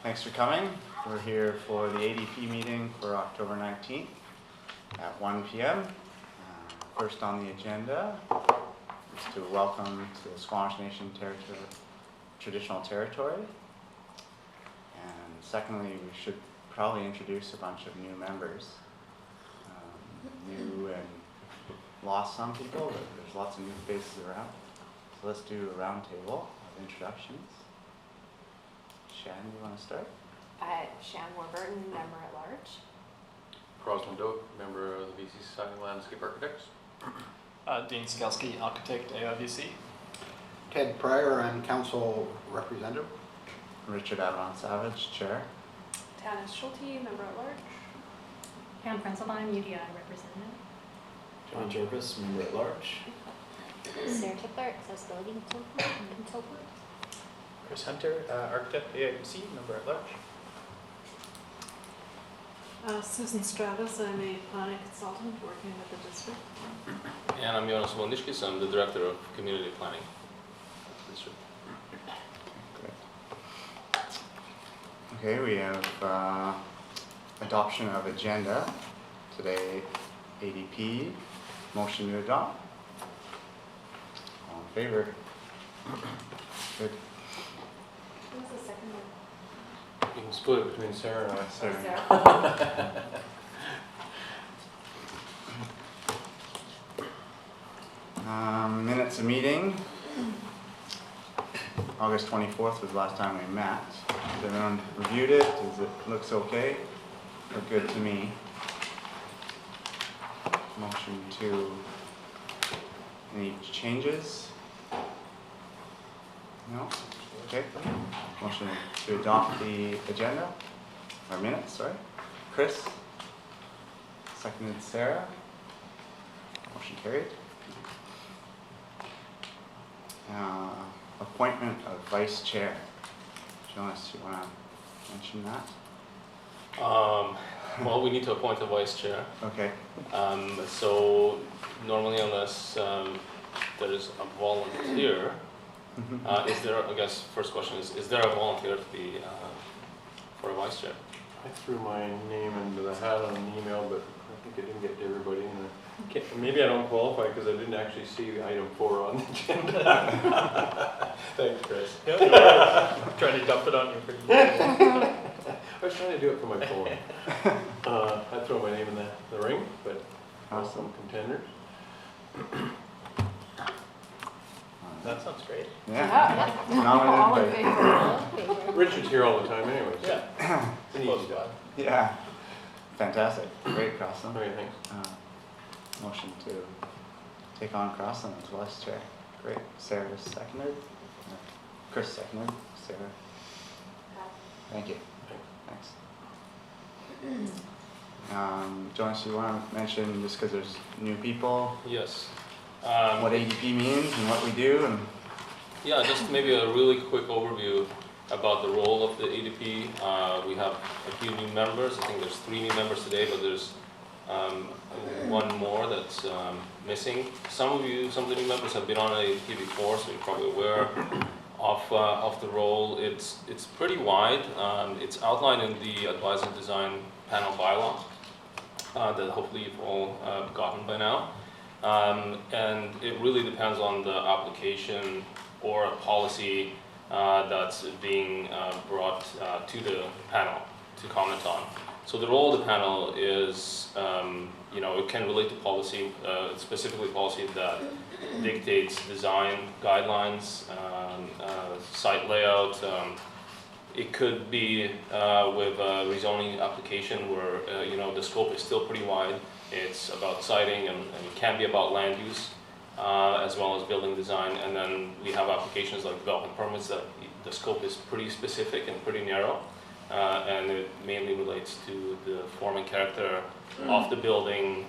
Thanks for coming. We're here for the ADP meeting for October 19th at 1 p.m. First on the agenda is to welcome to the Squamish Nation traditional territory. And secondly, we should probably introduce a bunch of new members. New and lost some people, but there's lots of new faces around. So let's do a round table of introductions. Shannon, do you want to start? Shannon Warburton, member at large. Rosalind Doak, member of the BC Society of Landscape Architects. Dean Skalski, architect, AIVC. Ted Pryor, I'm council representative. Richard Avon Savage, chair. Tanis Schulte, member at large. Pam Prinzelbein, UDI representative. John Jervis, member at large. Sarah Tippler, accessibility consultant. Chris Hunter, architect, AIVC, member at large. Susan Stratus, I'm a planning consultant working with the district. And I'm Jonas Wondishkis, I'm the director of community planning of the district. Great. Okay, we have adoption of agenda. Today, ADP, motion to adopt. All in favor? Good. Who was the second one? You can split it between Sarah and I. Sarah. Minutes of meeting. August 24th was the last time we met. Has everyone reviewed it? Does it looks okay? Look good to me. Motion to, any changes? No? Okay. Motion to adopt the agenda, or minutes, sorry. Chris? Seconded Sarah. Motion carried. Appointment of vice chair. Jonas, you want to mention that? Well, we need to appoint a vice chair. Okay. So normally unless there is a volunteer, is there, I guess, first question is there a volunteer to be for a vice chair? I threw my name into the hat on an email, but I think I didn't get to everybody. Maybe I don't qualify because I didn't actually see item 4 on the agenda. Thanks, Chris. Trying to dump it on you pretty I was trying to do it from my phone. I'd throw my name in the ring, but Awesome. contenders. That sounds great. Yeah. All in Nominated favor? Richard's here all the time anyway. So Yeah. it's an easy job. by, yeah. Fantastic. Great, Crossland. Okay, thanks. Motion to take on Crossland as vice chair. Great. Sarah seconded. Chris seconded. Sarah. Thank you. Thanks. Jonas, you want to mention, just because there's new people, Yes. what ADP means and what we do? And Yeah, just maybe a really quick overview about the role of the ADP. We have a few new members. I think there's 3 new members today, but there's one more that's missing. Some of the new members have been on ADP before, so you're probably aware of the role. It's pretty wide. It's outlined in the Advise and Design Panel bylaw that hopefully you've all gotten by now. And it really depends on the application or a policy that's being brought to the panel to comment on. So the role of the panel is, it can relate to policy, specifically policy that dictates design guidelines, site layout. It could be with a rezoning application where, the scope is still pretty wide. It's about siting and it can be about land use as well as building design. And then we have applications like development permits that the scope is pretty specific and pretty narrow. And it mainly relates to the form and character of the building,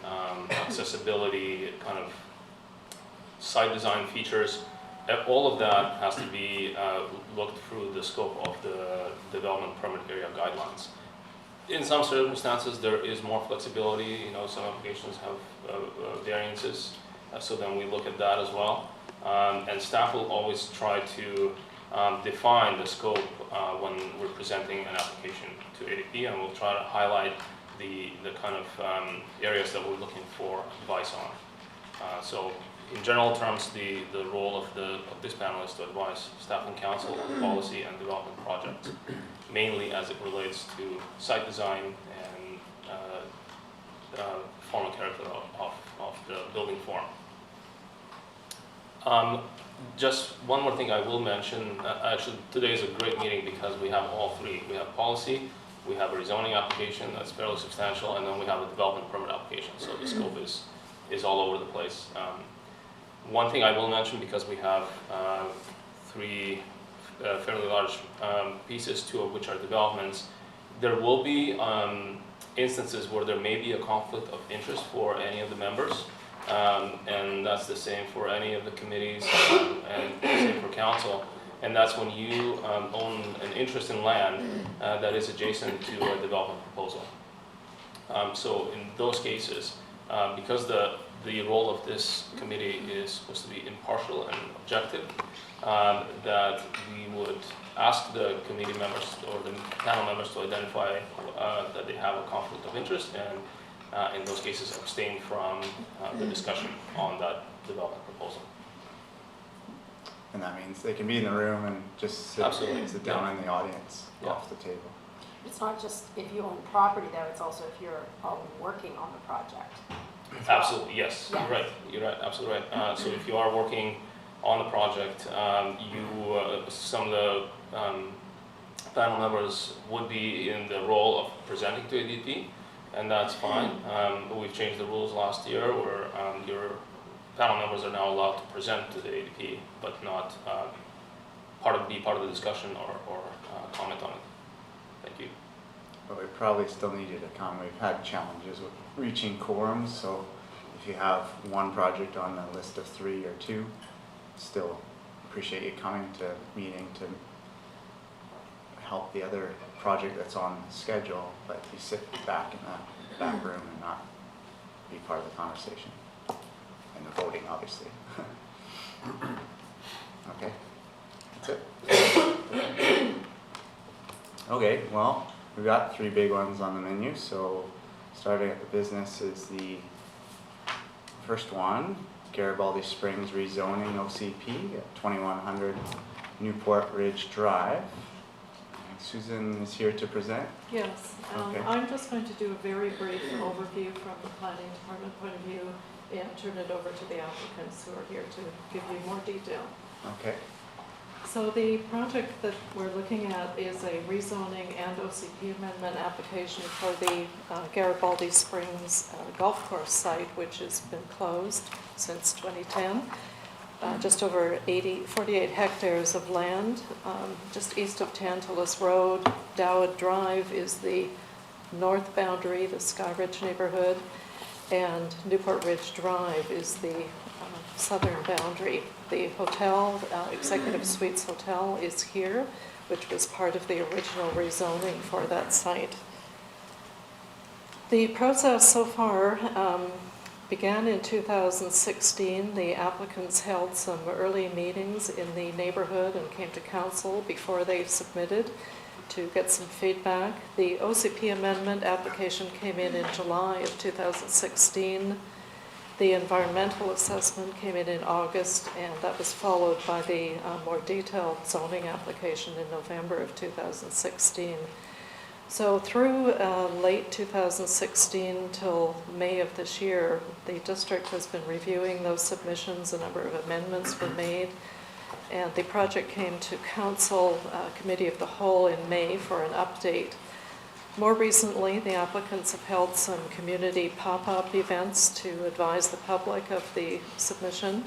accessibility, kind of site design features. All of that has to be looked through the scope of the development permit area guidelines. In some circumstances, there is more flexibility. Some applications have variances, so then we look at that as well. And staff will always try to define the scope when we're presenting an application to ADP, and we'll try to highlight the kind of areas that we're looking for advice on. So in general terms, the role of this panel is to advise staff and council on policy and development projects, mainly as it relates to site design and formal character of the building form. Just one more thing I will mention, actually today is a great meeting because we have all three. We have policy, we have a rezoning application that's fairly substantial, and then we have a development permit application, so the scope is all over the place. One thing I will mention, because we have three fairly large pieces, two of which are developments, there will be instances where there may be a conflict of interest for any of the members. And that's the same for any of the committees and same for council. And that's when you own an interest in land that is adjacent to a development proposal. So in those cases, because the role of this committee is supposed to be impartial and objective, that we would ask the committee members or the panel members to identify that they have a conflict of interest, and in those cases abstain from the discussion on that development proposal. And that means they can be in the room and just Absolutely. sit down in the audience Yeah. off the table. It's not just if you own property though, it's also if you're working on the project. Absolutely, yes, Yeah. you're right, absolutely right. So if you are working on the project, some of the panel members would be in the role of presenting to ADP, and that's fine. We've changed the rules last year where your panel members are now allowed to present to the ADP, but not be part of the discussion or comment on it. Thank you. But we probably still need you to come. We've had challenges with reaching quorums, so if you have one project on the list of 3 or 2, still appreciate you coming to meeting to help the other project that's on the schedule, but you sit back in that back room and not be part of the conversation. And the voting, obviously. Okay, that's it. Okay, well, we've got 3 big ones on the menu, so starting at the business is the first one, Garibaldi Springs rezoning OCP at 2100 Newport Ridge Drive. Susan is here to present. Yes, Okay. I'm just going to do a very brief overview from the planning department point of view and turn it over to the applicants who are here to give you more detail. Okay. So the project that we're looking at is a rezoning and OCP amendment application for the Garibaldi Springs golf course site, which has been closed since 2010. Just over 48 hectares of land, just east of Tantalus Road. Dowd Drive is the north boundary, the Sky Ridge neighborhood, and Newport Ridge Drive is the southern boundary. The hotel, Executive Suites Hotel, is here, which was part of the original rezoning for that site. The process so far began in 2016. The applicants held some early meetings in the neighborhood and came to council before they submitted to get some feedback. The OCP amendment application came in July of 2016. The environmental assessment came in August, and that was followed by the more detailed zoning application in November of 2016. So through late 2016 till May of this year, the district has been reviewing those submissions. A number of amendments were made, and the project came to Council Committee of the Whole in May for an update. More recently, the applicants have held some community pop-up events to advise the public of the submission.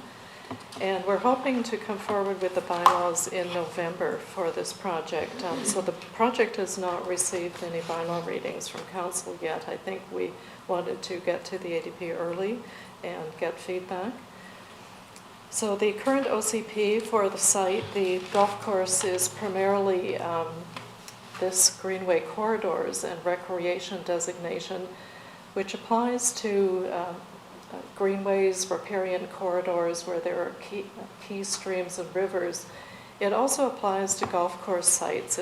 And we're hoping to come forward with the bylaws in November for this project. So the project has not received any bylaw readings from council yet. I think we wanted to get to the ADP early and get feedback. So the current OCP for the site, the golf course, is primarily this Greenway Corridors and Recreation designation, which applies to greenways, riparian corridors where there are key streams and rivers It also applies to golf course sites.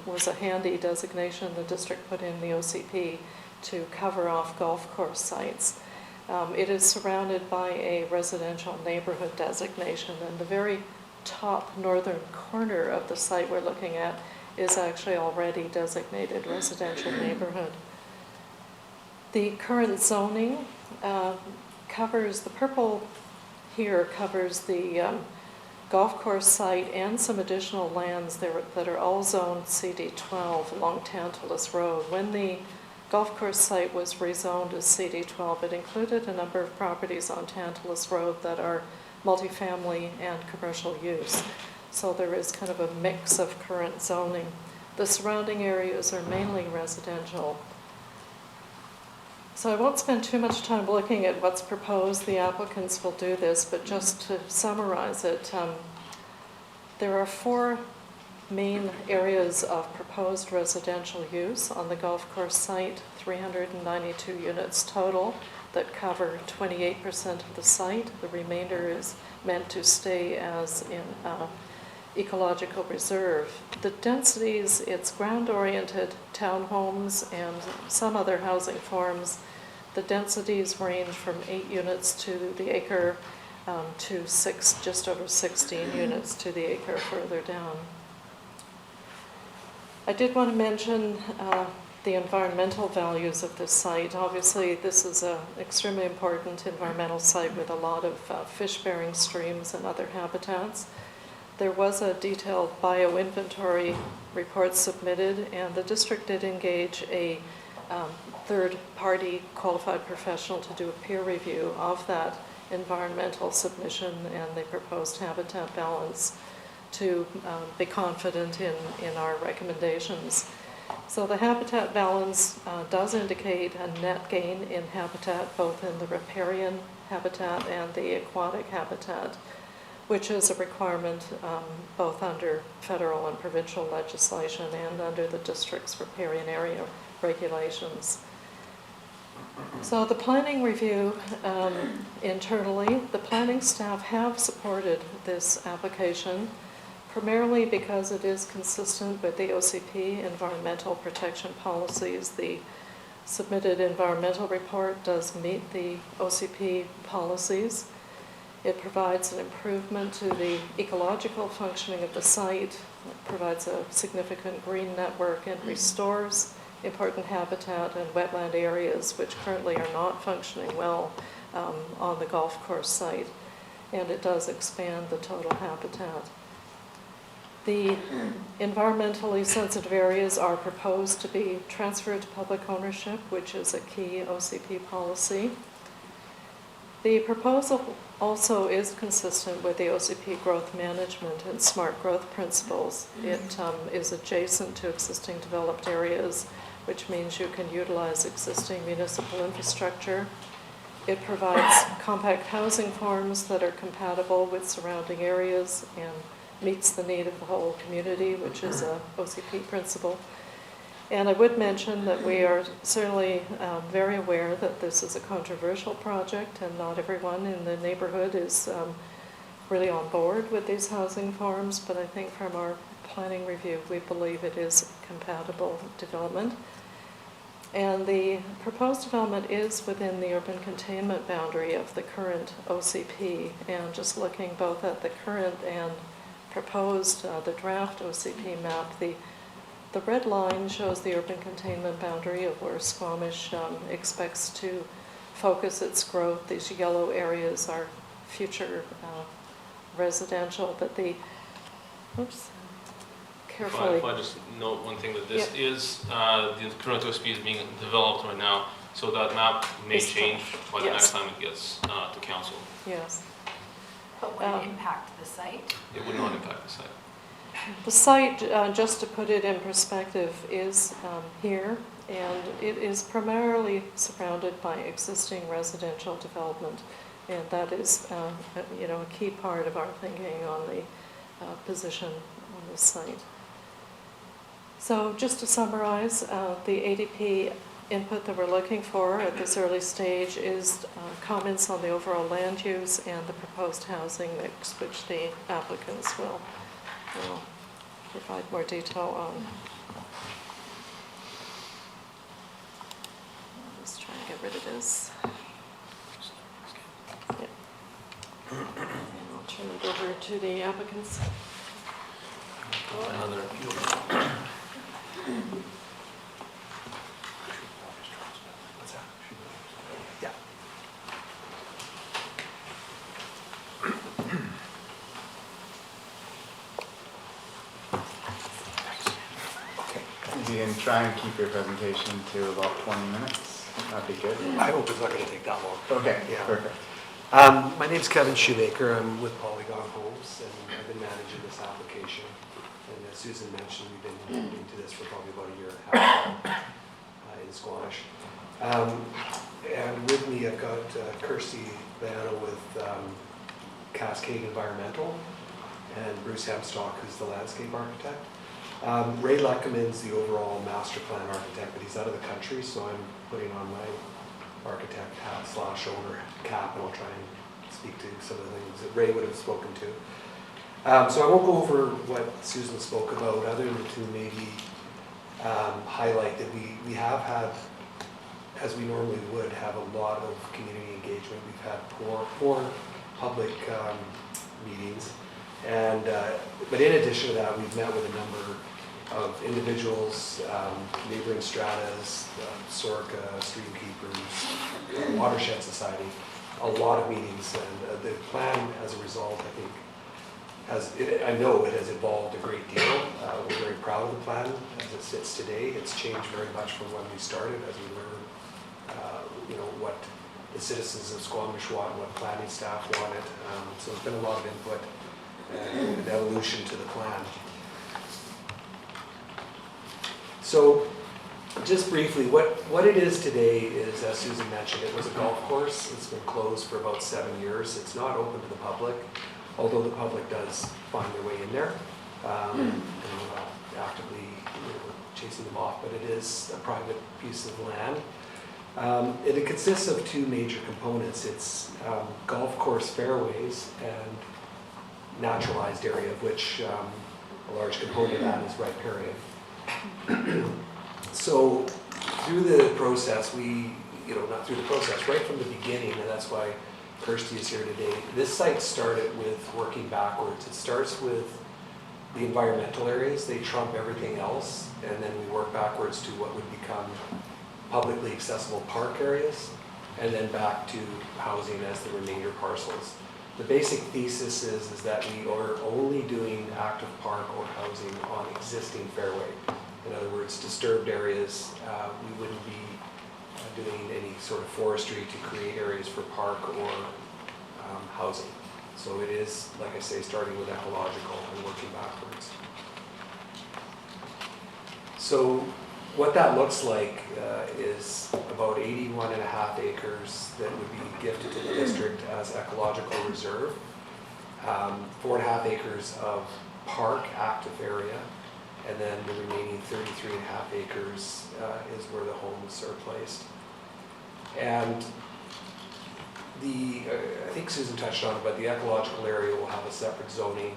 Was a handy designation the district put in the OCP to cover off golf course sites. It is surrounded by a residential neighborhood designation, and the very top northern corner of the site we're looking at is actually already designated residential neighborhood. The current zoning covers, the purple here covers the golf course site and some additional lands that are all zoned CD12 along Tantalus Road. When the golf course site was rezoned as CD12, it included a number of properties on Tantalus Road that are multifamily and commercial use. So there is kind of a mix of current zoning. The surrounding areas are mainly residential. So I won't spend too much time looking at what's proposed. The applicants will do this, but just to summarize it, there are 4 main areas of proposed residential use on the golf course site, 392 units total that cover 28% of the site. The remainder is meant to stay as in ecological reserve. The densities, it's ground-oriented townhomes and some other housing forms. The densities range from 8 units to the acre to just over 16 units to the acre further down. I did want to mention the environmental values of this site. Obviously, this is an extremely important environmental site with a lot of fish-bearing streams and other habitats. There was a detailed bioinventory report submitted, and the district did engage a third-party qualified professional to do a peer review of that environmental submission and the proposed habitat balance to be confident in our recommendations. So the habitat balance does indicate a net gain in habitat, both in the riparian habitat and the aquatic habitat, which is a requirement both under federal and provincial legislation and under the district's riparian area regulations. So the planning review internally, the planning staff have supported this application, primarily because it is consistent with the OCP environmental protection policies. The submitted environmental report does meet the OCP policies. It provides an improvement to the ecological functioning of the site, it provides a significant green network, and restores important habitat and wetland areas which currently are not functioning well on the golf course site. And it does expand the total habitat. The environmentally sensitive areas are proposed to be transferred to public ownership, which is a key OCP policy. The proposal also is consistent with the OCP growth management and smart growth principles. It is adjacent to existing developed areas, which means you can utilize existing municipal infrastructure. It provides compact housing forms that are compatible with surrounding areas and meets the need of the whole community, which is a OCP principle. And I would mention that we are certainly very aware that this is a controversial project, and not everyone in the neighborhood is really on board with these housing forms, but I think from our planning review, we believe it is compatible development. And the proposed development is within the urban containment boundary of the current OCP, and just looking both at the current and proposed, the draft OCP map, the red line shows the urban containment boundary of where Squamish expects to focus its growth. These yellow areas are future residential, but carefully. If I just note one thing, that this is, the current OSP is being developed right now, so that map may It's- change by the yes. next time it gets to council. Yes. But would it impact the site? It would not impact the site. The site, just to put it in perspective, is here, and it is primarily surrounded by existing residential development, and that is, a key part of our thinking on the position on this site. So just to summarize, the ADP input that we're looking for at this early stage is comments on the overall land use and the proposed housing mix, which the applicants will will provide more detail on. I'm just trying to get rid of this. Yep. And I'll turn it over to the applicants. Another. If you can try and keep your presentation to about 20 minutes, that'd be good. I hope it's not going to take that long. Okay, Yeah. perfect. My name's Kevin Shoemaker. I'm with Polygon Homes, and I've been managing this application. And as Susan mentioned, we've been looking to this for probably about a year and a half now, in Squamish. And with me, I've got Kirsty Banno with Cascade Environmental, and Bruce Hemstock, who's the landscape architect. Ray Leckerman's the overall master plan architect, but he's out of the country, so I'm putting on my architect hat / owner cap, and I'll try and speak to some of the things that Ray would have spoken to. So I won't go over what Susan spoke about, other than to maybe highlight that we have had, as we normally would, have a lot of community engagement. We've had four public meetings, and but in addition to that, we've met with a number of individuals, neighboring stratas, Sorka, Streamkeepers, Watershed Society, a lot of meetings, and the plan as a result, I think, I know it has evolved a great deal. We're very proud of the plan as it sits today. It's changed very much from when we started, as we learned, what the citizens of Squamish want, what planning staff wanted. So there's been a lot of input and evolution to the plan. So just briefly, what it is today is, as Susan mentioned, it was a golf course. It's been closed for about 7 years. It's not open to the public, although the public does find their way in there. And we're not actively chasing them off, but it is a private piece of land. It consists of two major components. It's golf course fairways and naturalized area, of which a large component of that is riparian. So through the process, not through the process, right from the beginning, and that's why Kirsty is here today, this site started with working backwards. It starts with the environmental areas. They trump everything else, and then we work backwards to what would become publicly accessible park areas, and then back to housing as the remainder parcels. The basic thesis is that we are only doing active park or housing on existing fairway. In other words, disturbed areas, we wouldn't be doing any sort of forestry to create areas for park or housing. So it is, like I say, starting with ecological and working backwards. So what that looks like is about 81.5 acres that would be gifted to the district as ecological reserve, 4.5 acres of park active area, and then the remaining 33.5 acres is where the homes are placed. And I think Susan touched on it, but the ecological area will have a separate zoning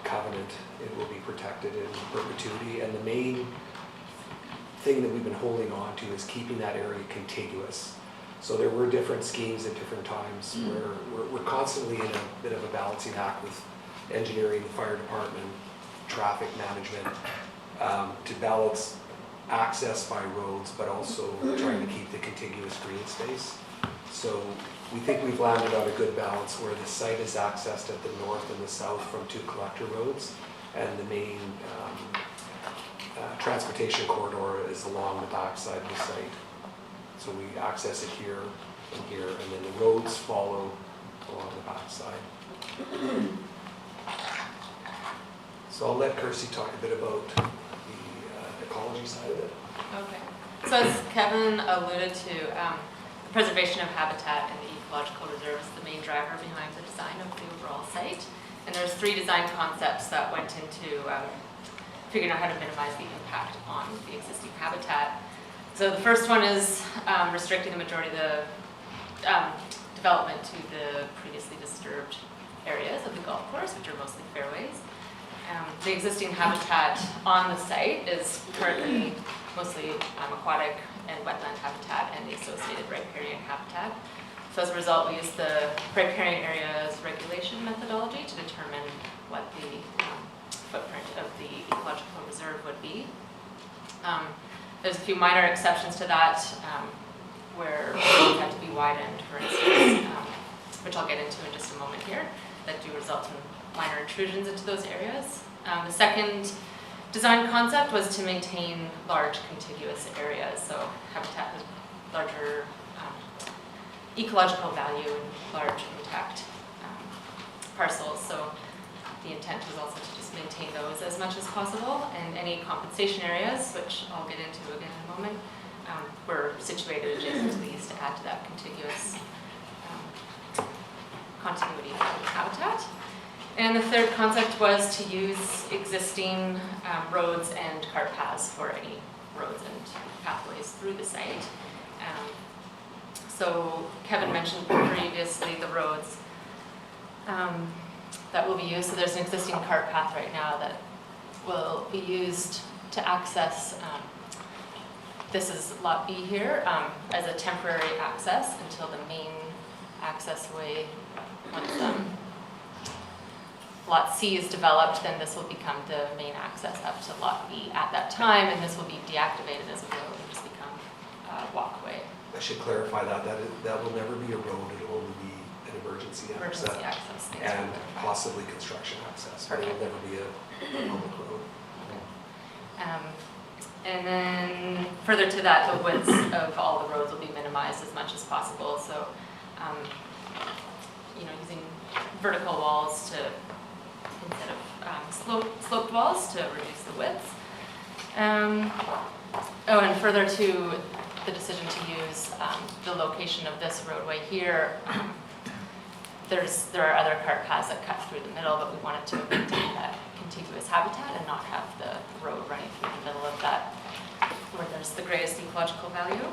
covenant. It will be protected in perpetuity, and the main thing that we've been holding on to is keeping that area contiguous. So there were different schemes at different times where we're constantly in a bit of a balancing act with engineering, the fire department, traffic management, to balance access by roads, but also trying to keep the contiguous green space. So we think we've landed on a good balance where the site is accessed at the north and the south from two collector roads, and the main transportation corridor is along the back side of the site. So we access it here and here, and then the roads follow along the back side. So I'll let Kirsty talk a bit about the ecology side of it. Okay. So as Kevin alluded to, the preservation of habitat and the ecological reserve is the main driver behind the design of the overall site. And there's 3 design concepts that went into figuring out how to minimize the impact on the existing habitat. So the first one is restricting the majority of the development to the previously disturbed areas of the golf course, which are mostly fairways. The existing habitat on the site is currently mostly aquatic and wetland habitat and the associated riparian habitat. So as a result, we use the riparian areas regulation methodology to determine what the footprint of the ecological reserve would be. There's a few minor exceptions to that where roads had to be widened, for instance, which I'll get into in just a moment here, that do result in minor intrusions into those areas. The second design concept was to maintain large contiguous areas, so habitat with larger ecological value and large intact parcels. So the intent was also to just maintain those as much as possible, and any compensation areas, which I'll get into again in a moment, were situated adjacent to these to add to that contiguous continuity of habitat. And the third concept was to use existing roads and cart paths for any roads and pathways through the site. So Kevin mentioned previously the roads that will be used. So there's an existing cart path right now that will be used to access, this is Lot B here, as a temporary access until the main access way, once Lot C is developed, then this will become the main access up to Lot B at that time, and this will be deactivated as a road and just become a walkway. I should clarify that will never be a road, it'll only be an emergency access. Emergency access. And possibly construction access, but it'll never be a public road. And then further to that, the widths of all the roads will be minimized as much as possible. So, using vertical walls to instead of sloped walls to reduce the width. And further to the decision to use the location of this roadway here, there are other cart paths that cut through the middle, but we wanted to maintain that contiguous habitat and not have the road running through the middle of that where there's the greatest ecological value.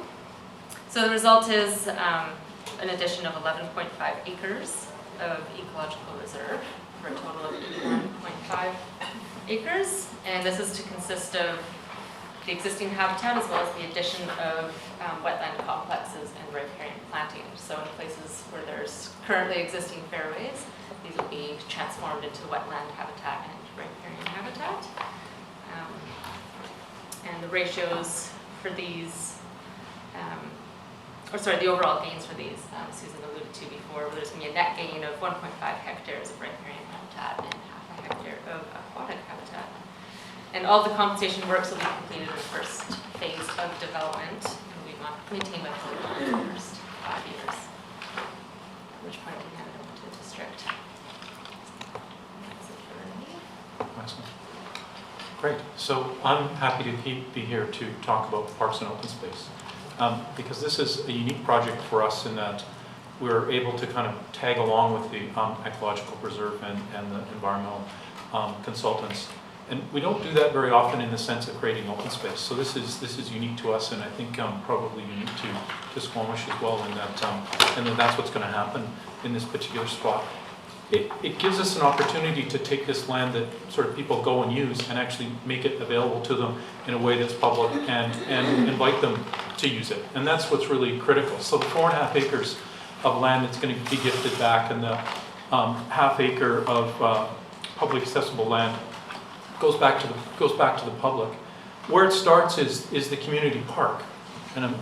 So the result is an addition of 11.5 acres of ecological reserve for a total of 81.5 acres. And this is to consist of the existing habitat as well as the addition of wetland complexes and riparian plantings. So in places where there's currently existing fairways, these will be transformed into wetland habitat and riparian habitat. And the ratios for these, the overall gains for these, Susan alluded to before, where there's going to be a net gain of 1.5 hectares of riparian habitat and half a hectare of aquatic habitat. And all the compensation works will be completed in the first phase of development, and we want to maintain by the first 5 years, at which point we hand it over to the district. That's it for me. Excellent. Great. So I'm happy to be here to talk about parks and open space, because this is a unique project for us in that we're able to kind of tag along with the ecological preserve and the environmental consultants. And we don't do that very often in the sense of creating open space. So this is unique to us, and I think probably unique to Squamish as well, in that that's what's going to happen in this particular spot. It gives us an opportunity to take this land that sort of people go and use and actually make it available to them in a way that's public and invite them to use it. And that's what's really critical. So the 4.5 acres of land that's going to be gifted back and the half acre of public accessible land goes back to the public. Where it starts is the community park, and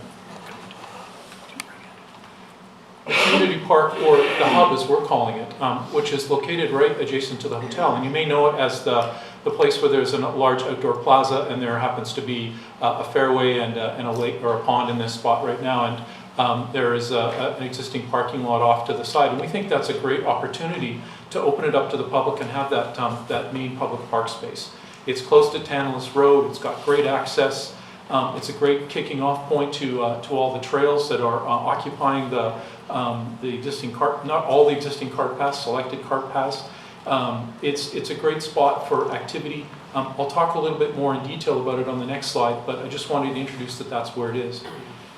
the community park, or the hub as we're calling it, which is located right adjacent to the hotel. And you may know it as the place where there's a large outdoor plaza, and there happens to be a fairway and a lake or a pond in this spot right now. And there is an existing parking lot off to the side. And we think that's a great opportunity to open it up to the public and have that main public park space. It's close to Tantalus Road. It's got great access. It's a great kicking off point to all the trails that are occupying the existing cart, not all the existing cart paths, selected cart paths. It's a great spot for activity. I'll talk a little bit more in detail about it on the next slide, but I just wanted to introduce that that's where it is.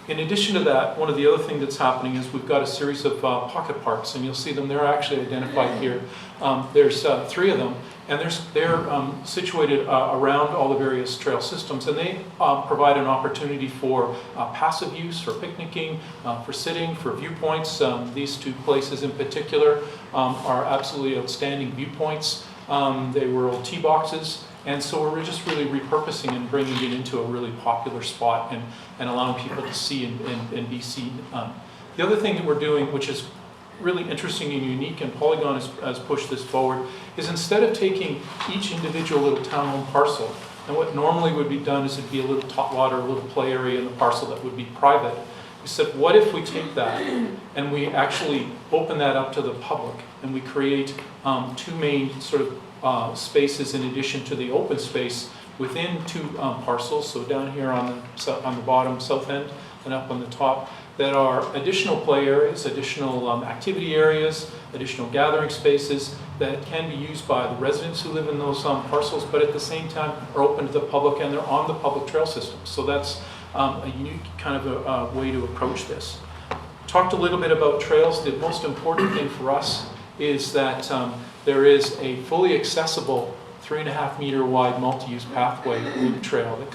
In addition to that, one of the other things that's happening is we've got a series of pocket parks, and you'll see them, they're actually identified here. There's 3 of them, and they're situated around all the various trail systems, and they provide an opportunity for passive use, for picnicking, for sitting, for viewpoints. These 2 places in particular are absolutely outstanding viewpoints. They were old tee boxes, and so we're just really repurposing and bringing it into a really popular spot and allowing people to see and be seen. The other thing that we're doing, which is really interesting and unique, and Polygon has pushed this forward, is instead of taking each individual little townhome parcel, and what normally would be done is it'd be a little top lot or a little play area in the parcel that would be private. We said, what if we take that and we actually open that up to the public, and we create 2 main sort of spaces in addition to the open space within 2 parcels, so down here on the bottom south end and up on the top, that are additional play areas, additional activity areas, additional gathering spaces that can be used by the residents who live in those parcels, but at the same time are open to the public and they're on the public trail system. So that's a unique kind of a way to approach this. Talked a little bit about trails. The most important thing for us is that there is a fully accessible 3.5 meter wide multi-use pathway loop trail that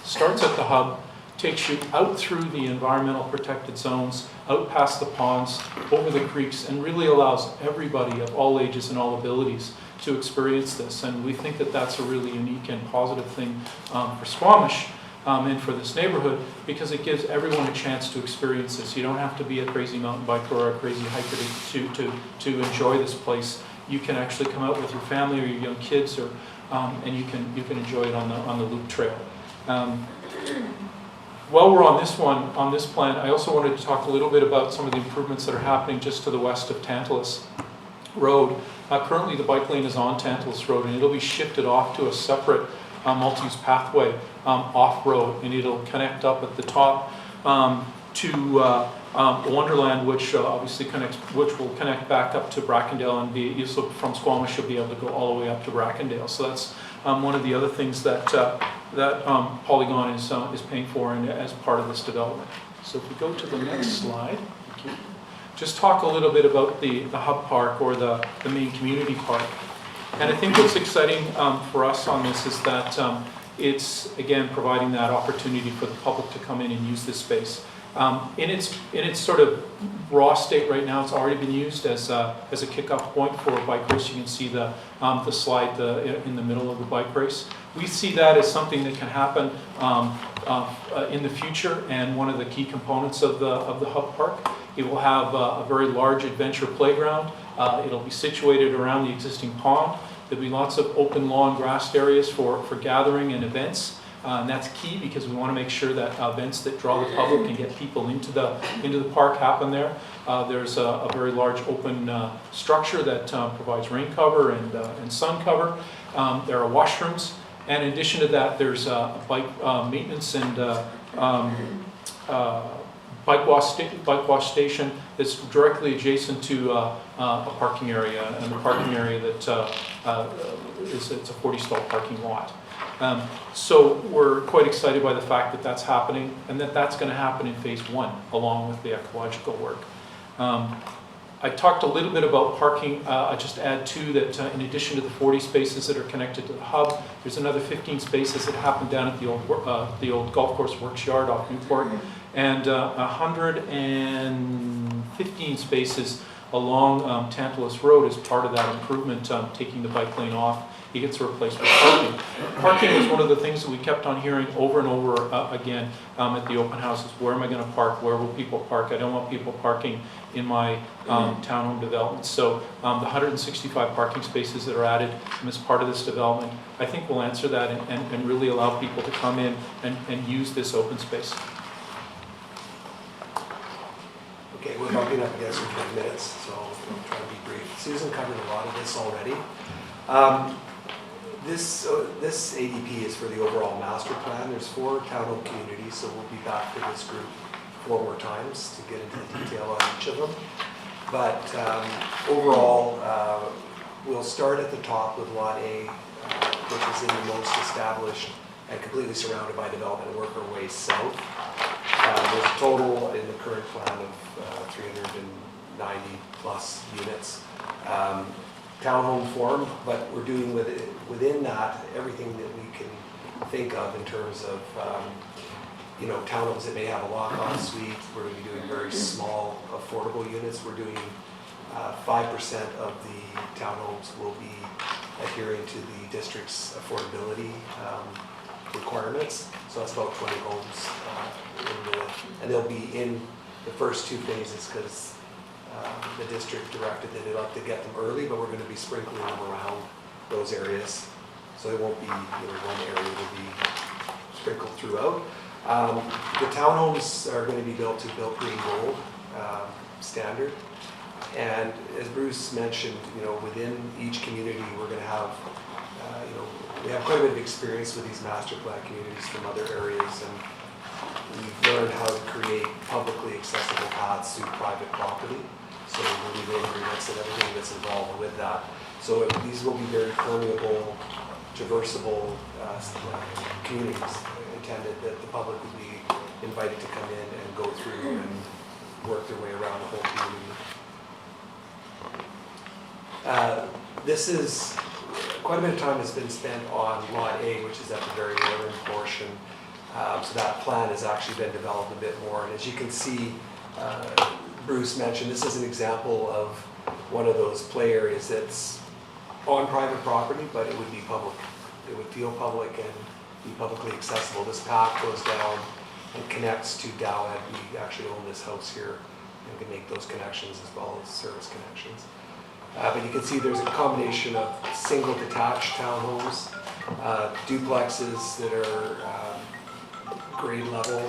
starts at the hub, takes you out through the environmental protected zones, out past the ponds, over the creeks, and really allows everybody of all ages and all abilities to experience this. And we think that that's a really unique and positive thing for Squamish and for this neighborhood, because it gives everyone a chance to experience this. You don't have to be a crazy mountain biker or a crazy hiker to enjoy this place. You can actually come out with your family or your young kids, or and you can enjoy it on the loop trail. While we're on this plan, I also wanted to talk a little bit about some of the improvements that are happening just to the west of Tantalus Road. Currently, the bike lane is on Tantalus Road, and it'll be shifted off to a separate multi-use pathway off-road, and it'll connect up at the top to Wonderland, which obviously which will connect back up to Brackendale, and so from Squamish you'll be able to go all the way up to Brackendale. So that's one of the other things that Polygon is paying for as part of this development. So if we go to the next slide, thank you. Just talk a little bit about the hub park, or the main community park. And I think what's exciting for us on this is that it's, again, providing that opportunity for the public to come in and use this space. In its sort of raw state right now, it's already been used as a kick-off point for a bike race. You can see the slide in the middle of the bike race. We see that as something that can happen in the future, and one of the key components of the hub park. It will have a very large adventure playground. It'll be situated around the existing pond. There'll be lots of open lawn grassed areas for gathering and events. And that's key, because we want to make sure that events that draw the public and get people into the park happen there. There's a very large open structure that provides rain cover and sun cover. There are washrooms, and in addition to that, there's a bike maintenance and bike wash station that's directly adjacent to a parking area, and the parking area that it's a 40-stall parking lot. So we're quite excited by the fact that that's happening, and that's going to happen in phase 1 along with the ecological work. I talked a little bit about parking. I just add too that in addition to the 40 spaces that are connected to the hub, there's another 15 spaces that happen down at the old golf course works yard off Newport, and 115 spaces along Tantalus Road as part of that improvement, taking the bike lane off. It gets replaced with parking. Parking is one of the things that we kept on hearing over and over again at the open houses. Where am I going to park? Where will people park? I don't want people parking in my townhome development. So the 165 parking spaces that are added as part of this development, I think will answer that and really allow people to come in and use this open space. Okay, we're bumping up against 10 minutes, so I'll try to be brief. Susan covered a lot of this already. This ADP is for the overall master plan. There's 4 townhome communities, so we'll be back to this group 4 more times to get into the detail on each of them. But overall, we'll start at the top with Lot A, which is in the most established and completely surrounded by development, and work our way south. There's a total in the current plan of 390 plus units. Townhome form, but we're doing within that everything that we can think of in terms of townhomes that may have a walk-on suite. We're going to be doing very small, affordable units. We're doing 5% of the townhomes will be adhering to the district's affordability requirements. So that's about 20 homes, and they'll be in the first 2 phases because the district directed that they'd like to get them early, but we're going to be sprinkling them around those areas. So it won't be one area, will be sprinkled throughout. The townhomes are going to be built to Built Green Gold standard. And as Bruce mentioned, within each community, we're going to have, we have quite a bit of experience with these master plan communities from other areas, and we've learned how to create publicly accessible paths through private property. So we'll be road agreements and everything that's involved with that. So these will be very permeable, traversable communities intended that the public would be invited to come in and go through and work their way around the whole community. This is, quite a bit of time has been spent on Lot A, which is at the very northern portion. So that plan has actually been developed a bit more. And as you can see, Bruce mentioned, this is an example of one of those play areas that's on private property, but it would be public. It would feel public and be publicly accessible. This path goes down and connects to Dowhead. We actually own this house here and can make those connections as well as service connections. But you can see there's a combination of single detached townhomes, duplexes that are grade level,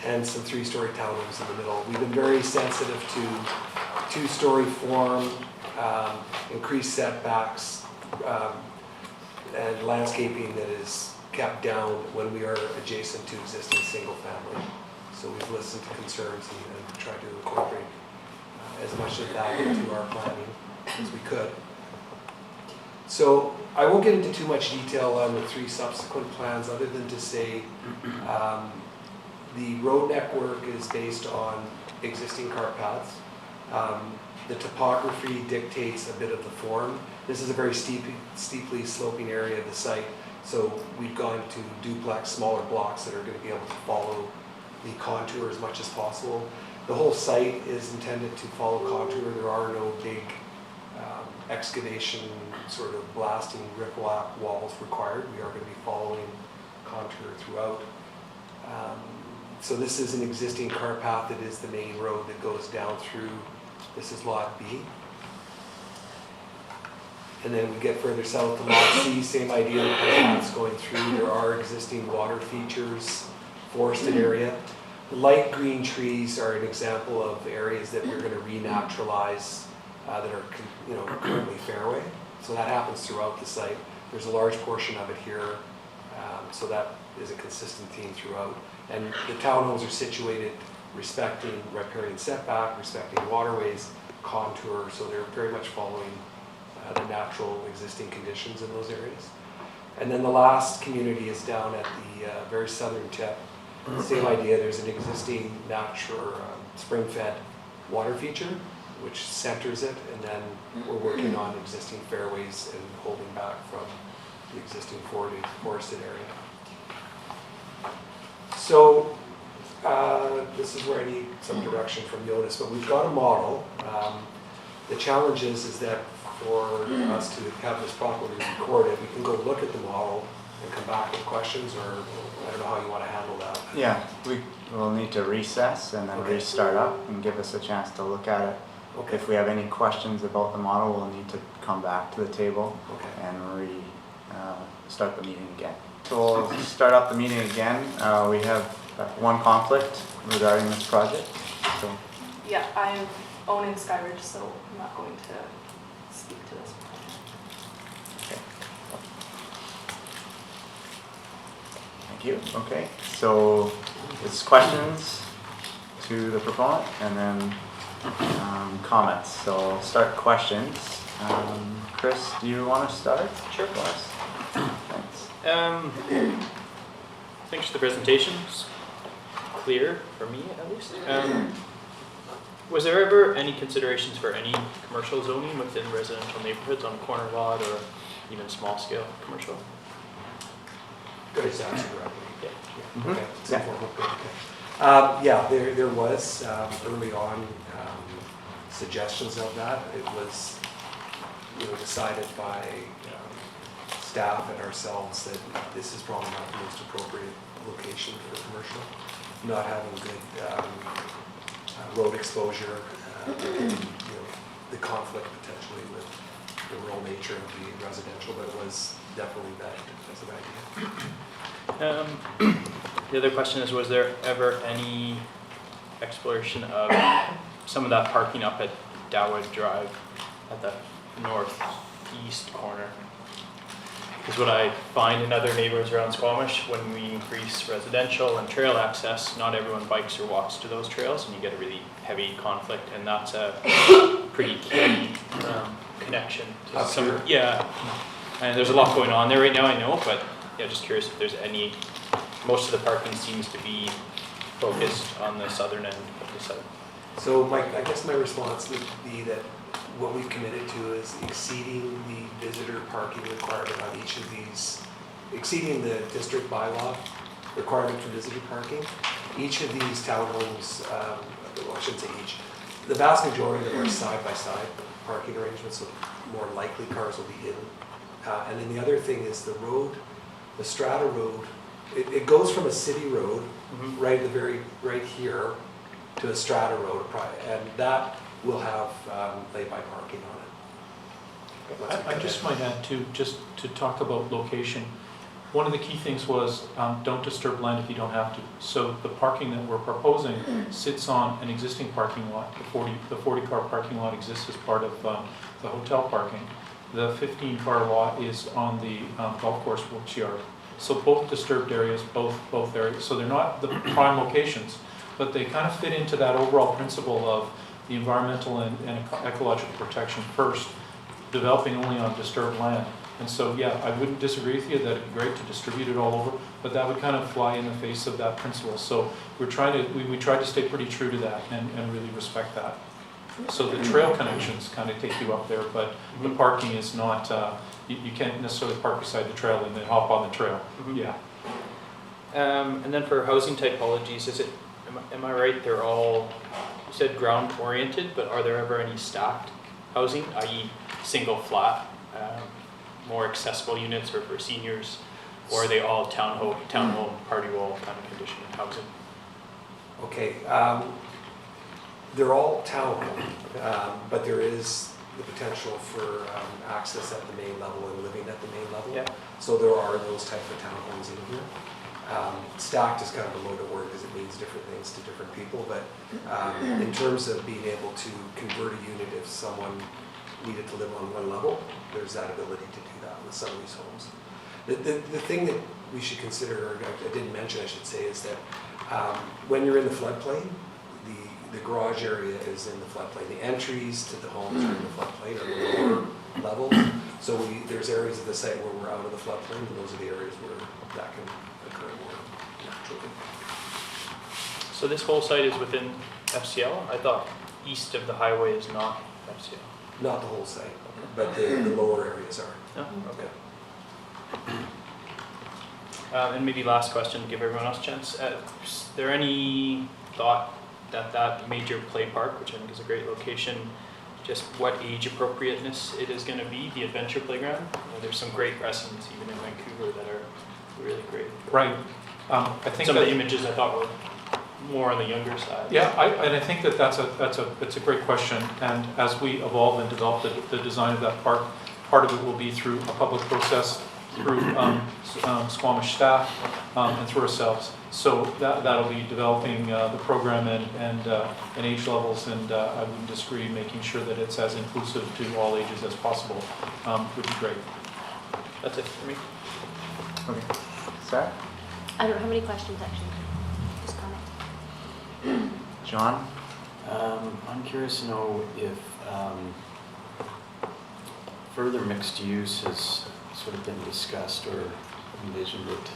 and some 3-story townhomes in the middle. We've been very sensitive to 2-story form, increased setbacks, and landscaping that is kept down when we are adjacent to existing single family. So we've listened to concerns and tried to incorporate as much of that into our planning as we could. So I won't get into too much detail on the 3 subsequent plans other than to say the road network is based on existing cart paths. The topography dictates a bit of the form. This is a very steeply sloping area of the site, so we've gone to duplex, smaller blocks that are going to be able to follow the contour as much as possible. The whole site is intended to follow contour. There are no big excavation, sort of blasting riprap walls required. We are going to be following contour throughout. So this is an existing cart path that is the main road that goes down through. This is Lot B. And then we get further south to Lot C, same idea, the paths going through. There are existing water features, forested area. The light green trees are an example of areas that we're going to renaturalize that are currently fairway. So that happens throughout the site. There's a large portion of it here, so that is a consistent theme throughout. And the townhomes are situated respecting riparian setback, respecting waterways, contour, so they're very much following the natural existing conditions in those areas. And then the last community is down at the very southern tip. Same idea, there's an existing natural spring-fed water feature which centers it, and then we're working on existing fairways and holding back from the existing forested area. So this is where I need some direction from Jonas, but we've got a model. The challenge is that for us to have this properly recorded, we can go look at the model and come back with questions, or I don't know how you want to handle that. Yeah, we will need to recess and then restart up and give us a chance to look at it. Okay. If we have any questions about the model, we'll need to come back to the table and start the meeting again. So we'll start up the meeting again. We have one conflict regarding this project. So. Yeah, I'm owning Skyridge, so I'm not going to speak to this project. Okay. Thank you. Okay, so it's questions to the proponent and then comments. So I'll start questions. Chris, do you want to start? Sure. Thanks. Thanks for the presentation. It's clear, for me at least. Was there ever any considerations for any commercial zoning within residential neighborhoods on a corner lot or even small scale commercial? Good, it's answered correctly. Yeah. Okay. Yeah. Okay. Yeah, there was early on suggestions of that. It was, decided by staff and ourselves that this is probably not the most appropriate location for commercial. Not having good road exposure, the conflict potentially with the rural nature of the residential, but it was definitely vetted as an idea. The other question is, was there ever any exploration of some of that parking up at Dowwood Drive at the northeast corner? Because what I find in other neighborhoods around Squamish, when we increase residential and trail access, not everyone bikes or walks to those trails, and you get a really heavy conflict, and that's a pretty key connection to Up some. here? Yeah, and there's a lot going on there right now, I know, but yeah, just curious if there's any. Most of the parking seems to be focused on the southern end of the site. So Mike, I guess my response would be that what we've committed to is exceeding the visitor parking requirement on each of these, exceeding the district bylaw requirement for visitor parking. Each of these townhomes, well, I shouldn't say each, the vast majority of them are side-by-side parking arrangements, so more likely cars will be in. And then the other thing is the road, the Strata Road, it goes from a city road, right at the right here, to a Strata Road, and that will have lay-by parking on it. I just might add too, just to talk about location. One of the key things was don't disturb land if you don't have to. So the parking that we're proposing sits on an existing parking lot. The 40-car parking lot exists as part of the hotel parking. The 15-car lot is on the golf course works yard. So both disturbed areas, both areas. So they're not the prime locations, but they kind of fit into that overall principle of the environmental and ecological protection first, developing only on disturbed land. And so, yeah, I wouldn't disagree with you that it'd be great to distribute it all over, but that would kind of fly in the face of that principle. So we tried to stay pretty true to that and really respect that. So the trail connections kind of take you up there, but the parking is not, you can't necessarily park beside the trail and then hop on the trail. Yeah. And then for housing typologies, am I right, they're all, you said ground oriented, but are there ever any stacked housing, i.e. single flat, more accessible units or for seniors, or are they all townhome, party wall kind of condition housing? Okay, they're all townhome, but there is the potential for access at the main level and living at the main level. Yeah. So there are those type of townhomes in here. Stacked is kind of a loaded word because it means different things to different people, but in terms of being able to convert a unit if someone needed to live on one level, there's that ability to do that with some of these homes. The thing that we should consider, or I didn't mention I should say, is that when you're in the floodplain, the garage area is in the floodplain. The entries to the homes are in the floodplain or the lower levels. So there's areas of the site where we're out of the floodplain, and those are the areas where that can occur more naturally. So this whole site is within FCL? I thought east of the highway is not FCL. Not the whole site, but the lower areas are. No? Okay. And maybe last question, to give everyone else a chance. Is there any thought that major play park, which I think is a great location, just what age appropriateness it is going to be, the adventure playground? There's some great precedents even in Vancouver that are really great. Right. I think some of the images I thought were more on the younger side. Yeah, and I think that's a great question. And as we evolve and develop the design of that park, part of it will be through a public process, through Squamish staff, and through ourselves. So that'll be developing the program and age levels, and I wouldn't disagree, making sure that it's as inclusive to all ages as possible would be great. That's it for me. Okay. Sarah? I don't have any questions actually. Just comment. John? I'm curious to know if further mixed use has sort of been discussed or envisioned at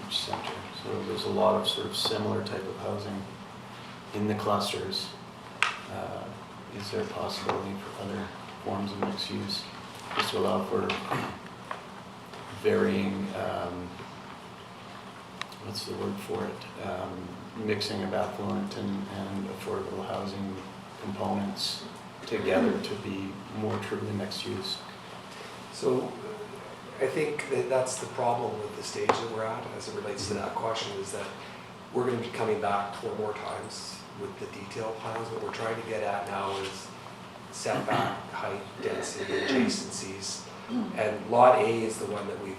each center. So there's a lot of sort of similar type of housing in the clusters. Is there a possibility for other forms of mixed use, just to allow for varying, what's the word for it? Mixing of affluent and affordable housing components together to be more truly mixed use? So I think that that's the problem with the stage that we're at as it relates to that question, is that we're going to be coming back 4 more times with the detailed plans. What we're trying to get at now is setback, height, density, adjacencies. And Lot A is the one that we've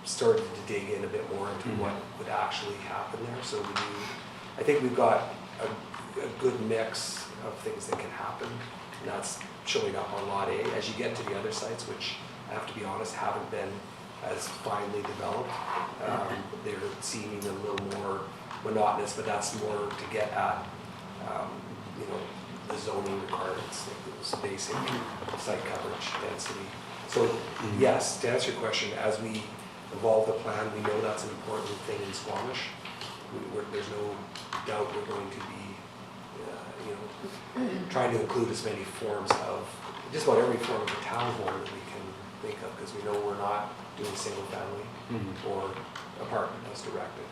started to dig in a bit more into what would actually happen there. So I think we've got a good mix of things that can happen, and that's showing up on Lot A. As you get to the other sites, which I have to be honest, haven't been as finely developed, they're seeming a little more monotonous, but that's more to get at, you know, the zoning requirements, like those basic site coverage, density. So yes, to answer your question, as we evolve the plan, we know that's an important thing in Squamish. There's no doubt we're going to be, you know, trying to include as many forms of, just about every form of a town home that we can think of, because we know we're not doing single family or apartment as directed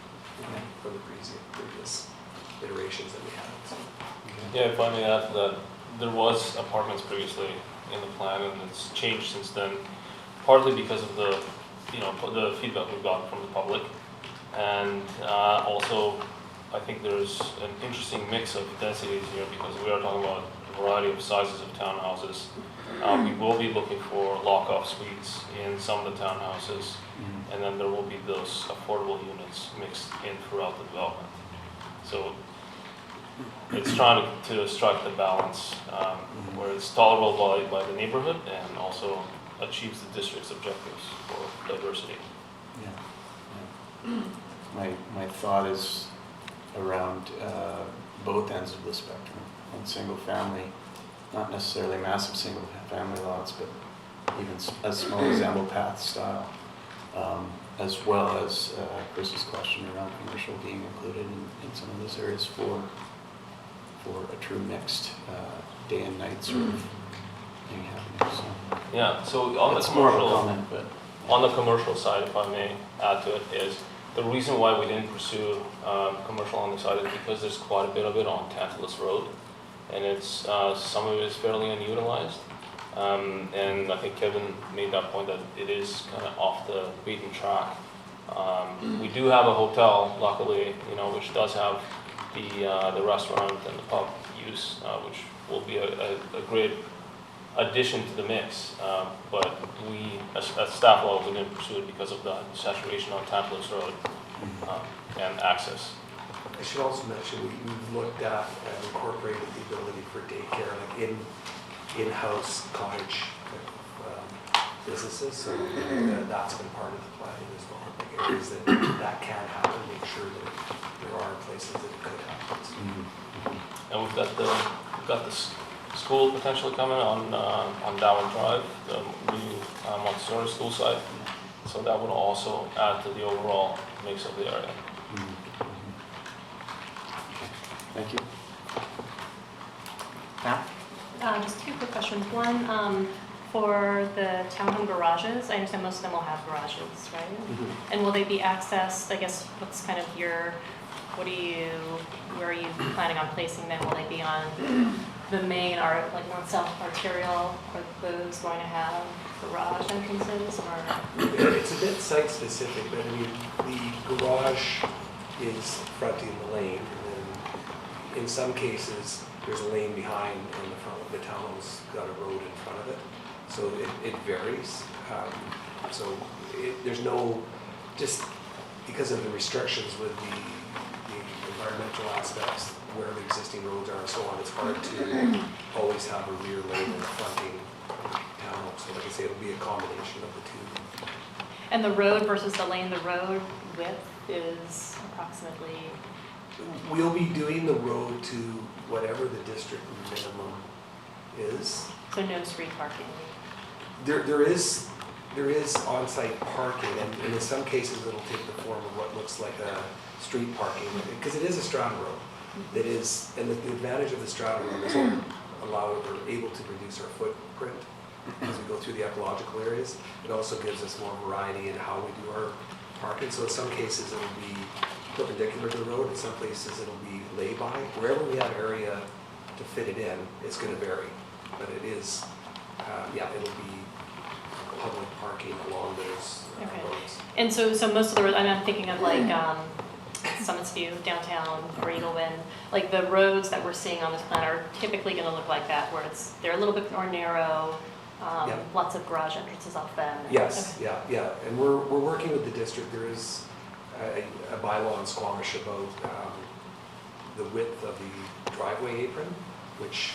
from the previous iterations that we had. So. Yeah, if I may add to that, there was apartments previously in the plan, and it's changed since then, partly because of the, you know, the feedback we've gotten from the public, and also I think there's an interesting mix of densities here, because we are talking about a variety of sizes of townhouses. We will be looking for lock-off suites in some of the townhouses, and then there will be those affordable units mixed in throughout the development. So it's trying to strike the balance where it's tolerable by the neighborhood and also achieves the district's objectives for diversity. Yeah. My thought is around both ends of the spectrum. On single family, not necessarily massive single family lots, but even as small as amble path style, as well as Chris's question around commercial being included in some of those areas for a true mixed day and night sort of thing happening. So. Yeah, so on the commercial side, if I may add to it, is the reason why we didn't pursue commercial on the side is because there's quite a bit of it on Tantalus Road, and it's some of it is fairly unutilized. And I think Kevin made that point that it is kind of off the beaten track. We do have a hotel, luckily, you know, which does have the restaurant and the pub use, which will be a great addition to the mix. But we, as staff level, we didn't pursue it because of the saturation on Tantalus Road and access. I should also mention we've looked at and incorporated the ability for daycare, like in-house cottage businesses. So that's been part of the planning as well. Like areas that can happen, make sure that there are places that it could happen. So. And we've got the school potentially coming on Darwin Drive, the new Montessori school site. So that would also add to the overall mix of the area. Thank you. Pam? Just 2 quick questions. One, for the townhome garages, I understand most of them will have garages, right? And will they be accessed, I guess, what's kind of your, where are you planning on placing them? Will they be on the main, or like north-south arterial? Are those going to have garage entrances, or? It's a bit site specific, but I mean, the garage is fronting the lane, and then in some cases, there's a lane behind, and the front of the townhome's got a road in front of it. So it varies. There's no, just because of the restrictions with the environmental aspects, where the existing roads are and so on, it's hard to always have a rear lane and a fronting townhome. So like I say, it'll be a combination of the two. And the road versus the lane, the road width is approximately? We'll be doing the road to whatever the district minimum is. So no street parking? There is there is on-site parking, and in some cases, it'll take the form of what looks like a street parking, because it is a strata road. It is, and the advantage of the strata road is we're able to reduce our footprint as we go through the ecological areas. It also gives us more variety in how we do our parking. So in some cases, it'll be perpendicular to the road. In some places, it'll be lay-by. Wherever we have area to fit it in, it's going to vary. But it is, it'll be public parking along those Okay. roads. And so most of the roads, I'm thinking of like Summits View, downtown, or Eagle Wind, like the roads that we're seeing on this plan are typically gonna look like that, where they're a little bit more narrow, Yeah. lots of garage entrances off them. Yes, Okay. yeah. And we're working with the district. There is a bylaw in Squamish about the width of the driveway apron, which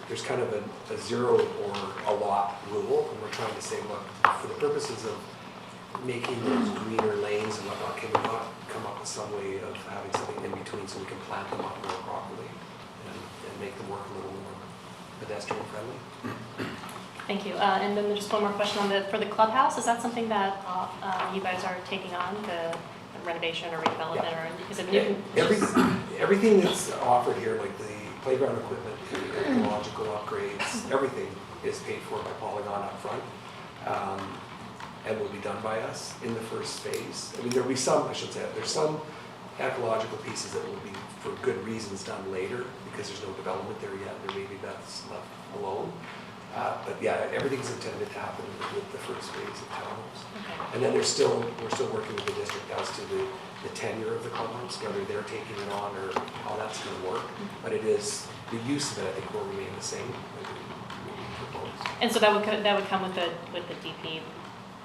there's kind of a zero or a lot rule, and we're trying to say, look, for the purposes of making those greener lanes and whatnot, can we not come up with some way of having something in between so we can plant them up more properly and make them work a little more pedestrian friendly? Thank you. And then just one more question for the clubhouse, is that something that you guys are taking on, the renovation or redevelopment, or is it new? Everything that's offered here, like the playground equipment, the ecological upgrades, everything is paid for by Polygon up front, and will be done by us in the first phase. I mean, there'll be some, there's some ecological pieces that will be, for good reasons, done later, because there's no development there yet, there may be that's left alone. But yeah, everything's intended to happen with the first phase of townhomes. Okay. And then we're still working with the district as to the tenure of the clubhouse, whether they're taking it on or how that's going to work. But it is, the use of it, I think, will remain the same. And so that would come with the DP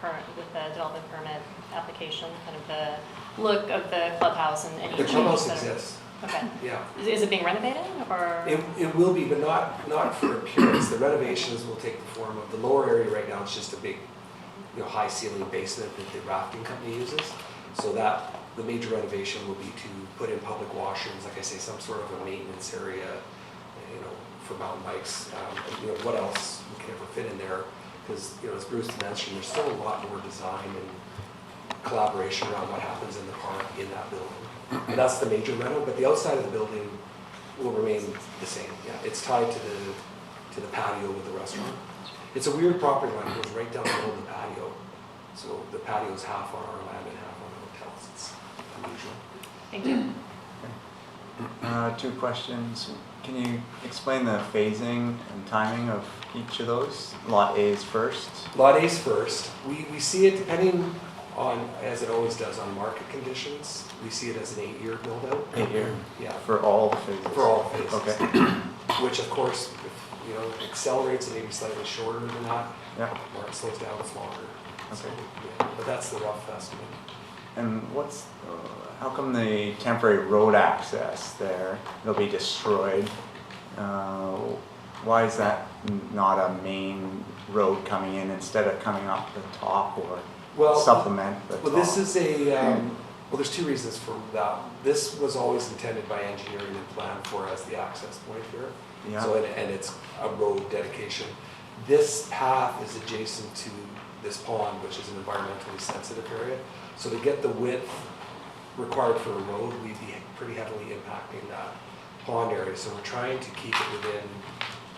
permit, with the development permit application, kind of the look of the clubhouse and any The changes clubhouse that are- exists. Okay. Yeah. Is it being renovated, or? It will be, but not for appearance. The renovations will take the form of, the lower area right now, it's just a big, high ceiling basement that the rafting company uses. So that, the major renovation will be to put in public washrooms, like I say, some sort of a maintenance area, for mountain bikes. What else we can ever fit in there? Because, as Bruce mentioned, there's still a lot more design and collaboration around what happens in the park in that building. And that's the major reno, but the outside of the building will remain the same. Yeah, it's tied to the patio with the restaurant. It's a weird property line, it goes right down the middle of the patio. So the patio is half on our land and half on the hotels. It's unusual. Thank you. 2 questions. Can you explain the phasing and timing of each of those? Lot A is first. Lot A is first. We see it depending on, as it always does, on market conditions. We see it as an 8-year build out. 8 year? Yeah. For all phases? For all phases. Okay. Which of course, if, accelerates, it may be slightly shorter than that. Yeah. Or it slows down, it's longer. So, Okay. yeah, but that's the rough estimate. And how come the temporary road access there, it'll be destroyed? Why is that not a main road coming in instead of coming up the top or supplement the top? Well, this is there's 2 reasons for that. This was always intended by engineering and planned for as the access point here. Yeah. So, and it's a road dedication. This path is adjacent to this pond, which is an environmentally sensitive area. So to get the width required for a road, we'd be pretty heavily impacting that pond area. So we're trying to keep it within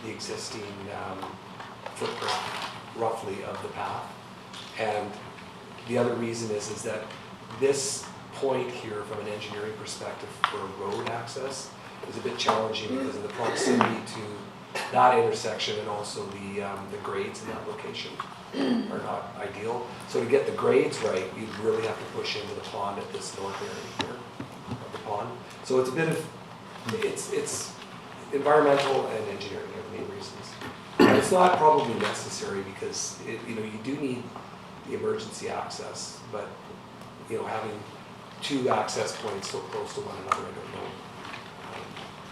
the existing footprint, roughly, of the path. And the other reason is that this point here, from an engineering perspective for road access, is a bit challenging because of the proximity to that intersection, and also the grades in that location are not ideal. So to get the grades right, you'd really have to push into the pond at this north area here of the pond. So it's a bit of, it's environmental and engineering are the main reasons. And it's not probably necessary because you do need the emergency access, but having 2 access points so close to one another, I don't know.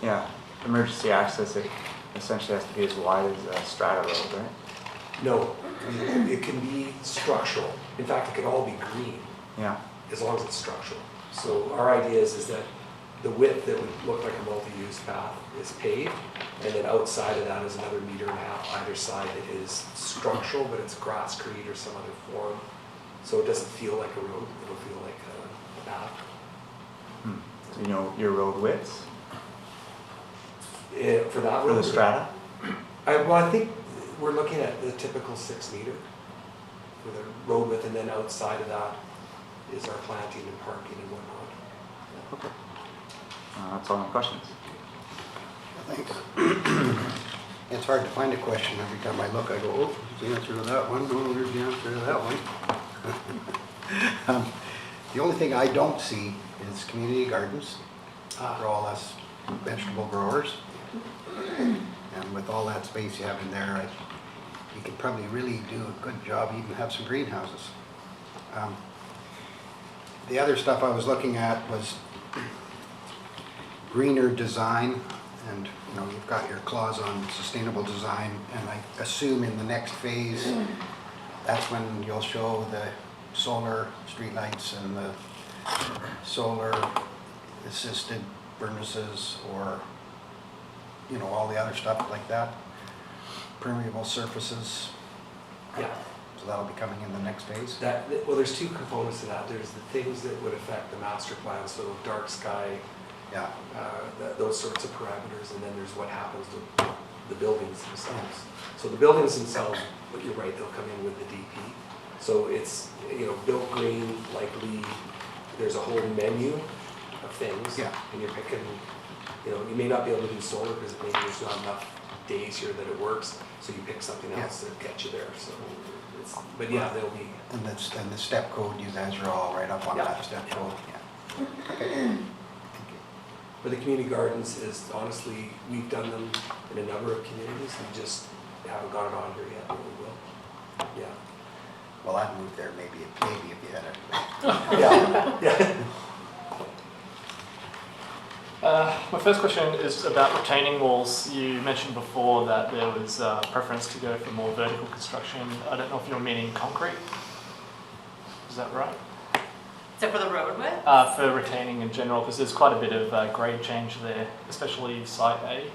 Yeah, emergency access, it essentially has to be as wide as a strata road, right? No, it can be structural. In fact, it could all be green. Yeah. As long as it's structural. So our idea is that the width that would look like a multi-use path is paved, and then outside of that is another 1.5 meters either side that is structural, but it's grasscrete or some other form. So it doesn't feel like a road, it'll feel like a path. So you know your road widths For that for road? the strata? Well, I think we're looking at the typical 6 meter for the road width, and then outside of that is our planting and parking and whatnot. Okay. That's all my questions. Thanks. It's hard to find a question. Every time I look, I go, oh, there's the answer to that one. Oh, there's the answer to that one. The only thing I don't see is community gardens for all us vegetable growers. And with all that space you have in there, you could probably really do a good job, even have some greenhouses. The other stuff I was looking at was greener design, and you know, you've got your clause on sustainable design, and I assume in the next phase, that's when you'll show the solar streetlights and the solar assisted furnaces, or you know, all the other stuff like that, permeable surfaces. Yeah. So that'll be coming in the next phase. Well, there's two components to that. There's the things that would affect the master plan, so dark sky, Yeah. those sorts of parameters, and then there's what happens to the buildings themselves. So the buildings themselves, but you're right, they'll come in with the DP. So it's, you know, built green, likely, there's a whole menu of things. Yeah. And you're picking, you know, you may not be able to do solar because maybe there's not enough days here that it works, so you pick something else to get you there, so it's, but yeah, they'll be. And that's, and the step code, you guys are all right up on Yeah. that step code. Yeah. Okay. Thank you. But the community gardens is honestly, we've done them in a number of communities, we just haven't got it on here yet, but we will. Yeah. Well, I'd move there maybe if you had it. Yeah, yeah. My first question is about retaining walls. You mentioned before that there was a preference to go for more vertical construction. I don't know if you're meaning concrete. Is that right? So for the road width? For retaining in general, because there's quite a bit of grade change there, especially site A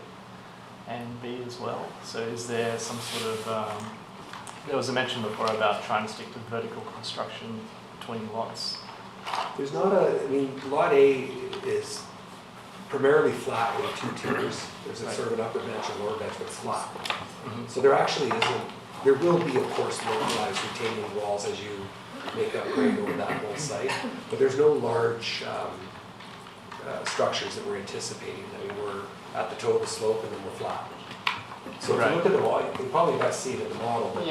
and B as well. So is there some sort of, there was a mention before about trying to stick to vertical construction between lots. There's not a, I mean, lot A is primarily flat with 2 tiers. There's a sort of an upper bench and lower bench, but it's flat. Mm-hmm. So there actually isn't, there will be, of course, localized retaining walls as you make up grade over that whole site, but there's no large structures that we're anticipating. I mean, we're at the toe of the slope and then we're flat. So if you look at the model, you can probably not see it in the model, but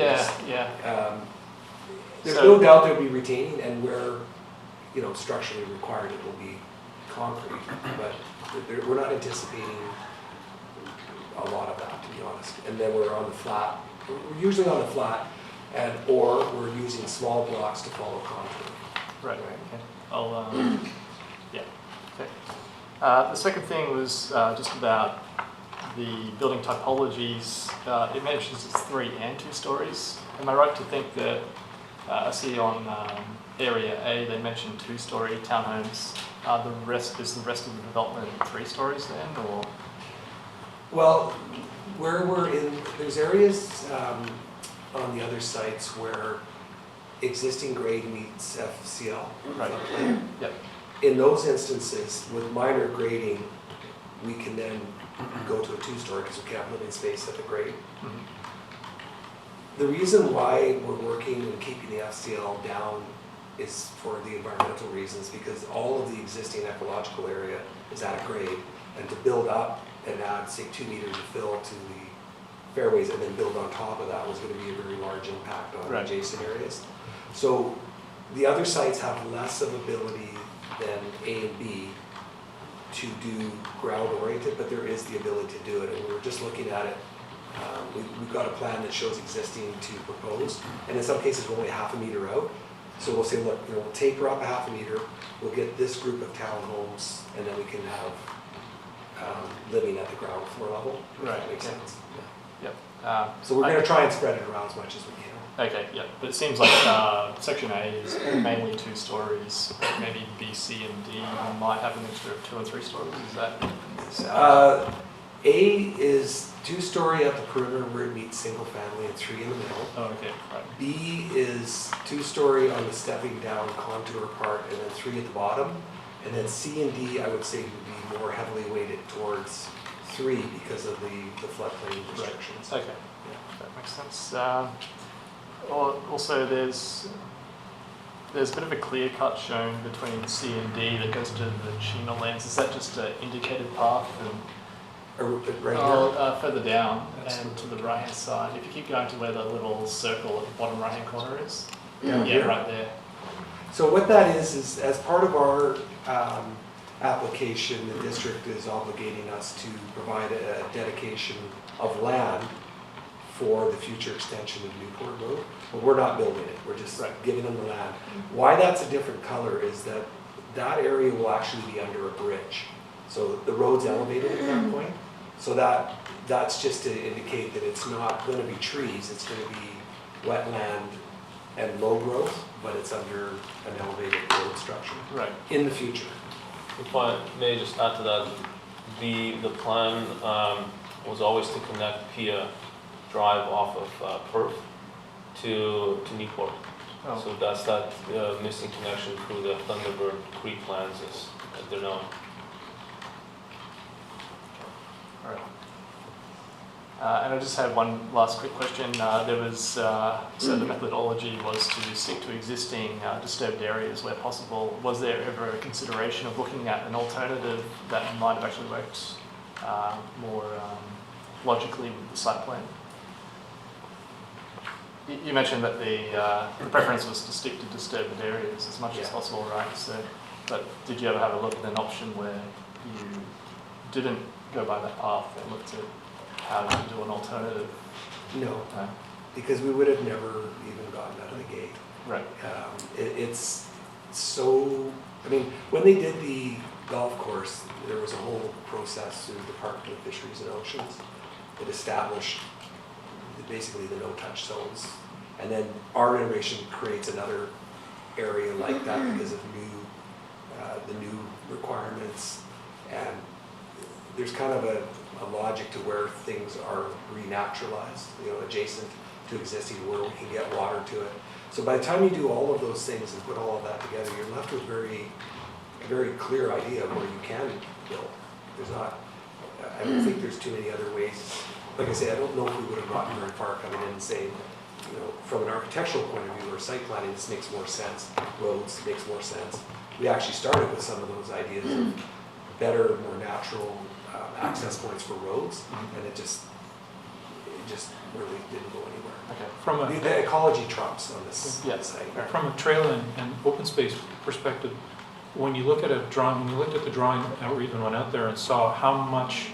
there's no doubt there'll be retaining, and where, you know, structurally required, it will be concrete, but we're not anticipating a lot of that, to be honest. And then we're on the flat, we're usually on the flat, and or we're using small blocks to follow contour. Right. Okay. I'll yeah. Okay. The second thing was just about the building typologies. It mentions it's 3 and 2 stories. Am I right to think that I see on area A they mentioned 2-story townhomes? The rest of the development 3 stories then, or? Well, where we're in, there's areas on the other sites where existing grade meets FCL. Right. Yep. In those instances, with minor grading, we can then go to a 2-story because we can't have living space at the grade. Mm-hmm. The reason why we're working and keeping the FCL down is for the environmental reasons, because all of the existing ecological area is at a grade, and to build up and add, say, 2 meters of fill to the fairways and then build on top of that was going to be a very large impact on adjacent areas. So the other sites have less of ability than A and B to do ground oriented, but there is the ability to do it, and we were just looking at it. We've got a plan that shows existing to proposed, and in some cases we're only 1/2 meter out. So we'll say, look, you know, we'll taper up 1/2 meter, we'll get this group of townhomes, and then we can have living at the ground floor level. If that makes sense. Yep. So we're going to try and spread it around as much as we can. Okay, yeah, but it seems like section A is mainly 2 stories, maybe B, C, and D might have a mixture of 2 and 3 stories, is that? A is 2-story at the perimeter where it meets single family and 3 in the middle. Oh, okay, right. B is 2-story on the stepping down contour part and then 3 at the bottom. And then C and D, I would say, would be more heavily weighted towards 3 because of the floodplain restrictions. Okay, yeah, that makes sense. Also, there's a bit of a clear cut shown between C and D that goes to the Chino lands. Is that just an indicated path? Right here? Further down and to the right hand side. If you keep going to where the little circle at the bottom right hand corner is. Down Yeah, here? right there. So what that is as part of our application, the district is obligating us to provide a dedication of land for the future extension of Newport Road. But we're not building it, we're just giving them the land. Why that's a different color is that that area will actually be under a bridge. So the road's elevated at that point. So that's just to indicate that it's not going to be trees, it's going to be wetland and low growth, but it's under an elevated road structure. Right. In the future. If I may just add to that, the plan was always to connect Pia Drive off of Perth to Newport. Oh. So that's that missing connection through the Thunderbird Creek lands as they're known. All right. And I just had one last quick question. There was, so the methodology was to stick to existing disturbed areas where possible. Was there ever a consideration of looking at an alternative that might have actually worked more logically with the site plan? You mentioned that the preference was to stick to disturbed areas as much as possible, right? So, but did you ever have a look at an option where you didn't go by that path and looked at how to do an alternative? No, because we would have never even gotten out of the gate. Right. It's so, I mean, when they did the golf course, there was a whole process through the Department of Fisheries and Oceans that established basically the no-touch zones. And then our iteration creates another area like that because of the new requirements. And there's kind of a logic to where things are renaturalized, adjacent to existing, where we can get water to it. So by the time you do all of those things and put all of that together, you're left with a very clear idea of where you can build. I don't think there's too many other ways. Like I say, I don't know if we would have gotten very far coming in and saying, from an architectural point of view or site planning, this makes more sense. Roads makes more sense. We actually started with some of those ideas of better, more natural access points for roads, and it just really didn't go anywhere. Okay. The ecology trumps on this site. From a trail and open space perspective, when you look at a drawing, when you looked at the drawing or even went out there and saw how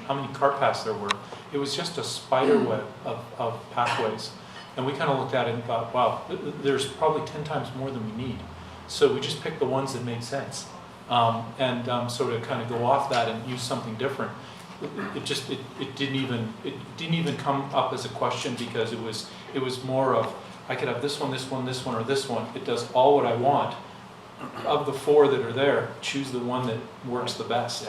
many cart paths there were, it was just a spider web of pathways. And we kind of looked at it and thought, wow, there's probably 10 times more than we need. So we just picked the ones that made sense. So to kind of go off that and use something different, it didn't even come up as a question because it was more of, I could have this one, or this one. It does all what I want. Of the 4 that are there, choose the one that works the best.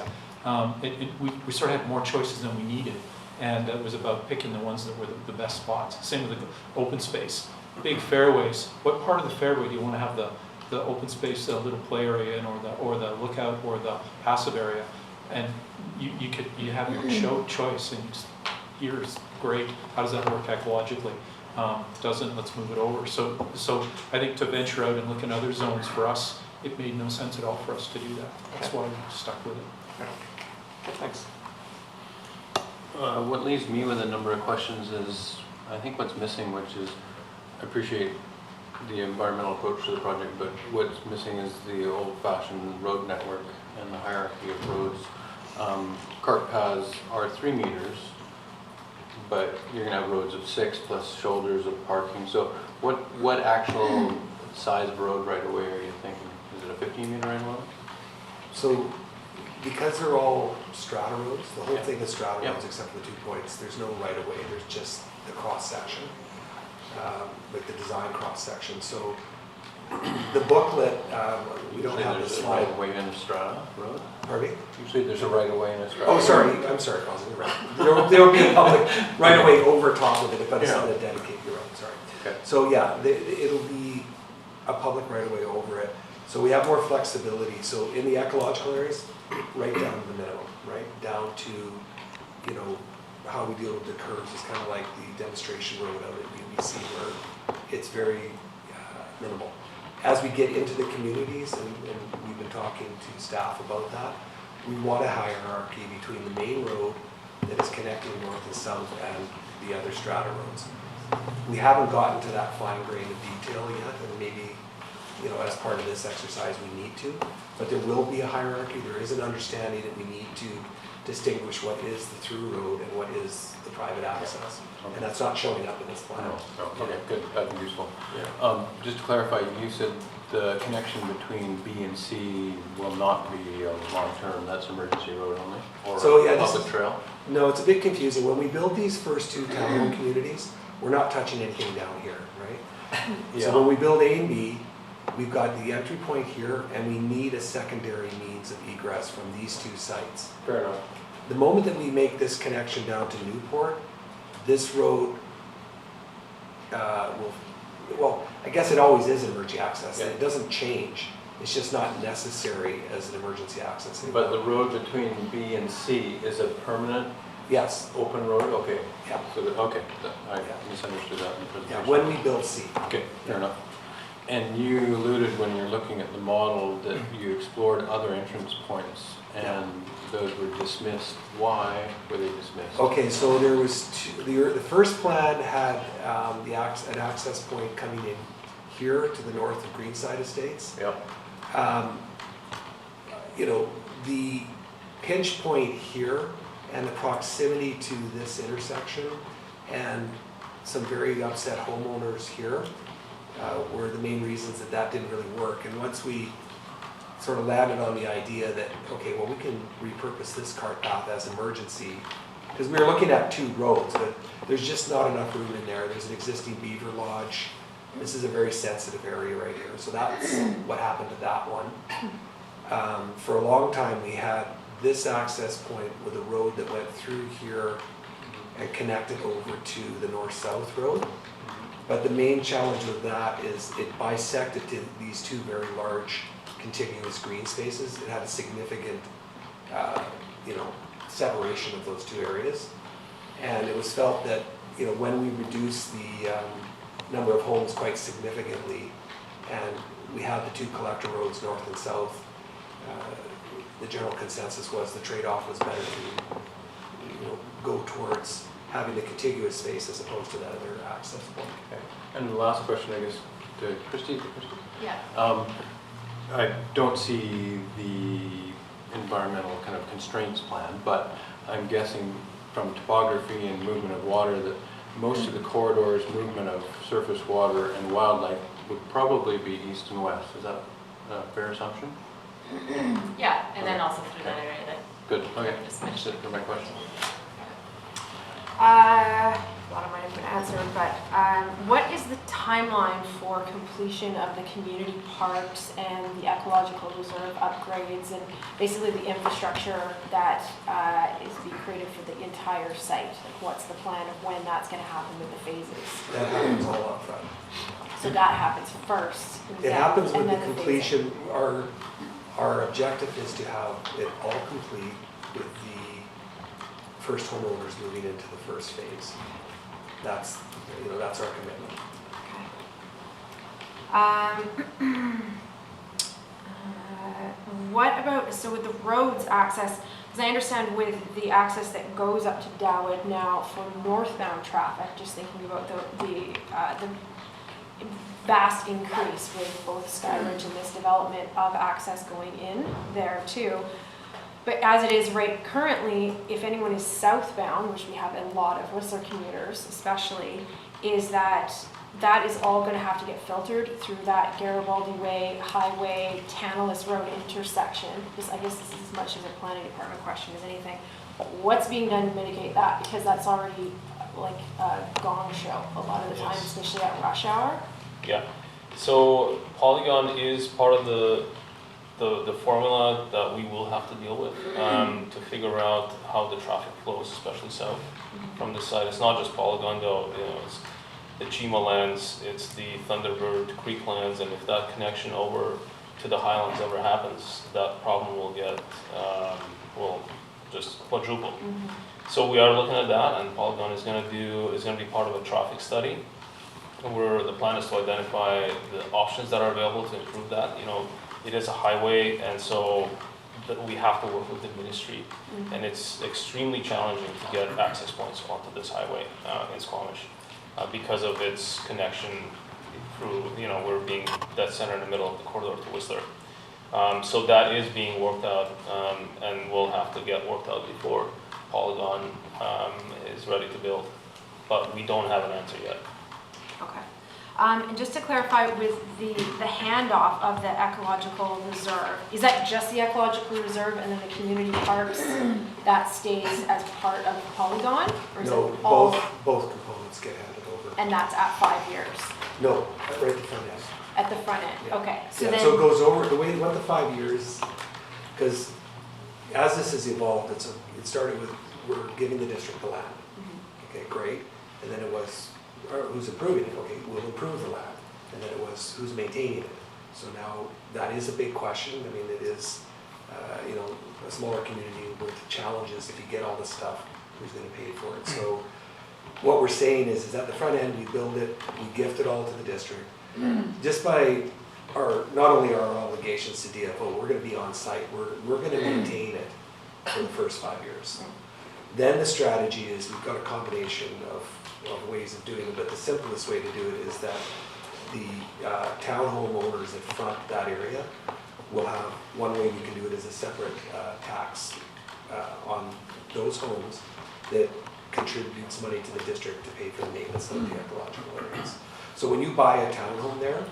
We sort of had more choices than we needed, and it was about picking the ones that were the best spots. Same with the open space, big fairways. What part of the fairway do you want to have the open space, the little play area in, or the lookout, or the passive area? And you have your choice, and here's great. How does that work ecologically? Doesn't, let's move it over. So I think to venture out and look in other zones, for us, it made no sense at all for us to do that. That's why we stuck with it. Thanks. What leaves me with a number of questions is, I think what's missing, which is, I appreciate the environmental approach to the project, but what's missing is the old-fashioned road network and the hierarchy of roads. Cart paths are 3 meters, but you're going to have roads of 6 plus shoulders of parking. So what actual size of road right away are you thinking? Is it a 15-meter right away? So because they're all strata roads, the whole thing is strata roads except for the 2 points. There's no right of way, there's just the cross section. like the design cross-section. So the booklet, we don't have the There's a slide. right-of-way in Estrada Road? Pardon me? Usually there's a right-of-way in Estrada. Oh, sorry, I'm sorry, Colin, you're right. There will be a public right-of-way over top of it, but it's not a dedicated road, sorry. Okay. So yeah, it'll be a public right-of-way over it. So we have more flexibility. So in the ecological areas, right down to the minimum, right down to, you know, how we deal with the curves is kind of like the demonstration road out at UBC where it's very minimal. As we get into the communities, and we've been talking to staff about that, we want a hierarchy between the main road that is connecting north and south and the other strata roads. We haven't gotten to that fine grain of detail yet, and maybe, you know, as part of this exercise we need to, but there will be a hierarchy. There is an understanding that we need to distinguish what is the through road and what is the private access. Okay. And that's not showing up in this plan. Okay, good, that'd be useful. Yeah. Just to clarify, you said the connection between B and C will not be long-term, that's emergency road only? Or So, yeah, this public is- trail? No, it's a bit confusing. When we build these first two townhome communities, we're not touching anything down here, right? So when we build A and B, we've got the entry point here, and we need a secondary means of egress from these two sites. Fair enough. The moment that we make this connection down to Newport, this road well, I guess it always is emergency access. Yeah. It doesn't change. It's just not necessary as an emergency access anymore. But the road between B and C is a permanent Yes, open road? Okay. yeah. So, okay, I misunderstood that in the Yeah, presentation. when we build C. Okay, fair enough. And you alluded when you're looking at the model that you explored other entrance points and those were dismissed. Why were they dismissed? Okay, so there was two, the first plan had an access point coming in here to the north of Greenside Estates. Yep. You know, the pinch point here and the proximity to this intersection and some very upset homeowners here were the main reasons that that didn't really work. And once we sort of landed on the idea that, okay, well, we can repurpose this cart path as emergency, because we were looking at two roads, but there's just not enough room in there. There's an existing beaver lodge. This is a very sensitive area right here. So that's what happened to that one. For a long time, we had this access point with a road that went through here and connected over to the north-south road. But the main challenge with that is it bisected to these two very large contiguous green spaces. It had a significant, you know, separation of those two areas. And it was felt that, you know, when we reduced the number of homes quite significantly, and we had the two collector roads north and south, the general consensus was the trade-off was better to, you know, go towards having the contiguous space as opposed to that other access point. Okay. And the last question, I guess, to Christy. Yeah. I don't see the environmental kind of constraints plan, but I'm guessing from topography and movement of water that most of the corridors, movement of surface water and wildlife would probably be east and west. Is that a fair assumption? Yeah, and then also through that area that Good, okay. just That's mentioned. it for my question. A lot of mine have been answered, but what is the timeline for completion of the community parks and the ecological reserve upgrades and basically the infrastructure that is to be created for the entire site? Like, what's the plan of when that's going to happen with the phases? That happens all up front. So that happens first. It happens with and the then completion. Our objective is to have it all complete with the first homeowners moving into the first phase. That's, you know, that's our commitment. What about, so with the roads access, because I understand with the access that goes up to Dowwood now for northbound traffic, just thinking about the vast increase with both Skyridge and this development of access going in there too. But as it is right currently, if anyone is southbound, which we have a lot of Whistler commuters especially, is that is all going to have to get filtered through that Garibaldi Way, Highway, Tantalus Road intersection. I guess this is as much as a planning department question as anything. What's being done to mitigate that? Because that's already like a gong show a lot of the time, Yes. especially at rush hour. Yeah, so Polygon is part of the formula that we will have to deal with to figure out how the traffic flows, especially south from this side. It's not just Polygon though, you know, it's the Chima lands, it's the Thunderbird Creek lands, and if that connection over to the Highlands ever happens, that problem will get, will just quadruple. So we are looking at that, and Polygon is gonna be part of a traffic study, where the plan is to identify the options that are available to improve that. You know, it is a highway, and so we have to work with the ministry, and it's extremely challenging to get access points onto this highway in Squamish because of its connection through, you know, we're being dead center in the middle of the corridor to Whistler. So that is being worked out, and will have to get worked out before Polygon is ready to build, but we don't have an answer yet. Okay. And just to clarify with the handoff of the ecological reserve, is that just the ecological reserve and then the community parks that stays as part of Polygon? Or is No, it all, both components get handed over. and that's at 5 years? No, right at the front end. At the front end, Yeah. okay. So Yeah, then, so it goes over, the way, what the 5 years, because as this has evolved, it started with, we're giving the district the land. Okay, great. And then it was, who's improving it? Okay, we'll improve the land. And then it was, who's maintaining it? So now, that is a big question. I mean, it is, you know, a smaller community with challenges. If you get all this stuff, who's gonna pay for it? So what we're saying is at the front end, we build it, we gift it all to the district. Just by not only our obligations to DFO, we're gonna be on site, we're gonna maintain it for the first 5 years. Then the strategy is, we've got a combination of ways of doing it, but the simplest way to do it is that the townhome owners that front that area will have, one way we can do it is a separate tax on those homes that contributes money to the district to pay for the maintenance of the ecological areas. So when you buy a townhome there,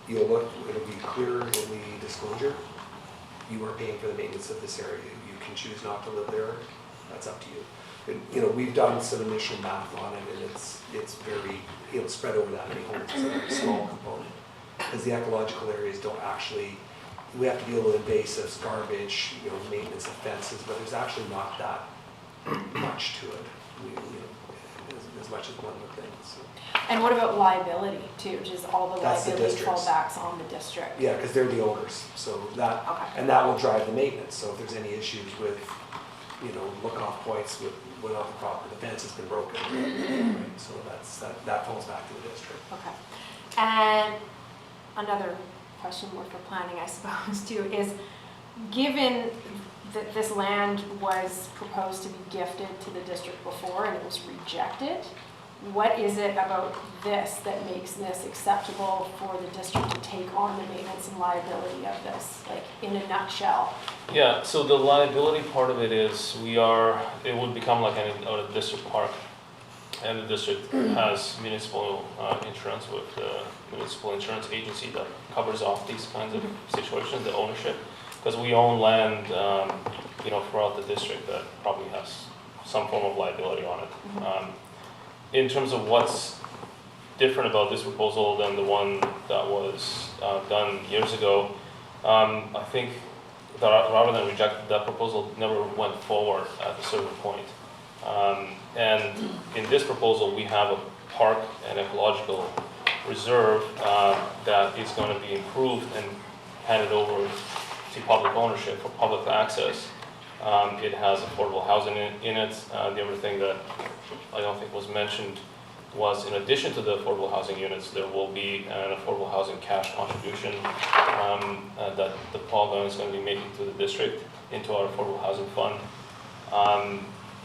you'll look, it'll be clear in the disclosure, you are paying for the maintenance of this area. You can choose not to live there, that's up to you. And, you know, we've done some initial math on it, and it's very, you know, spread over that many homes, it's a very small component. Because the ecological areas don't actually, we have to deal with invasives, garbage, you know, maintenance of fences, but there's actually not that much to it, you know, as much as one would think, so. and what about liability too? Just all the That's the liability district's. fallbacks on the district? Yeah, because they're the owners, so that, Okay. and that will drive the maintenance, so if there's any issues with, you know, look-off points with off the property, the fence has been broken, right? So that falls back to the district. Okay. And another question more for planning, I suppose, too, is given that this land was proposed to be gifted to the district before and it was rejected, what is it about this that makes this acceptable for the district to take on the maintenance and liability of this, like in a nutshell? Yeah, so the liability part of it is it would become like a district park. And the district has municipal insurance with the municipal insurance agency that covers off these kinds of situations, the ownership. Because we own land, you know, throughout the district that probably has some form of liability on it. In terms of what's different about this proposal than the one that was done years ago, I think that rather than reject that proposal, never went forward at a certain point. And in this proposal, we have a park and ecological reserve that is going to be improved and handed over to public ownership for public access. It has affordable housing in it. The other thing that I don't think was mentioned was, in addition to the affordable housing units, there will be an affordable housing cash contribution that the Polygon is going to be making to the district into our affordable housing fund.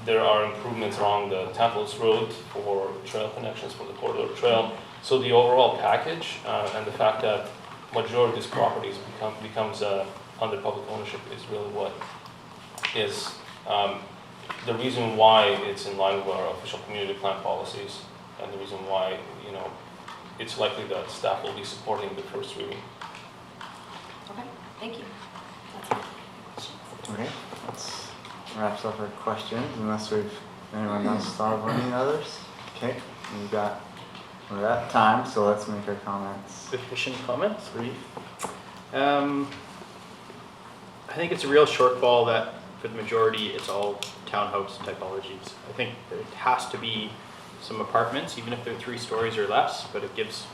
There are improvements along the Temples Road for trail connections for the corridor trail. So the overall package and the fact that majority of these properties becomes under public ownership is really what is the reason why it's in line with our official community plan policies, and the reason why, you know, it's likely that staff will be supporting the first reading. Okay, thank you. That's all. Okay, that wraps up our questions, unless we've Anyone else thought of any others? Okay, we're at time, so let's make our comments Efficient comments? brief. I think it's a real shortfall that for the majority, it's all townhouse typologies. I think there has to be some apartments, even if they're 3 stories or less, but it gives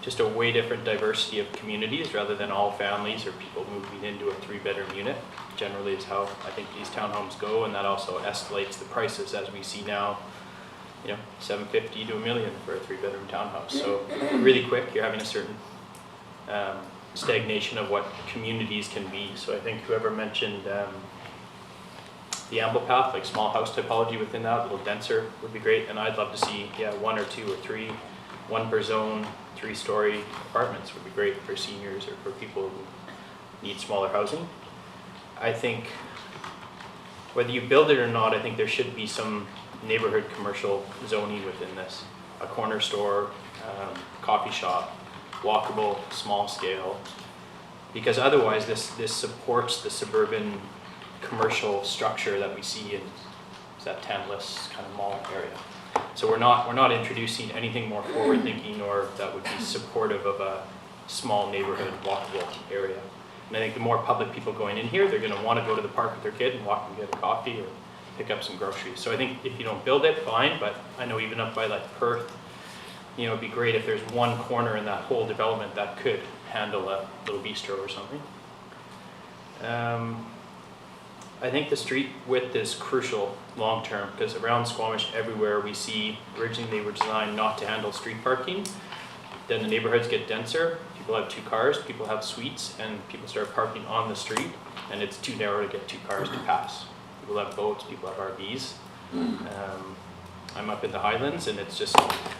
just a way different diversity of communities rather than all families or people moving into a 3-bedroom unit. Generally is how I think these townhomes go, and that also escalates the prices as we see now, you know, $750,000 to $1 million for a 3-bedroom townhouse. So really quick, you're having a certain stagnation of what communities can be. So I think whoever mentioned the amble path, like small house typology within that, a little denser would be great. And I'd love to see, 1 or 2 or 3, 1 per zone, 3-story apartments would be great for seniors or for people who need smaller housing. I think whether you build it or not, I think there should be some neighborhood commercial zoning within this. A corner store, coffee shop, walkable, small scale. Because otherwise this supports the suburban commercial structure that we see in that Tantalus kind of mall area. So we're not introducing anything more forward thinking or that would be supportive of a small neighborhood walkable area. And I think the more public people going in here, they're going to want to go to the park with their kid and walk and get a coffee or pick up some groceries. So I think if you don't build it, fine, but I know even up by like Perth, you know, it'd be great if there's 1 corner in that whole development that could handle a little bistro or something. I think the street width is crucial long-term because around Squamish everywhere we see, originally they were designed not to handle street parking. Then the neighborhoods get denser, people have 2 cars, people have suites, and people start parking on the street, and it's too narrow to get 2 cars to pass. People have boats, people have RVs. I'm up in the Highlands, and it's just,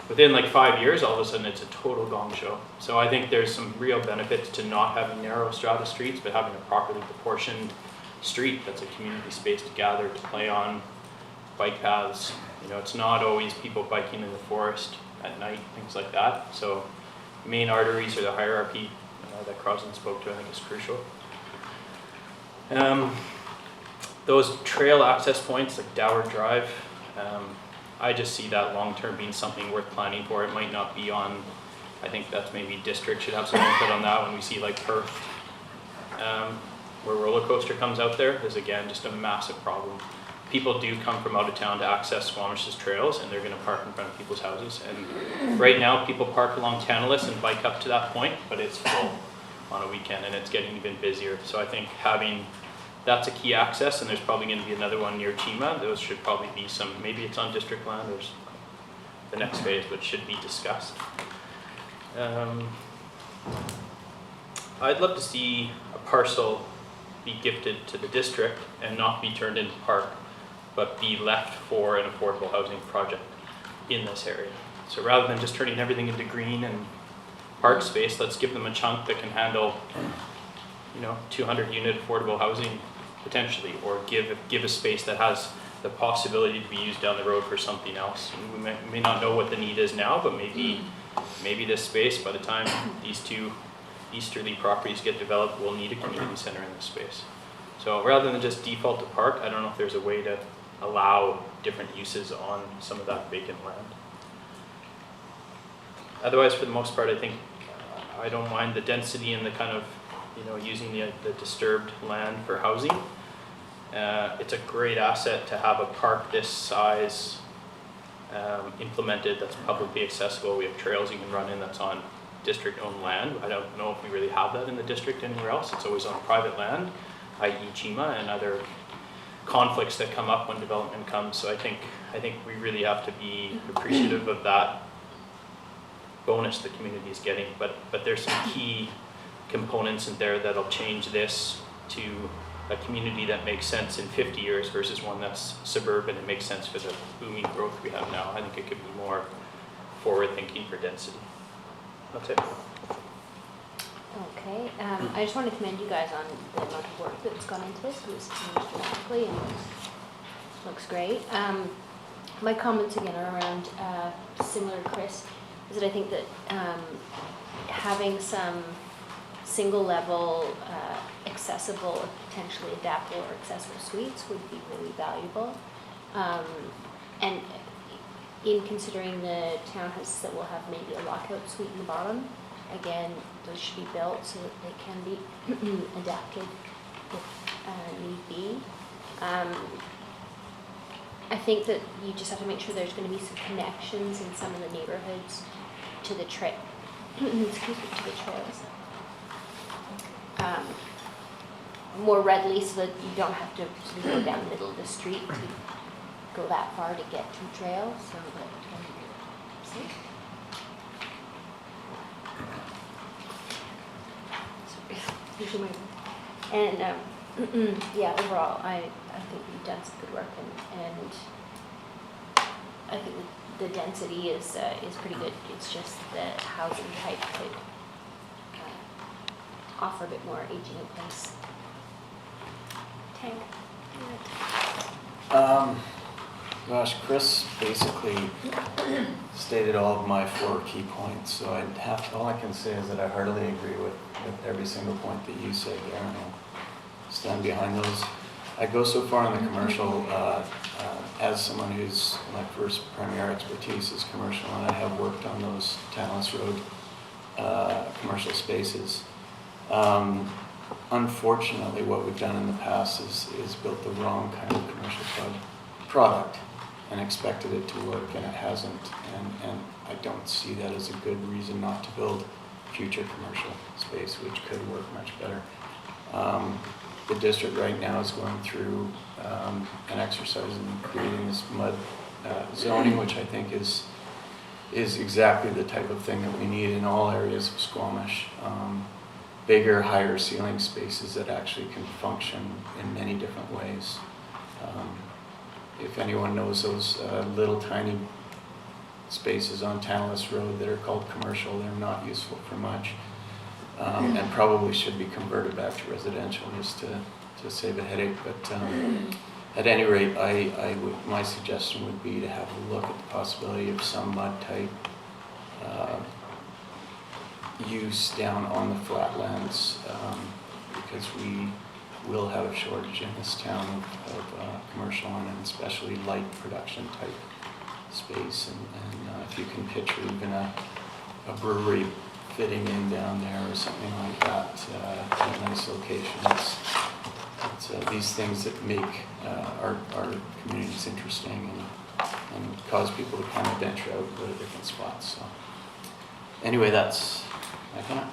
within like 5 years, all of a sudden it's a total gong show. So I think there's some real benefits to not having narrow strata streets, but having a properly proportioned street that's a community space to gather, to play on, bike paths. You know, it's not always people biking in the forest at night, things like that. So main arteries or the hierarchy that Crosland spoke to, I think is crucial. Those trail access points like Dower Drive, I just see that long-term being something worth planning for. It might not be on, I think that's maybe district should have some input on that when we see like Perth, where roller coaster comes out there is again just a massive problem. People do come from out of town to access Squamish's trails and they're going to park in front of people's houses. And right now people park along Tantalus and bike up to that point, but it's full on a weekend and it's getting even busier. So I think that's a key access, and there's probably going to be another one near Chima. Those should probably be some, maybe it's on district land or the next phase, but should be discussed. I'd love to see a parcel be gifted to the district and not be turned into park, but be left for an affordable housing project in this area. So rather than just turning everything into green and park space, let's give them a chunk that can handle, 200 unit affordable housing potentially, or give a space that has the possibility to be used down the road for something else. And we may not know what the need is now, but maybe this space, by the time these 2 easterly properties get developed, will need a community center in this space. So rather than just default to park, I don't know if there's a way to allow different uses on some of that vacant land. Otherwise, for the most part, I think I don't mind the density and the kind of, using the disturbed land for housing. It's a great asset to have a park this size implemented that's publicly accessible. We have trails you can run in that's on district-owned land. I don't know if we really have that in the district anywhere else. It's always on private land, i.e. Chima, and other conflicts that come up when development comes. So I think we really have to be appreciative of that bonus the community is getting. But there's some key components in there that'll change this to a community that makes sense in 50 years versus one that's suburban and makes sense for the booming growth we have now. I think it could be more forward-thinking for density. That's it. Okay, I just want to commend you guys on the amount of work that's gone into this. It was finished dramatically and looks great. My comments again are around similar to Chris, is that I think that having some single level accessible or potentially adaptable or accessible suites would be really valuable. And in considering the townhouses that will have maybe a lockout suite in the bottom, again, those should be built so that they can be adapted if need be. I think that you just have to make sure there's going to be some connections in some of the neighborhoods to the excuse me, to the trails. More readily, so that you don't have to sort of go down the middle of the street to go that far to get to trails, so that see? Sorry. And yeah, overall, I think you've done some good work, and I think the density is pretty good. It's just the housing type could offer a bit more aging in place. Tank. Gosh, Chris basically stated all of my 4 key points, so all I can say is that I heartily agree with every single point that you said, Darren. I'll stand behind those. I go so far in the commercial, as someone whose my first primary expertise is commercial, and I have worked on those Tantalus Road commercial spaces. Unfortunately, what we've done in the past is built the wrong kind of commercial product and expected it to work, and it hasn't. And I don't see that as a good reason not to build future commercial space, which could work much better. The district right now is going through an exercise in creating this mud zoning, which I think is exactly the type of thing that we need in all areas of Squamish. Bigger, higher ceiling spaces that actually can function in many different ways. If anyone knows those little tiny spaces on Tantalus Road that are called commercial, they're not useful for much, and probably should be converted back to residential just to save a headache. But at any rate, my suggestion would be to have a look at the possibility of some mud type use down on the flatlands, because we will have a shortage in this town of commercial and especially light production type space. And if you can picture even a brewery fitting in down there or something like that in a nice location, it's these things that make our communities interesting and cause people to kind of venture out and go to different spots. So anyway, that's my comment.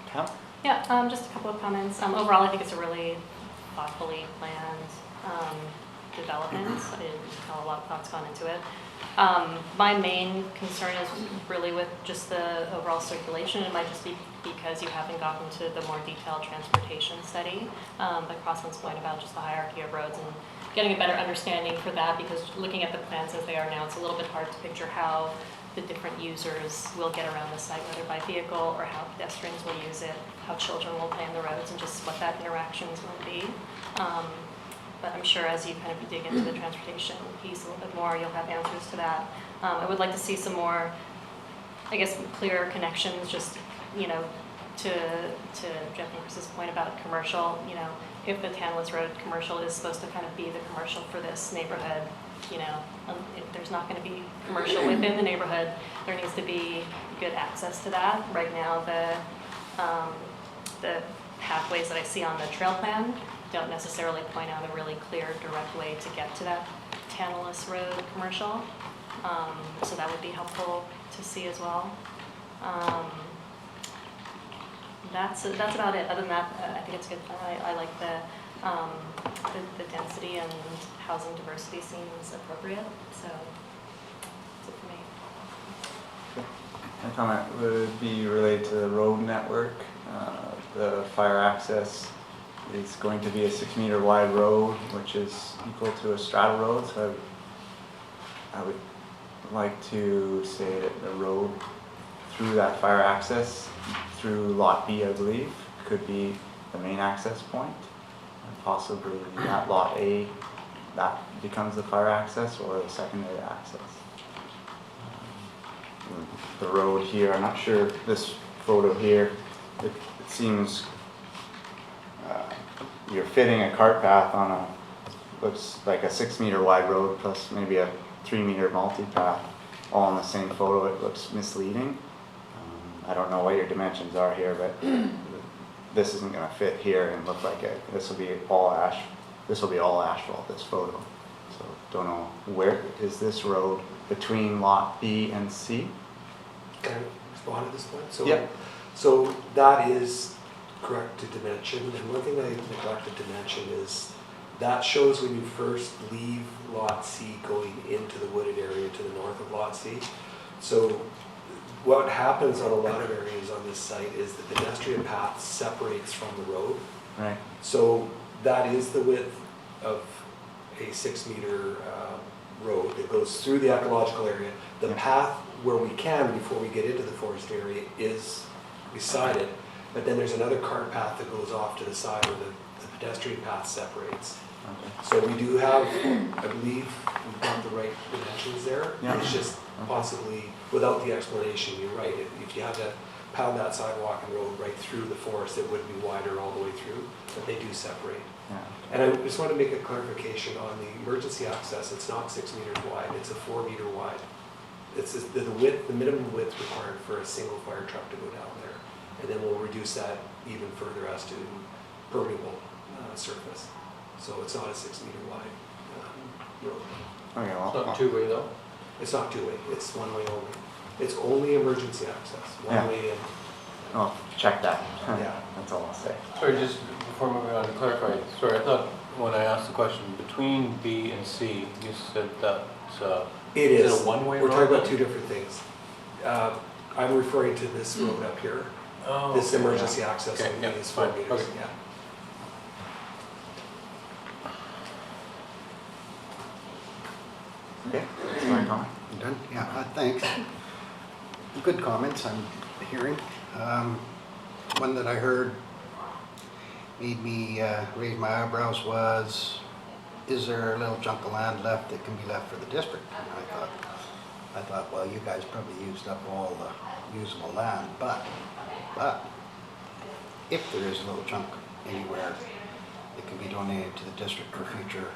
Pam? Yeah, just a couple of comments. Overall, I think it's a really thoughtfully planned development. A lot of thought's gone into it. My main concern is really with just the overall circulation. It might just be because you haven't gotten to the more detailed transportation study. But Crossland's point about just the hierarchy of roads and getting a better understanding for that, because looking at the plans as they are now, it's a little bit hard to picture how the different users will get around the site, whether by vehicle or how pedestrians will use it, how children will play on the roads, and just what that interactions will be. But I'm sure as you kind of dig into the transportation piece a little bit more, you'll have answers to that. I would like to see some more, I guess, clearer connections, just, to Jeff and Chris's point about commercial, if the Tantalus Road commercial is supposed to kind of be the commercial for this neighborhood, if there's not going to be commercial within the neighborhood, there needs to be good access to that. Right now, the pathways that I see on the trail plan don't necessarily point out a really clear, direct way to get to that Tantalus Road commercial. So that would be helpful to see as well. That's about it. Other than that, I think it's good. I like the density and housing diversity seems appropriate. So that's it for me. My comment would be related to the road network. The fire access is going to be a 6-meter wide road, which is equal to a straddle road. So I would like to say that the road through that fire access, through Lot B, I believe, could be the main access point. And possibly that Lot A, that becomes the fire access or the secondary access. The road here, I'm not sure, this photo here, it seems you're fitting a cart path on a looks like a 6 meter wide road plus maybe a 3 meter multi-path, all in the same photo, it looks misleading. I don't know what your dimensions are here, but this isn't gonna fit here and look like it. This will be all asphalt, this photo. So don't know, where is this road between lot B and C? Can I respond at this point? So, Yeah. So that is correct to dimension, and one thing I neglected to mention is that shows when you first leave Lot C going into the wooded area to the north of Lot C. So what happens on a lot of areas on this site is the pedestrian path separates from the road. Right. So that is the width of a 6 meter road that goes through the ecological area. The Yeah. path where we can, before we get into the forest area, is beside it. But then there's another cart path that goes off to the side where the pedestrian path separates. Okay. So we do have, I believe, we've got the right dimensions there. Yeah. It's just possibly, without the explanation, you're right. If you had to pound that sidewalk and road right through the forest, it would be wider all the way through, but they do separate. Yeah. And I just want to make a clarification on the emergency access. It's not 6 meters wide, it's a 4 meter wide. It's the width, the minimum width required for a single fire truck to go down there. And then we'll reduce that even further as to permeable surface. So it's not a 6 meter wide road. Okay, It's well, not two-way though? It's not two-way, it's one way only. It's only emergency access, Yeah. one way in. oh, check that. Yeah. That's all I'll say. Sorry, just before moving on to clarify, sorry, I thought when I asked the question, between B and C, you said that's, It is is. it a one-way We're road? talking about two different things. I'm referring to this road up here. Oh, This okay, emergency yeah. access Okay, only yeah, is 4 fine, meters, okay. yeah. Okay, that's my comment. You done? Yeah, thanks. Good comments I'm hearing. One that I heard made me raise my eyebrows was, is there a little chunk of land left that can be left for the district? And I thought, well, you guys probably used up all the usable land, but if there is a little chunk anywhere that can be donated to the district for future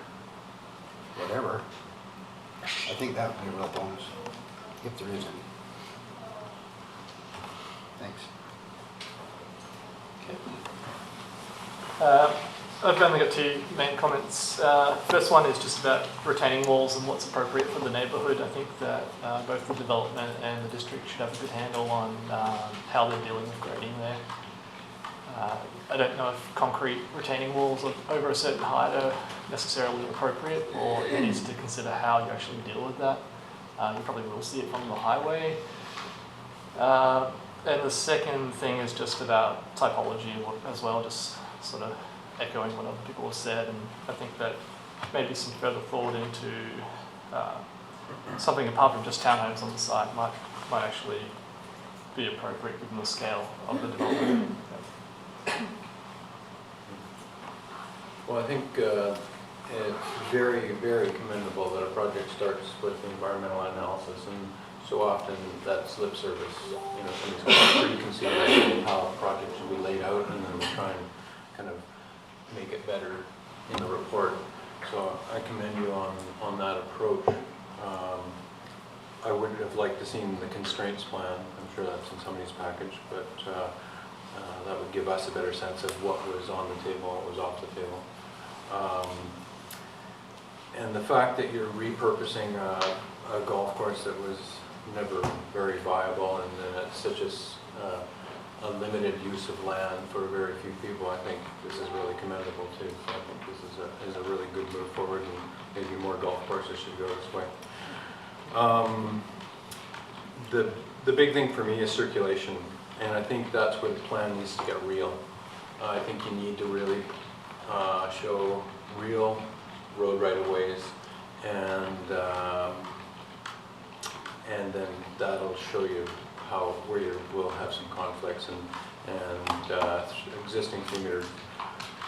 whatever, I think that would be a real bonus, if there is any. Thanks. I've only got two main comments. First one is just about retaining walls and what's appropriate for the neighbourhood. I think that both the development and the district should have a good handle on how they're dealing with grading there. I don't know if concrete retaining walls over a certain height are necessarily appropriate, or it needs to consider how you actually deal with that. You probably will see it from the highway. And the second thing is just about typology as well, just sort of echoing what other people have said, and I think that maybe some further thought into something apart from just townhomes on the site might actually be appropriate given the scale of the development. Well, I think it's very, very commendable that a project starts with environmental analysis, and so often that's lip service. You know, somebody's got a preconceived of how a project should be laid out, and then we try and kind of make it better in the report. So I commend you on that approach. I would have liked to seen the constraints plan. I'm sure that's in somebody's package, but that would give us a better sense of what was on the table, what was off the table. And the fact that you're repurposing a golf course that was never very viable, and then it's such a limited use of land for very few people, I think this is really commendable too. So I think this is a really good move forward, and maybe more golf courses should go this way. The big thing for me is circulation, and I think that's where the plan needs to get real. I think you need to really show real road right-of-ways, and then that'll show you where you will have some conflicts, and existing 3-meter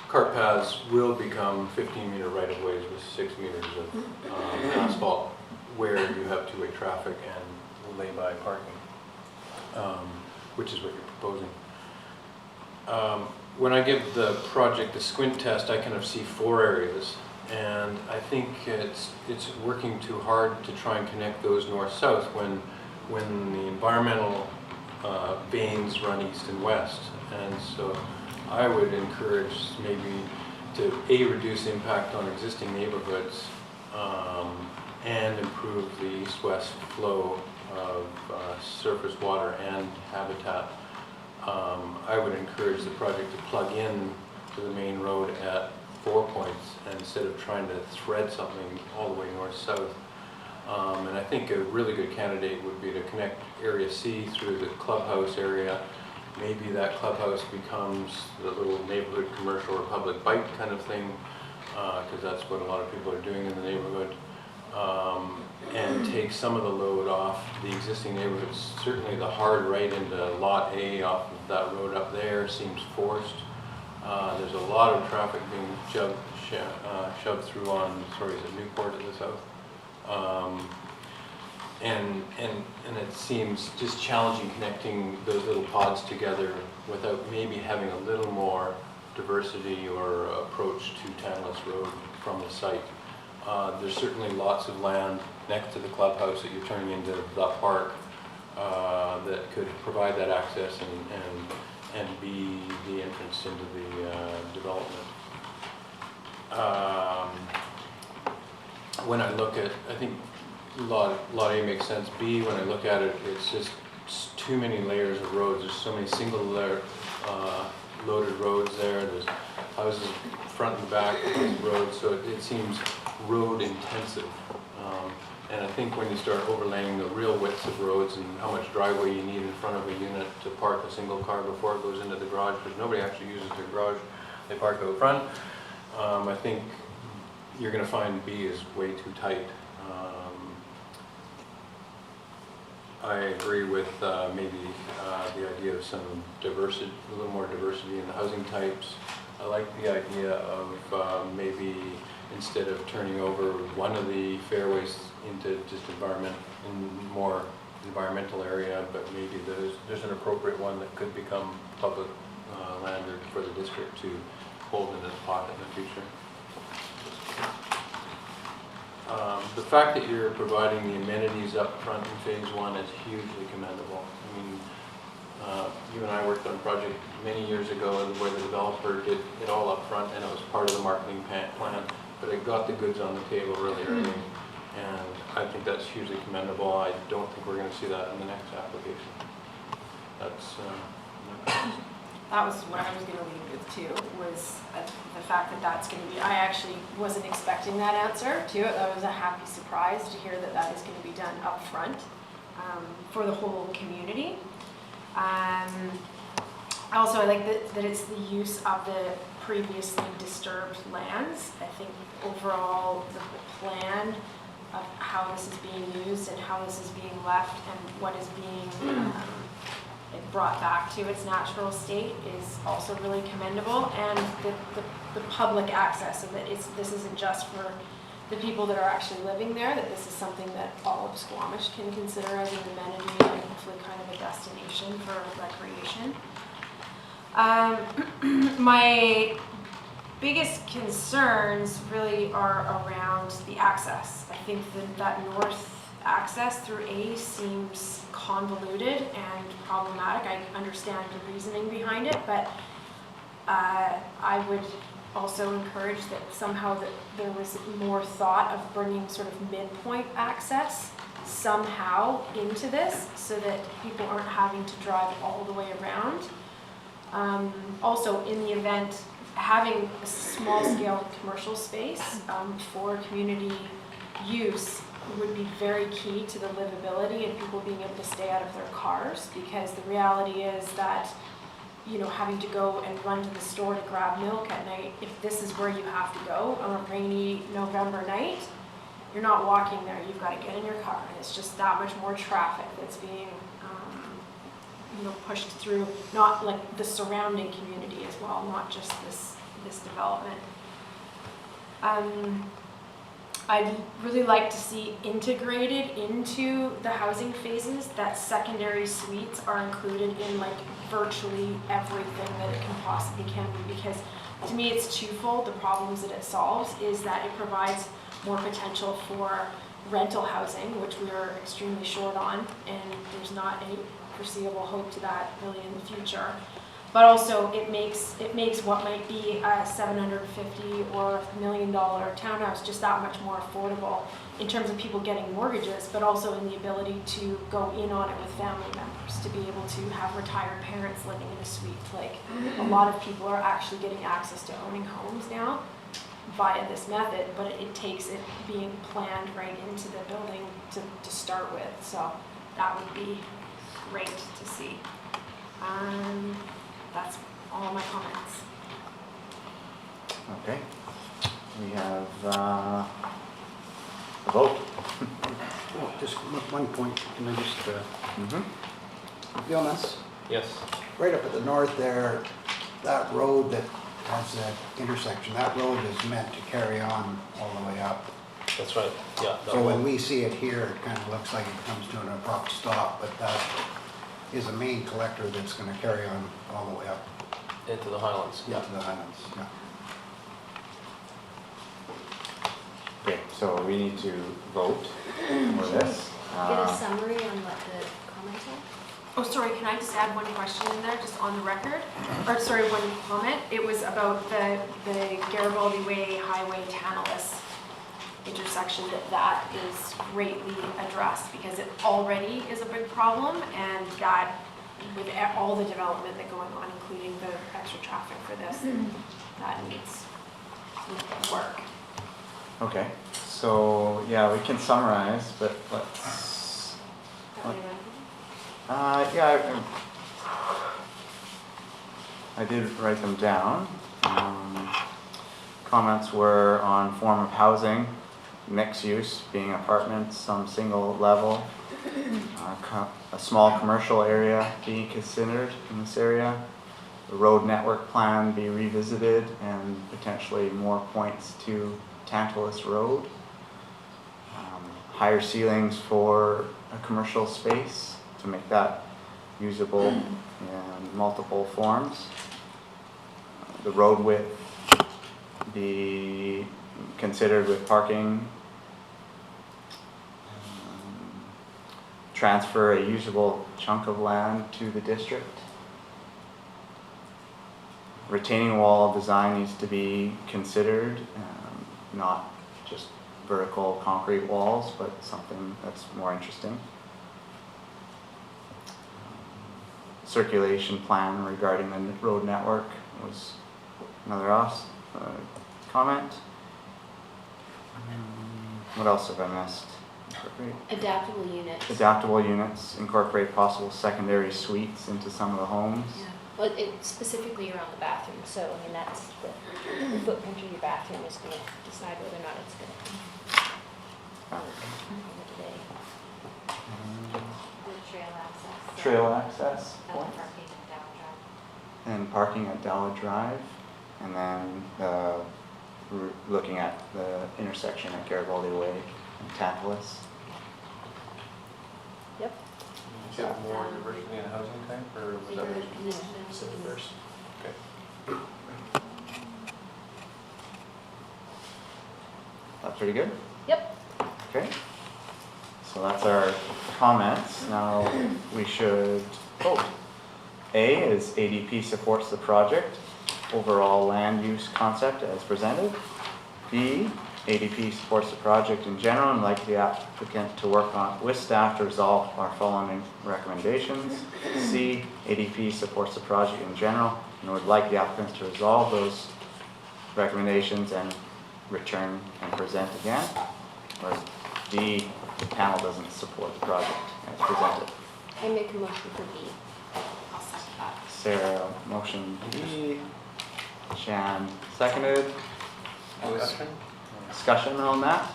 cart paths will become 15-meter right-of-ways with 6 meters of asphalt, where you have two-way traffic and lay-by parking, which is what you're proposing. When I give the project a squint test, I kind of see 4 areas And I think it's working too hard to try and connect those north-south when the environmental veins run east and west. And so I would encourage maybe to reduce impact on existing neighborhoods and improve the east-west flow of surface water and habitat. I would encourage the project to plug in to the main road at 4 points instead of trying to thread something all the way north-south. And I think a really good candidate would be to connect Area C through the clubhouse area. Maybe that clubhouse becomes the little neighborhood commercial or public bike kind of thing, because that's what a lot of people are doing in the neighborhood. And take some of the load off the existing neighborhoods. Certainly the hard right into Lot A off of that road up there seems forced. There's a lot of traffic being shoved through on, sorry, is it Newport at the south? And it seems just challenging connecting those little pods together without maybe having a little more diversity or approach to Tantalus Road from the site. There's certainly lots of land next to the clubhouse that you're turning into the park that could provide that access and be the entrance into the development. When I look at, I think Lot A makes sense. B, when I look at it, it's just too many layers of roads. There's so many single layer loaded roads there. There's houses front and back of these roads, so it seems road intensive. And I think when you start overlaying the real widths of roads and how much driveway you need in front of a unit to park a single car before it goes into the garage, because nobody actually uses their garage, they park out front, I think you're going to find B is way too tight. I agree with maybe the idea of some diversity, a little more diversity in the housing types. I like the idea of maybe instead of turning over one of the fairways into just more environmental area, but maybe there's an appropriate one that could become public land for the district to hold in its pocket in the future. The fact that you're providing the amenities up front in phase 1 is hugely commendable. I mean, you and I worked on a project many years ago where the developer did it all up front and it was part of the marketing plan, but it got the goods on the table really early. And I think that's hugely commendable. I don't think we're going to see that in the next application. That's That was what I was going to lead with too, was the fact that that's going to be, I actually wasn't expecting that answer too. That was a happy surprise to hear that that is going to be done up front for the whole community. Also, I like that it's the use of the previously disturbed lands. I think overall the plan of how this is being used and how this is being left and what is being brought back to its natural state is also really commendable, and the public access, so that this isn't just for the people that are actually living there, that this is something that all of Squamish can consider as an amenity and hopefully kind of a destination for recreation. My biggest concerns really are around the access. I think that north access through A seems convoluted and problematic. I understand the reasoning behind it, but I would also encourage that somehow that there was more thought of bringing sort of midpoint access somehow into this so that people aren't having to drive all the way around. Also, in the event, having a small scale commercial space for community use would be very key to the livability and people being able to stay out of their cars, because the reality is that, you know, having to go and run to the store to grab milk at night, if this is where you have to go on a rainy November night, you're not walking there, you've got to get in your car, and it's just that much more traffic that's being pushed through, not like the surrounding community as well, not just this development. I'd really like to see integrated into the housing phases that secondary suites are included in like virtually everything that it can possibly can be, because to me, it's twofold. The problems that it solves is that it provides more potential for rental housing, which we are extremely short on, and there's not any foreseeable hope to that really in the future. But also it makes what might be a $750,000 or $1 million townhouse just that much more affordable in terms of people getting mortgages, but also in the ability to go in on it with family members, to be able to have retired parents living in a suite. Like, a lot of people are actually getting access to owning homes now via this method, but it takes it being planned right into the building to start with. So that would be great to see. That's all my comments. Okay. We have a vote. Oh, just one point, can I just, Jonas, Yes. right up at the north there, that road that has that intersection, that road is meant to carry on all the way up. That's right, yeah. that So when one. we see it here, it kind of looks like it comes to an abrupt stop, but that is a main collector that's going to carry on all the way up Into the Highlands. into the Highlands. Yeah. Okay, so we need to vote for this. Get a summary on what the comments are? Oh, sorry, can I just add one question in there, just on the record? Or, sorry, one comment. It was about the Garibaldi Way Highway Tantalus intersection, that is greatly addressed, because it already is a big problem, and that with all the development that going on, including the extra traffic for this, that needs work. Okay, so yeah, we can summarize, but let's, yeah, I did write them down. Comments were on form of housing, mixed use being apartments, some single level, a small commercial area being considered in this area, the road network plan be revisited, and potentially more points to Tantalus Road. Higher ceilings for a commercial space to make that usable in multiple forms. The road width be considered with parking. Transfer a usable chunk of land to the district. Retaining wall design needs to be considered, not just vertical concrete walls, but something that's more interesting. Circulation plan regarding the road network was another comment. What else have I missed? Adaptable units. Adaptable units, incorporate possible secondary suites into some of the homes. Yeah. Well, it's specifically around the bathroom, so I mean that's the footprint of your bathroom is going to decide whether or not it's going to work at the end of the day. The trail access. Trail access And points. parking and down drive. And parking at Dalla Drive, and then we're looking at the intersection at Garibaldi Way and Tantalus. Yep. Is it more diversity in housing type, or was that what you said first? Okay. That's pretty good? Yep. Okay. So that's our comments. Now we should vote. A is ADP supports the project, overall land use concept as presented. B, ADP supports the project in general and like the applicant to work on with staff to resolve our following recommendations. C, ADP supports the project in general and would like the applicants to resolve those recommendations and return and present again. Or D, the panel doesn't support the project as presented. I make a motion for B. I'll second that. Sarah, motion B. Shan, seconded. Discussion? Discussion on that?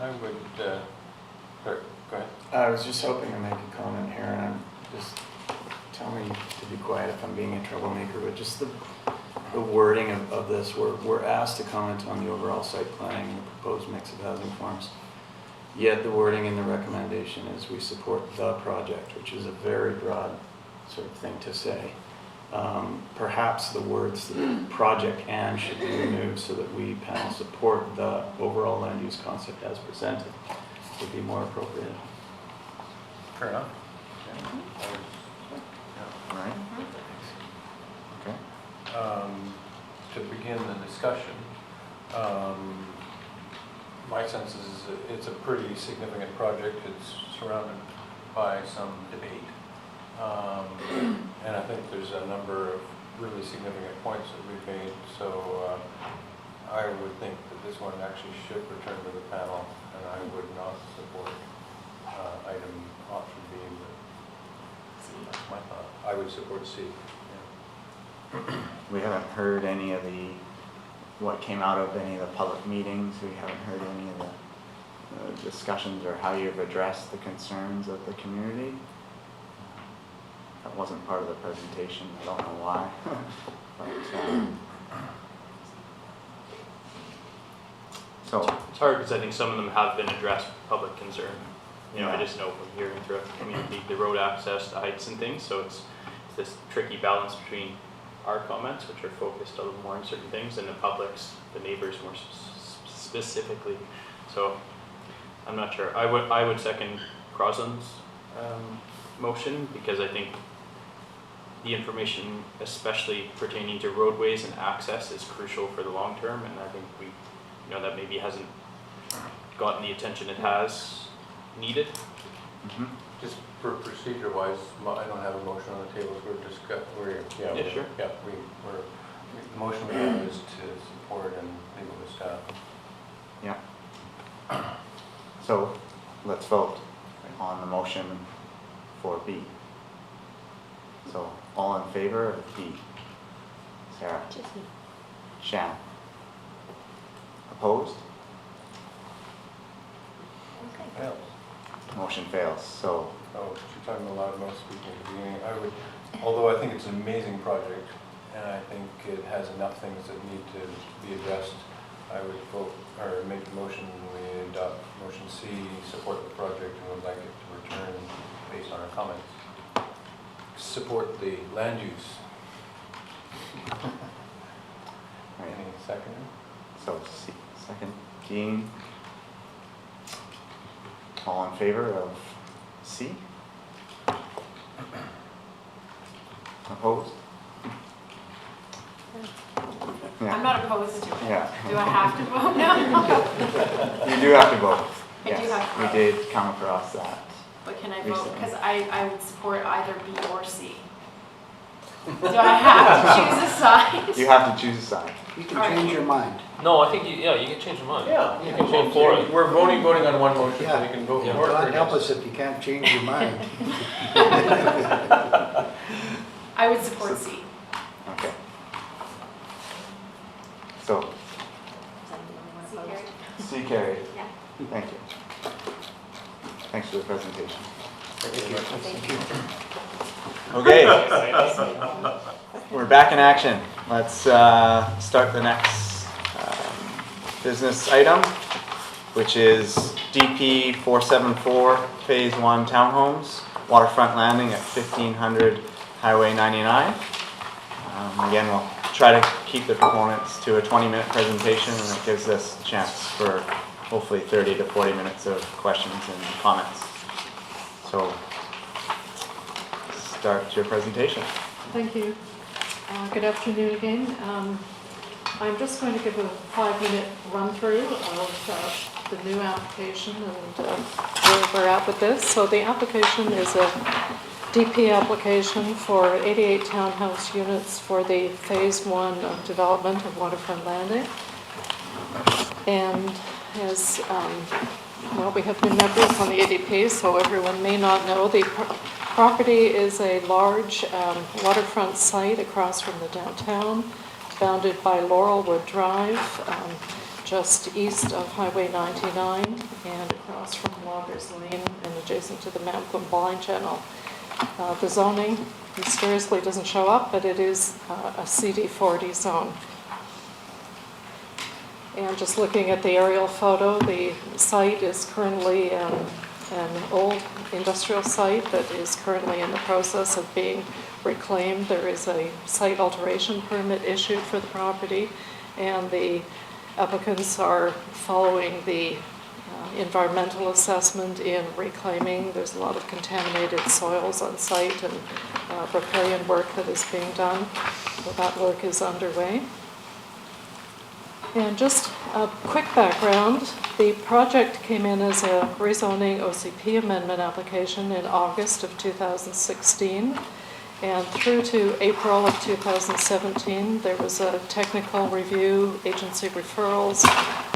I would, sorry, go ahead. I was just hoping to make a comment here, and I'm just, tell me to be quiet if I'm being a troublemaker, but just the wording of this, we're asked to comment on the overall site planning and the proposed mix of housing forms. Yet the wording in the recommendation is we support the project, which is a very broad sort of thing to say. Perhaps the words project and should be removed so that we panel support the overall land use concept as presented would be more appropriate. Fair enough. All right. Okay. To begin the discussion, my sense is it's a pretty significant project. It's surrounded by some debate. And I think there's a number of really significant points that we've made. So I would think that this one actually should return to the panel, and I would not support item option B. But that's my thought. I would support C. Yeah. We haven't heard any of what came out of any of the public meetings. We haven't heard any of the discussions or how you've addressed the concerns of the community. That wasn't part of the presentation. I don't know why. But, so It's hard because I think some of them have been addressed public concern. You know, I Yeah. just know from hearing throughout the community, the road access, the heights and things, so it's this tricky balance between our comments, which are focused a little more on certain things, and the public's, the neighbors more specifically. So I'm not sure. I would second Crosland's motion, because I think the information, especially pertaining to roadways and access, is crucial for the long term, and I think we, you know, that maybe hasn't gotten the attention it has needed. Just for procedure wise, I don't have a motion on the table. Yeah, sure. Yeah, the motion we have is to support and leave it with staff. yeah. So let's vote on the motion for B. So all in favor of B? Sarah? Just me. Shan? Opposed? Okay. Fails. Motion fails. So Oh, you're talking about loud mouth speaking at the beginning. I would, although I think it's an amazing project, and I think it has enough things that need to be addressed, I would vote, or make the motion, we adopt motion C, support the project, and would like it to return based on our comments. Support the land use. right. Any second? So C, second. Dean? All in favor of C? Opposed? I'm not opposed to it. Yeah. Do I have to vote now? You do have to vote. I do Yes, have to we vote. did come across that. But can I vote, Recently. because I would support either B or C. Do I have to choose a side? You have to choose a side. You can change your mind. No, I think, you can change your mind. Yeah. You can vote for it. We're voting on one motion, so Yeah. we can vote Yeah. for it. God help us if you can't change your mind. I would support C. Okay. So, Is that the only one opposed? C carried. Yeah. Thank you. Thanks for the presentation. Okay, we're back in action. Let's start the next business item, which is DP 474 Phase 1 Townhomes, Waterfront Landing at 1500 Highway 99. Again, we'll try to keep the proponents to a 20-minute presentation, and it gives us a chance for hopefully 30 to 40 minutes of questions and comments. So, start your presentation. Thank you. Good afternoon again. I'm just going to give a 5-minute run-through of the new application and where we're at with this. So the application is a DP application for 88 townhouse units for the Phase 1 of development of Waterfront Landing. And as well, we have new members on the ADP, so everyone may not know, the property is a large waterfront site across from the downtown, bounded by Laurelwood Drive, just east of Highway 99, and across from Loggers Lane and adjacent to the Mount Combine Channel. The zoning mysteriously doesn't show up, but it is a CD40 zone. And just looking at the aerial photo, the site is currently an old industrial site that is currently in the process of being reclaimed. There is a site alteration permit issued for the property, and the applicants are following the environmental assessment in reclaiming. There's a lot of contaminated soils on site and riparian work that is being done. So that work is underway. And just a quick background, the project came in as a rezoning OCP amendment application in August of 2016. And through to April of 2017, there was a technical review, agency referrals,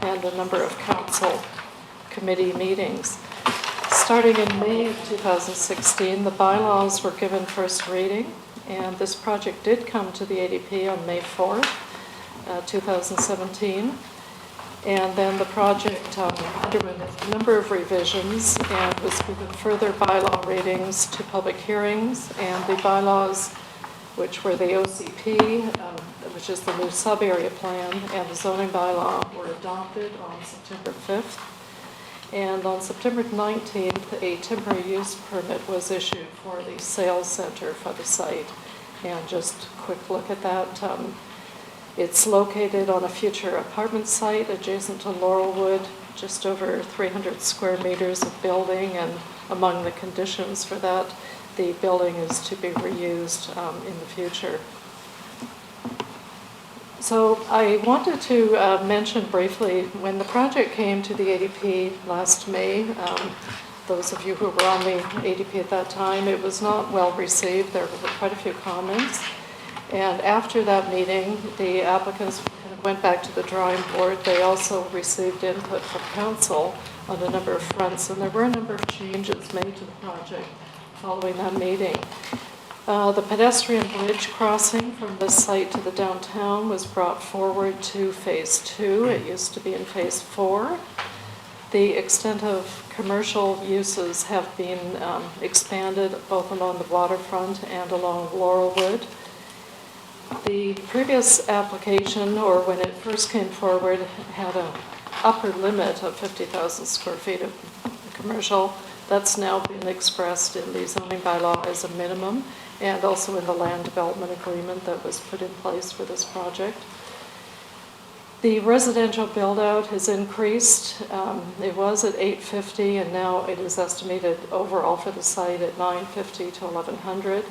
and a number of council committee meetings. Starting in May of 2016, the bylaws were given first reading, and this project did come to the ADP on May 4th, 2017. And then the project underwent a number of revisions and was given further bylaw readings to public hearings, and the bylaws, which were the OCP, which is the new sub-area plan, and the zoning bylaw were adopted on September 5th. And on September 19th, a temporary use permit was issued for the sales center for the site. And just a quick look at that. It's located on a future apartment site adjacent to Laurelwood, just over 300 square meters of building, and among the conditions for that, the building is to be reused in the future. So I wanted to mention briefly, when the project came to the ADP last May, those of you who were on the ADP at that time, it was not well received. There were quite a few comments. And after that meeting, the applicants kind of went back to the drawing board. They also received input from council on a number of fronts, and there were a number of changes made to the project following that meeting. The pedestrian bridge crossing from this site to the downtown was brought forward to phase 2. It used to be in phase 4. The extent of commercial uses have been expanded both along the waterfront and along Laurelwood. The previous application, or when it first came forward, had an upper limit of 50,000 square feet of commercial. That's now been expressed in the zoning bylaw as a minimum, and also in the land development agreement that was put in place for this project. The residential build-out has increased. It was at 850, and now it is estimated overall for the site at 950 to 1100.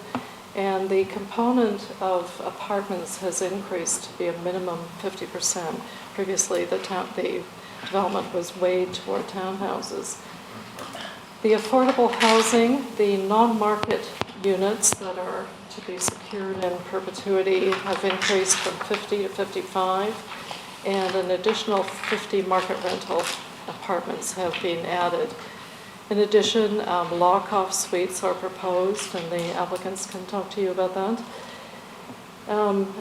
And the component of apartments has increased to be a minimum 50%. Previously, the development was weighed toward townhouses. The affordable housing, the non-market units that are to be secured in perpetuity have increased from 50 to 55, and an additional 50 market rental apartments have been added. In addition, lock-off suites are proposed, and the applicants can talk to you about that.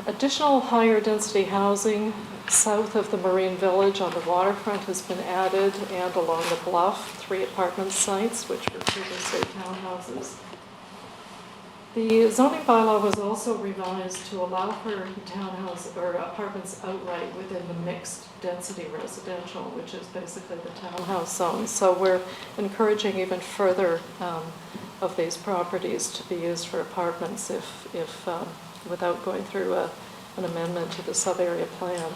Additional higher density housing south of the Marine Village on the waterfront has been added, and along the bluff, 3 apartment sites, which were previously townhouses. The zoning bylaw was also revised to allow for townhouse or apartments outright within the mixed density residential, which is basically the townhouse zone. So we're encouraging even further of these properties to be used for apartments if without going through an amendment to the sub-area plan.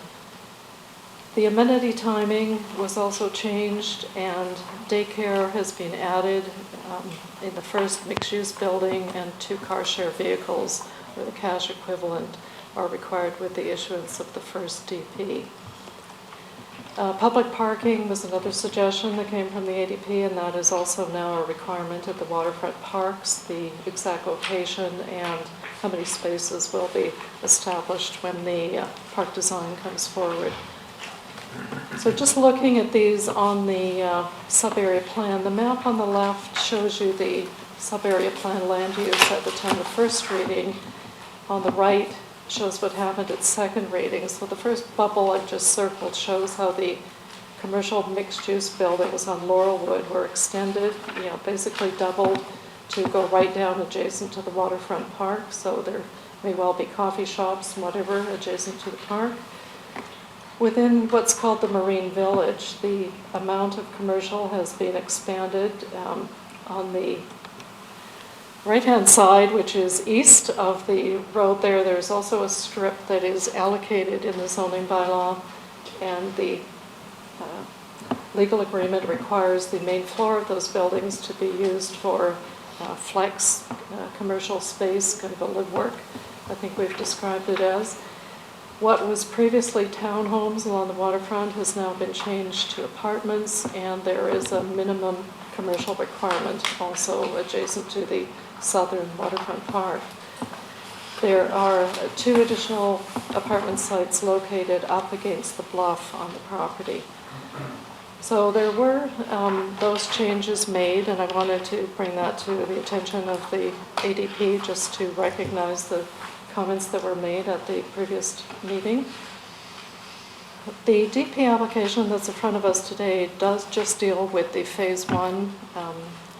The amenity timing was also changed, and daycare has been added in the first mixed-use building, and 2 car share vehicles, or the cash equivalent, are required with the issuance of the first DP. Public parking was another suggestion that came from the ADP, and that is also now a requirement at the waterfront parks. The exact location and how many spaces will be established when the park design comes forward. So just looking at these on the sub-area plan, the map on the left shows you the sub-area plan land use at the time of first reading. On the right shows what happened at second reading. So the first bubble I've just circled shows how the commercial mixed-use buildings on Laurelwood were extended, basically doubled to go right down adjacent to the waterfront park. So there may well be coffee shops, whatever, adjacent to the park. Within what's called the Marine Village, the amount of commercial has been expanded on the right-hand side, which is east of the road there. There's also a strip that is allocated in the zoning bylaw, and the legal agreement requires the main floor of those buildings to be used for flex commercial space, kind of a live work, I think we've described it as. What was previously townhomes along the waterfront has now been changed to apartments, and there is a minimum commercial requirement also adjacent to the southern waterfront park. There are 2 additional apartment sites located up against the bluff on the property. So there were those changes made, and I wanted to bring that to the attention of the ADP just to recognize the comments that were made at the previous meeting. The DP application that's in front of us today does just deal with the Phase 1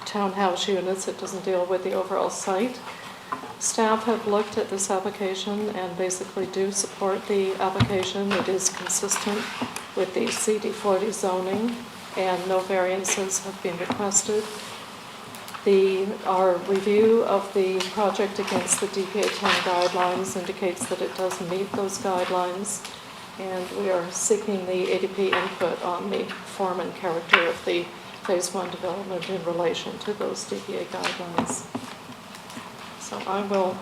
townhouse units. It doesn't deal with the overall site. Staff have looked at this application and basically do support the application. It is consistent with the CD40 zoning, and no variances have been requested. Our review of the project against the DPA 10 guidelines indicates that it does meet those guidelines, and we are seeking the ADP input on the form and character of the Phase 1 development in relation to those DPA guidelines. So I will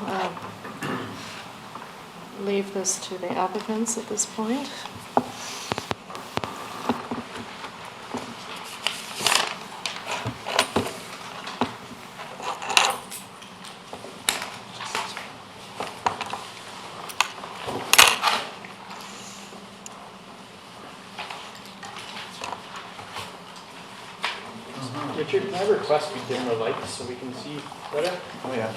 leave this to the applicants at this point. Richard, can I request we dim the lights so we can see better? Oh, yeah.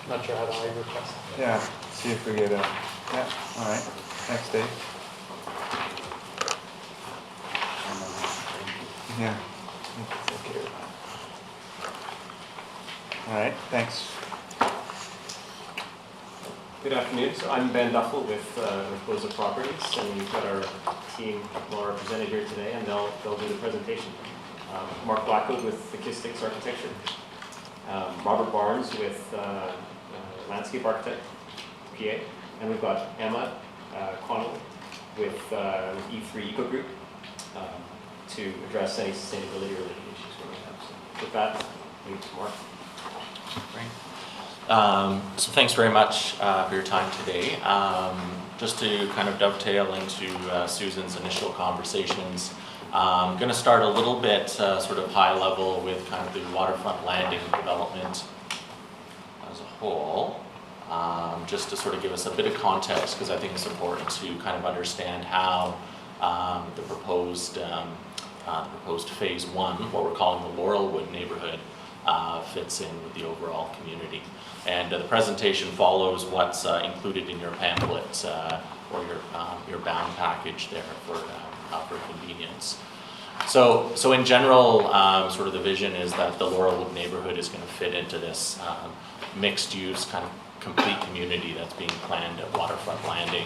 Not sure how to request. Yeah, see if we get a, yeah, all right, thanks, Dave. Yeah. All right, thanks. Good afternoon. So I'm Ben Duffel with Boza Properties, and we've got our team who are presented here today, and they'll do the presentation. Mark Blackwood with Acoustics Architecture, Robert Barnes with Landscape Architect, PA, and we've got Emma Connell with E3 Eco Group to address any sustainability related issues we may have. So with that, leave it to Mark. So thanks very much for your time today. Just to kind of dovetail into Susan's initial conversations, I'm going to start a little bit sort of high level with kind of the waterfront landing development as a whole, just to sort of give us a bit of context, because I think it's important to kind of understand how the proposed Phase 1, what we're calling the Laurelwood neighborhood, fits in with the overall community. And the presentation follows what's included in your pamphlet or your bound package there for convenience. So in general, sort of the vision is that the Laurelwood neighborhood is going to fit into this mixed-use kind of complete community that's being planned at Waterfront Landing.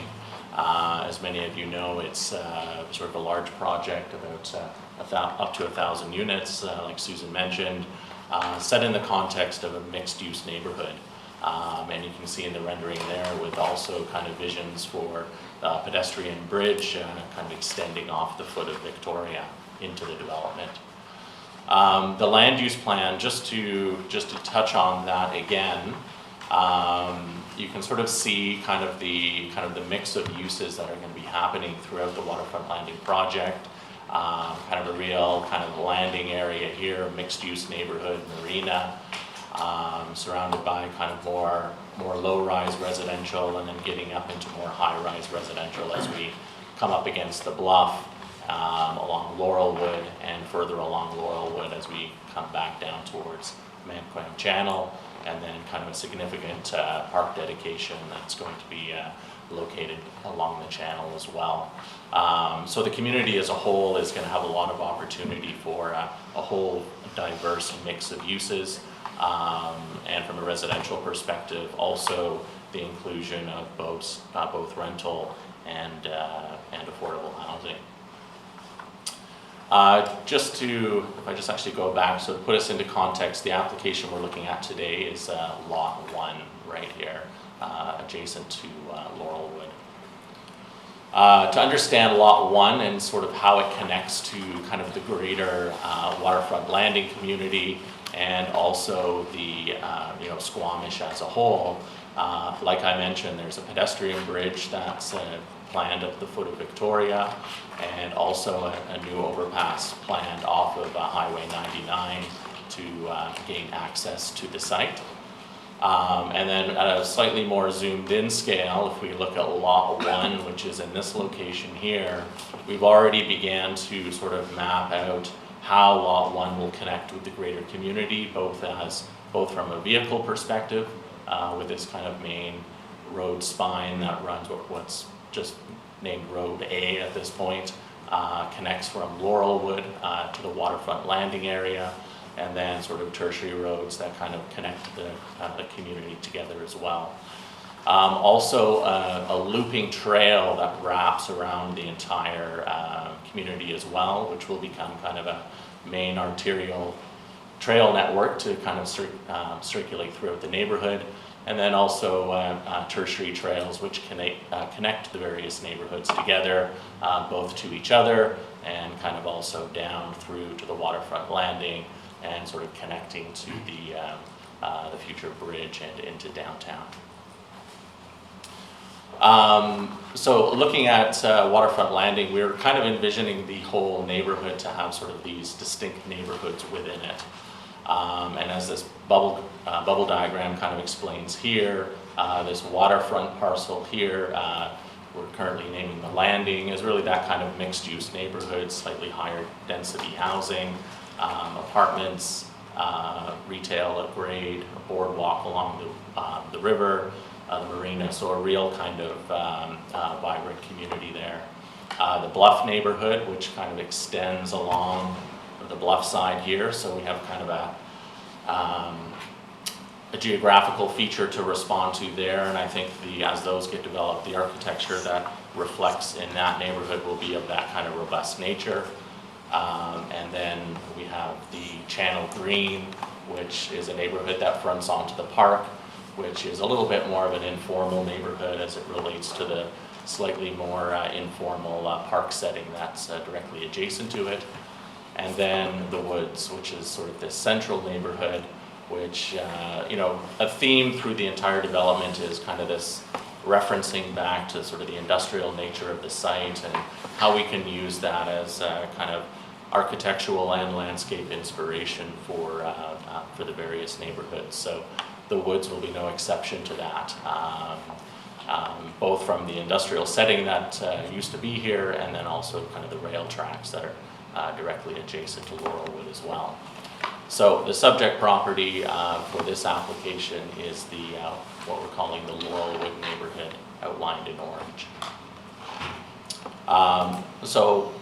As many of you know, it's sort of a large project, about up to 1,000 units, like Susan mentioned, set in the context of a mixed-use neighborhood. And you can see in the rendering there with also kind of visions for pedestrian bridge kind of extending off the foot of Victoria into the development. The land use plan, just to touch on that again, you can sort of see kind of the mix of uses that are going to be happening throughout the Waterfront Landing project. Kind of a real kind of landing area here, mixed use neighborhood, marina, surrounded by kind of more low-rise residential, and then getting up into more high-rise residential as we come up against the bluff along Laurelwood, and further along Laurelwood as we come back down towards Manquam Channel, and then kind of a significant park dedication that's going to be located along the channel as well. So the community as a whole is going to have a lot of opportunity for a whole diverse mix of uses. And from a residential perspective, also the inclusion of both rental and affordable housing. If I just actually go back, so to put us into context, the application we're looking at today is Lot 1 right here, adjacent to Laurelwood. To understand Lot 1 and sort of how it connects to kind of the greater waterfront landing community and also the Squamish as a whole, like I mentioned, there's a pedestrian bridge that's planned at the foot of Victoria, and also a new overpass planned off of Highway 99 to gain access to the site. And then at a slightly more zoomed in scale, if we look at Lot 1, which is in this location here, we've already began to sort of map out how Lot 1 will connect with the greater community, both from a vehicle perspective, with this kind of main road spine that runs what's just named Road A at this point, connects from Laurelwood to the waterfront landing area, and then sort of tertiary roads that kind of connect the community together as well. Also a looping trail that wraps around the entire community as well, which will become kind of a main arterial trail network to kind of circulate throughout the neighborhood. And then also tertiary trails which connect the various neighborhoods together, both to each other and kind of also down through to the waterfront landing and sort of connecting to the future bridge and into downtown. So looking at waterfront landing, we were kind of envisioning the whole neighborhood to have sort of these distinct neighborhoods within it. And as this bubble diagram kind of explains here, this waterfront parcel here, we're currently naming the landing, is really that kind of mixed use neighborhood, slightly higher density housing, apartments, retail at grade, a boardwalk along the river, the marina, so a real kind of vibrant community there. The Bluff neighborhood, which kind of extends along the Bluff side here, so we have kind of a geographical feature to respond to there, and I think as those get developed, the architecture that reflects in that neighborhood will be of that kind of robust nature. And then we have the Channel Green, which is a neighborhood that fronts onto the park, which is a little bit more of an informal neighborhood as it relates to the slightly more informal park setting that's directly adjacent to it. And then the Woods, which is sort of this central neighborhood, which, a theme through the entire development is kind of this referencing back to sort of the industrial nature of the site and how we can use that as kind of architectural and landscape inspiration for the various neighborhoods. So the Woods will be no exception to that, both from the industrial setting that used to be here and then also kind of the rail tracks that are directly adjacent to Laurelwood as well. So the subject property for this application is what we're calling the Laurelwood neighborhood, outlined in orange. So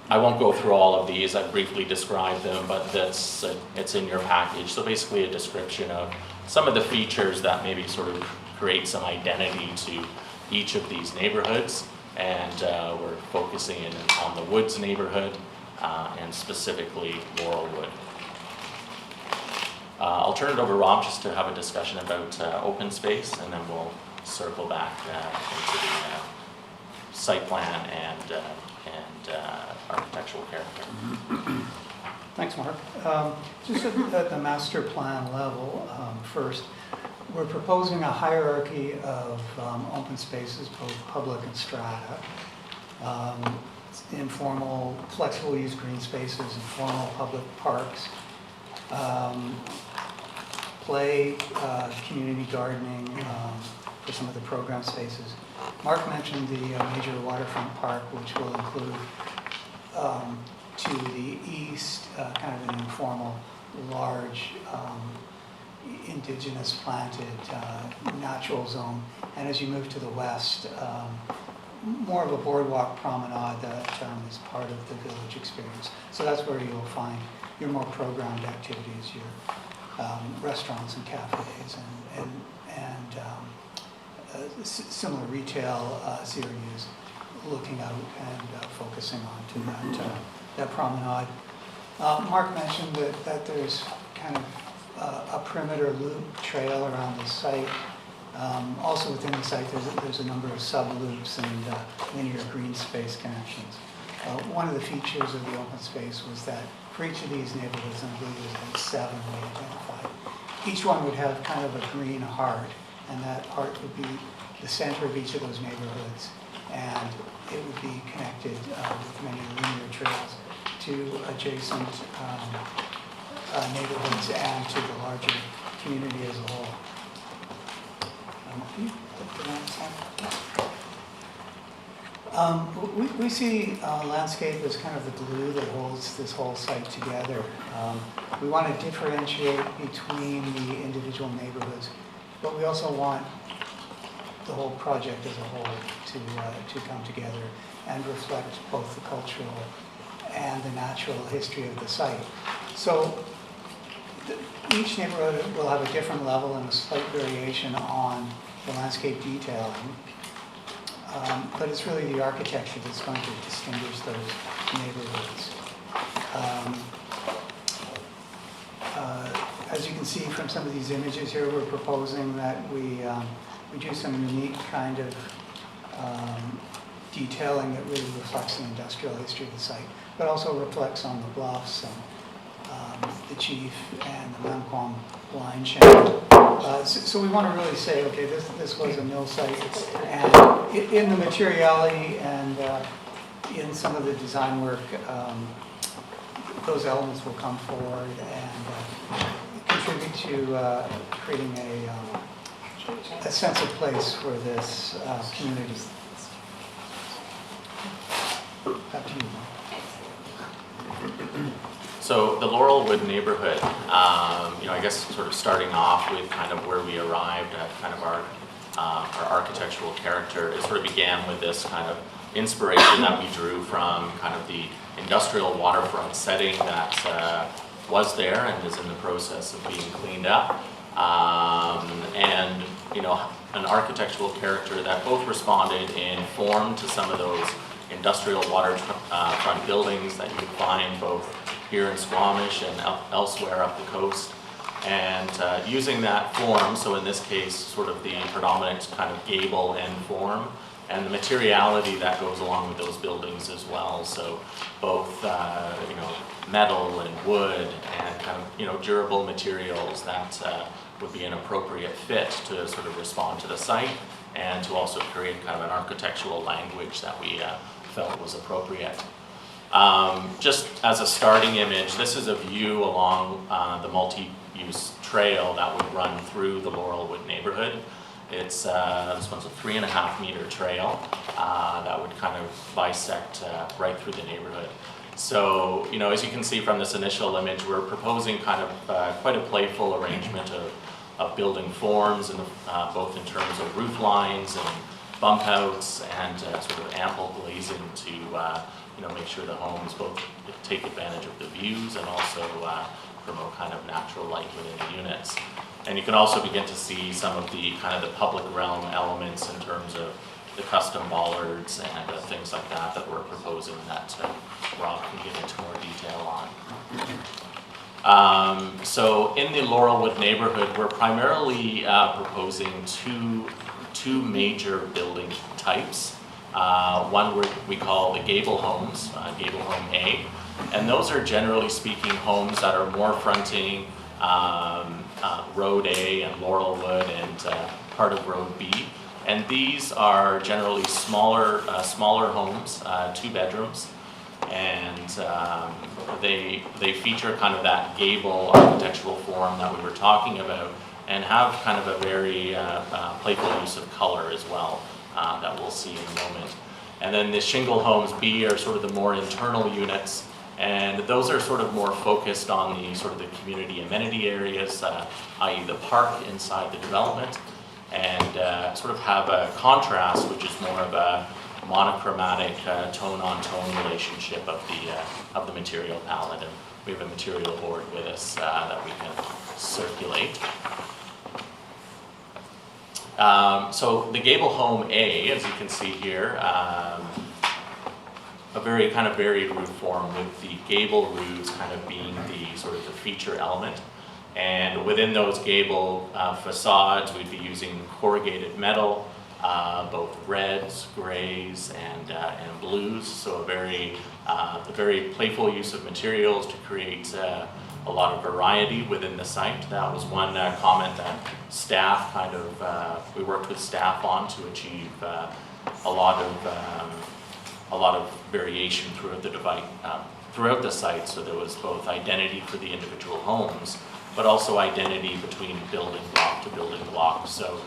I won't go through all of these, I briefly described them, but it's in your package. So basically a description of some of the features that maybe sort of create some identity to each of these neighborhoods. And we're focusing in on the Woods neighborhood and specifically Laurelwood. I'll turn it over to Rob just to have a discussion about open space, and then we'll circle back into the site plan and architectural character. Thanks, Mark. Just at the master plan level, first, we're proposing a hierarchy of open spaces, both public and strata. Informal, flexible use green spaces, informal public parks, play, community gardening for some of the program spaces. Mark mentioned the major waterfront park, which will include to the east kind of an informal, large, indigenous planted natural zone. And as you move to the west, more of a boardwalk promenade that is part of the village experience. So that's where you'll find your more programmed activities, your restaurants and cafes and similar retail series looking out and focusing on to that promenade. Mark mentioned that there's kind of a perimeter loop trail around the site. Also within the site, there's a number of sub-loops and linear green space connections. One of the features of the open space was that for each of these neighborhoods, and I believe there's like 7 we identified, each one would have kind of a green heart, and that heart would be the center of each of those neighborhoods, and it would be connected with many linear trails to adjacent neighborhoods and to the larger community as a whole. We see landscape as kind of the glue that holds this whole site together. We want to differentiate between the individual neighborhoods, but we also want the whole project as a whole to come together and reflect both the cultural and the natural history of the site. So each neighborhood will have a different level and a slight variation on the landscape detailing. But it's really the architecture that's going to distinguish those neighborhoods. As you can see from some of these images here, we're proposing that we do some unique kind of detailing that really reflects the industrial history of the site, but also reflects on the bluffs and the Chief and the Mamquam line channel. So we want to really say, okay, this was a mill site, and in the materiality and in some of the design work, those elements will come forward and contribute to creating a sense of place for this community. Back to you, Mark. So the Laurelwood neighborhood, I guess sort of starting off with kind of where we arrived at kind of our architectural character, it sort of began with this kind of inspiration that we drew from kind of the industrial waterfront setting that was there and is in the process of being cleaned up. And, an architectural character that both responded in form to some of those industrial waterfront buildings that you would find both here in Squamish and elsewhere up the coast, and using that form, so in this case sort of the predominant kind of gable end form, and the materiality that goes along with those buildings as well, so both metal and wood and kind of durable materials that would be an appropriate fit to sort of respond to the site and to also create kind of an architectural language that we felt was appropriate. Just as a starting image, this is a view along the multi-use trail that would run through the Laurelwood neighborhood. It's this one's a 3.5 meter trail that would kind of bisect right through the neighborhood. So, as you can see from this initial image, we're proposing kind of quite a playful arrangement of building forms, and both in terms of roof lines and bump outs and sort of ample glazing to make sure the homes both take advantage of the views and also promote kind of natural light within the units. And you can also begin to see some of the kind of the public realm elements in terms of the custom bollards and things like that we're proposing that Rob can get into more detail on. So in the Laurelwood neighborhood, we're primarily proposing two major building types. One we call the gable homes, gable home A, and those are generally speaking homes that are more fronting Road A and Laurelwood and part of Road B. And these are generally smaller homes, 2 bedrooms, and they feature kind of that gable architectural form that we were talking about, and have kind of a very playful use of color as well that we'll see in a moment. And then the shingle homes B are sort of the more internal units, and those are sort of more focused on the sort of the community amenity areas, i.e. the park inside the development, and sort of have a contrast, which is more of a monochromatic tone-on-tone relationship of the material palette. And we have a material board with us that we can circulate. So the gable home A, as you can see here, a very kind of varied roof form with the gable roofs kind of being the sort of the feature element. And within those gable facades, we'd be using corrugated metal, both reds, grays, and blues. So a very playful use of materials to create a lot of variety within the site. That was one comment that staff kind of, we worked with staff on to achieve a lot of variation throughout the site. So there was both identity for the individual homes, but also identity between building block to building block. So,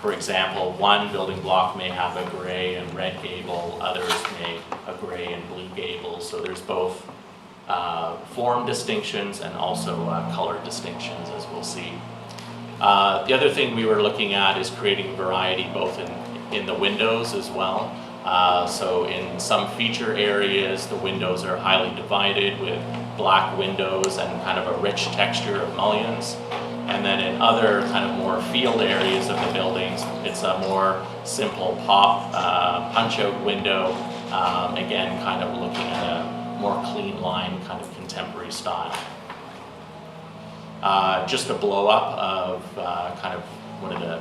for example, one building block may have a gray and red gable, others may a gray and blue gable. So there's both form distinctions and also color distinctions, as we'll see. The other thing we were looking at is creating variety both in the windows as well. So in some feature areas, the windows are highly divided with black windows and kind of a rich texture of mullions. And then in other kind of more field areas of the buildings, it's a more simple pop punch-out window. Again, kind of looking at a more clean line, kind of contemporary style. Just a blow up of kind of one of the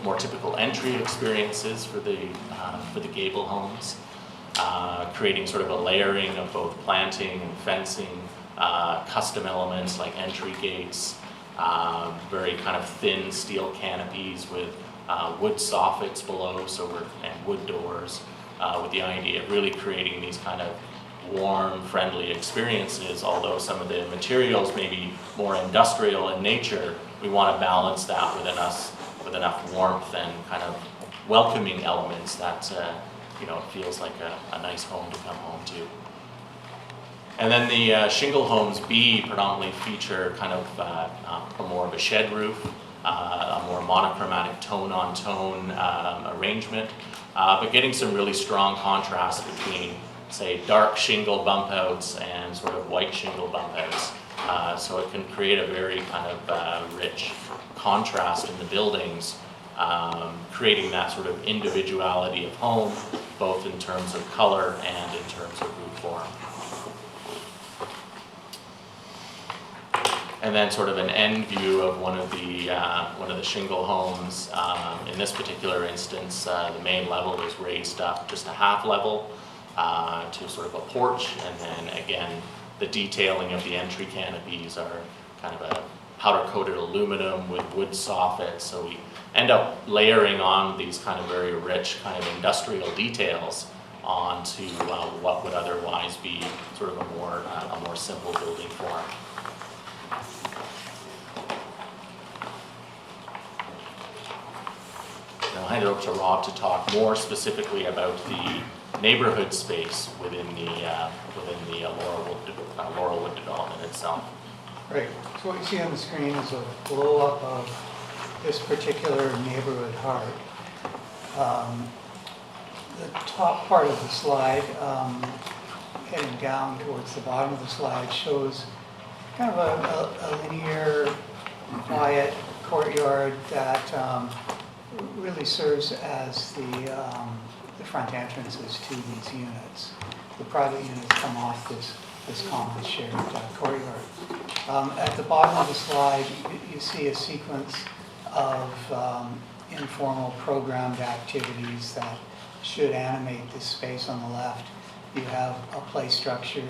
more typical entry experiences for the gable homes, creating sort of a layering of both planting and fencing, custom elements like entry gates, very kind of thin steel canopies with wood soffits below, and wood doors, with the idea of really creating these kind of warm, friendly experiences. Although some of the materials may be more industrial in nature, we want to balance that with enough warmth and kind of welcoming elements that it feels like a nice home to come home to. And then the shingle homes B predominantly feature kind of a more of a shed roof, a more monochromatic tone-on-tone arrangement, but getting some really strong contrast between, say, dark shingle bump outs and sort of white shingle bump outs. So it can create a very kind of rich contrast in the buildings, creating that sort of individuality of home, both in terms of color and in terms of roof form. And then sort of an end view of one of the shingle homes. In this particular instance, the main level is raised up just a half level to sort of a porch, and then again, the detailing of the entry canopies are kind of a powder-coated aluminum with wood soffits. So we end up layering on these kind of very rich kind of industrial details onto what would otherwise be sort of a more simple building form. I'll hand it over to Rob to talk more specifically about the neighborhood space within the Laurelwood development itself. Right, so what you see on the screen is a blow-up of this particular neighborhood heart. The top part of the slide, heading down towards the bottom of the slide, shows kind of a linear, quiet courtyard that really serves as the front entrances to these units. The private units come off this common shared courtyard. At the bottom of the slide, you see a sequence of informal programmed activities that should animate this space on the left. You have a play structure,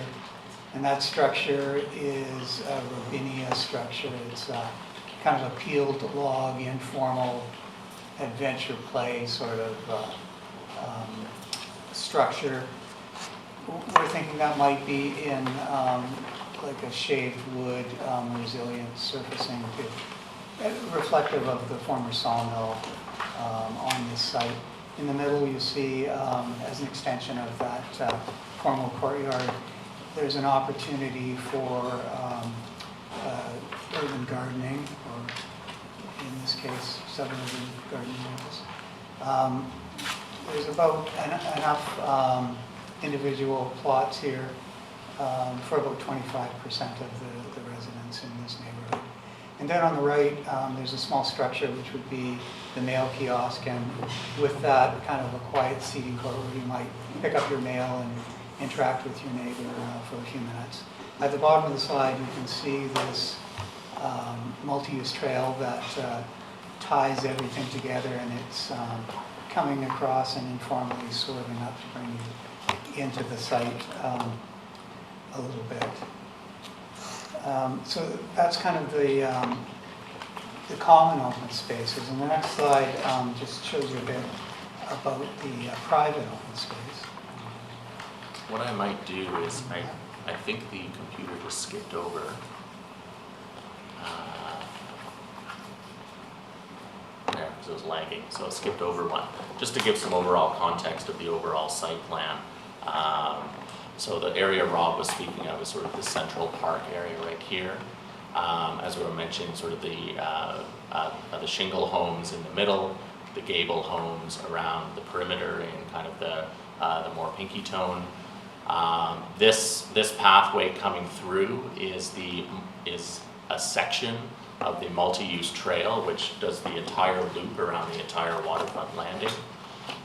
and that structure is a Robinia structure. It's kind of a peeled log, informal adventure play sort of structure. We're thinking that might be in like a shaved wood, resilient surfacing, reflective of the former sawmill on this site. In the middle, you see, as an extension of that formal courtyard, there's an opportunity for urban gardening, or in this case, suburban gardening areas. There's about enough individual plots here for about 25% of the residents in this neighborhood. And then on the right, there's a small structure which would be the mail kiosk, and with that, kind of a quiet seating court where you might pick up your mail and interact with your neighbor for a few minutes. At the bottom of the slide, you can see this multi-use trail that ties everything together, and it's coming across and informally swerving up to bring you into the site a little bit. So that's kind of the common open spaces. And the next slide just shows you a bit about the private open space. What I might do is, I think the computer just skipped over. There, because it was lagging, so it skipped over one. Just to give some overall context of the overall site plan. So the area Rob was speaking of is sort of the central park area right here. As we were mentioning, sort of the shingle homes in the middle, the gable homes around the perimeter in kind of the more pinky tone. This pathway coming through is a section of the multi-use trail, which does the entire loop around the entire waterfront landing.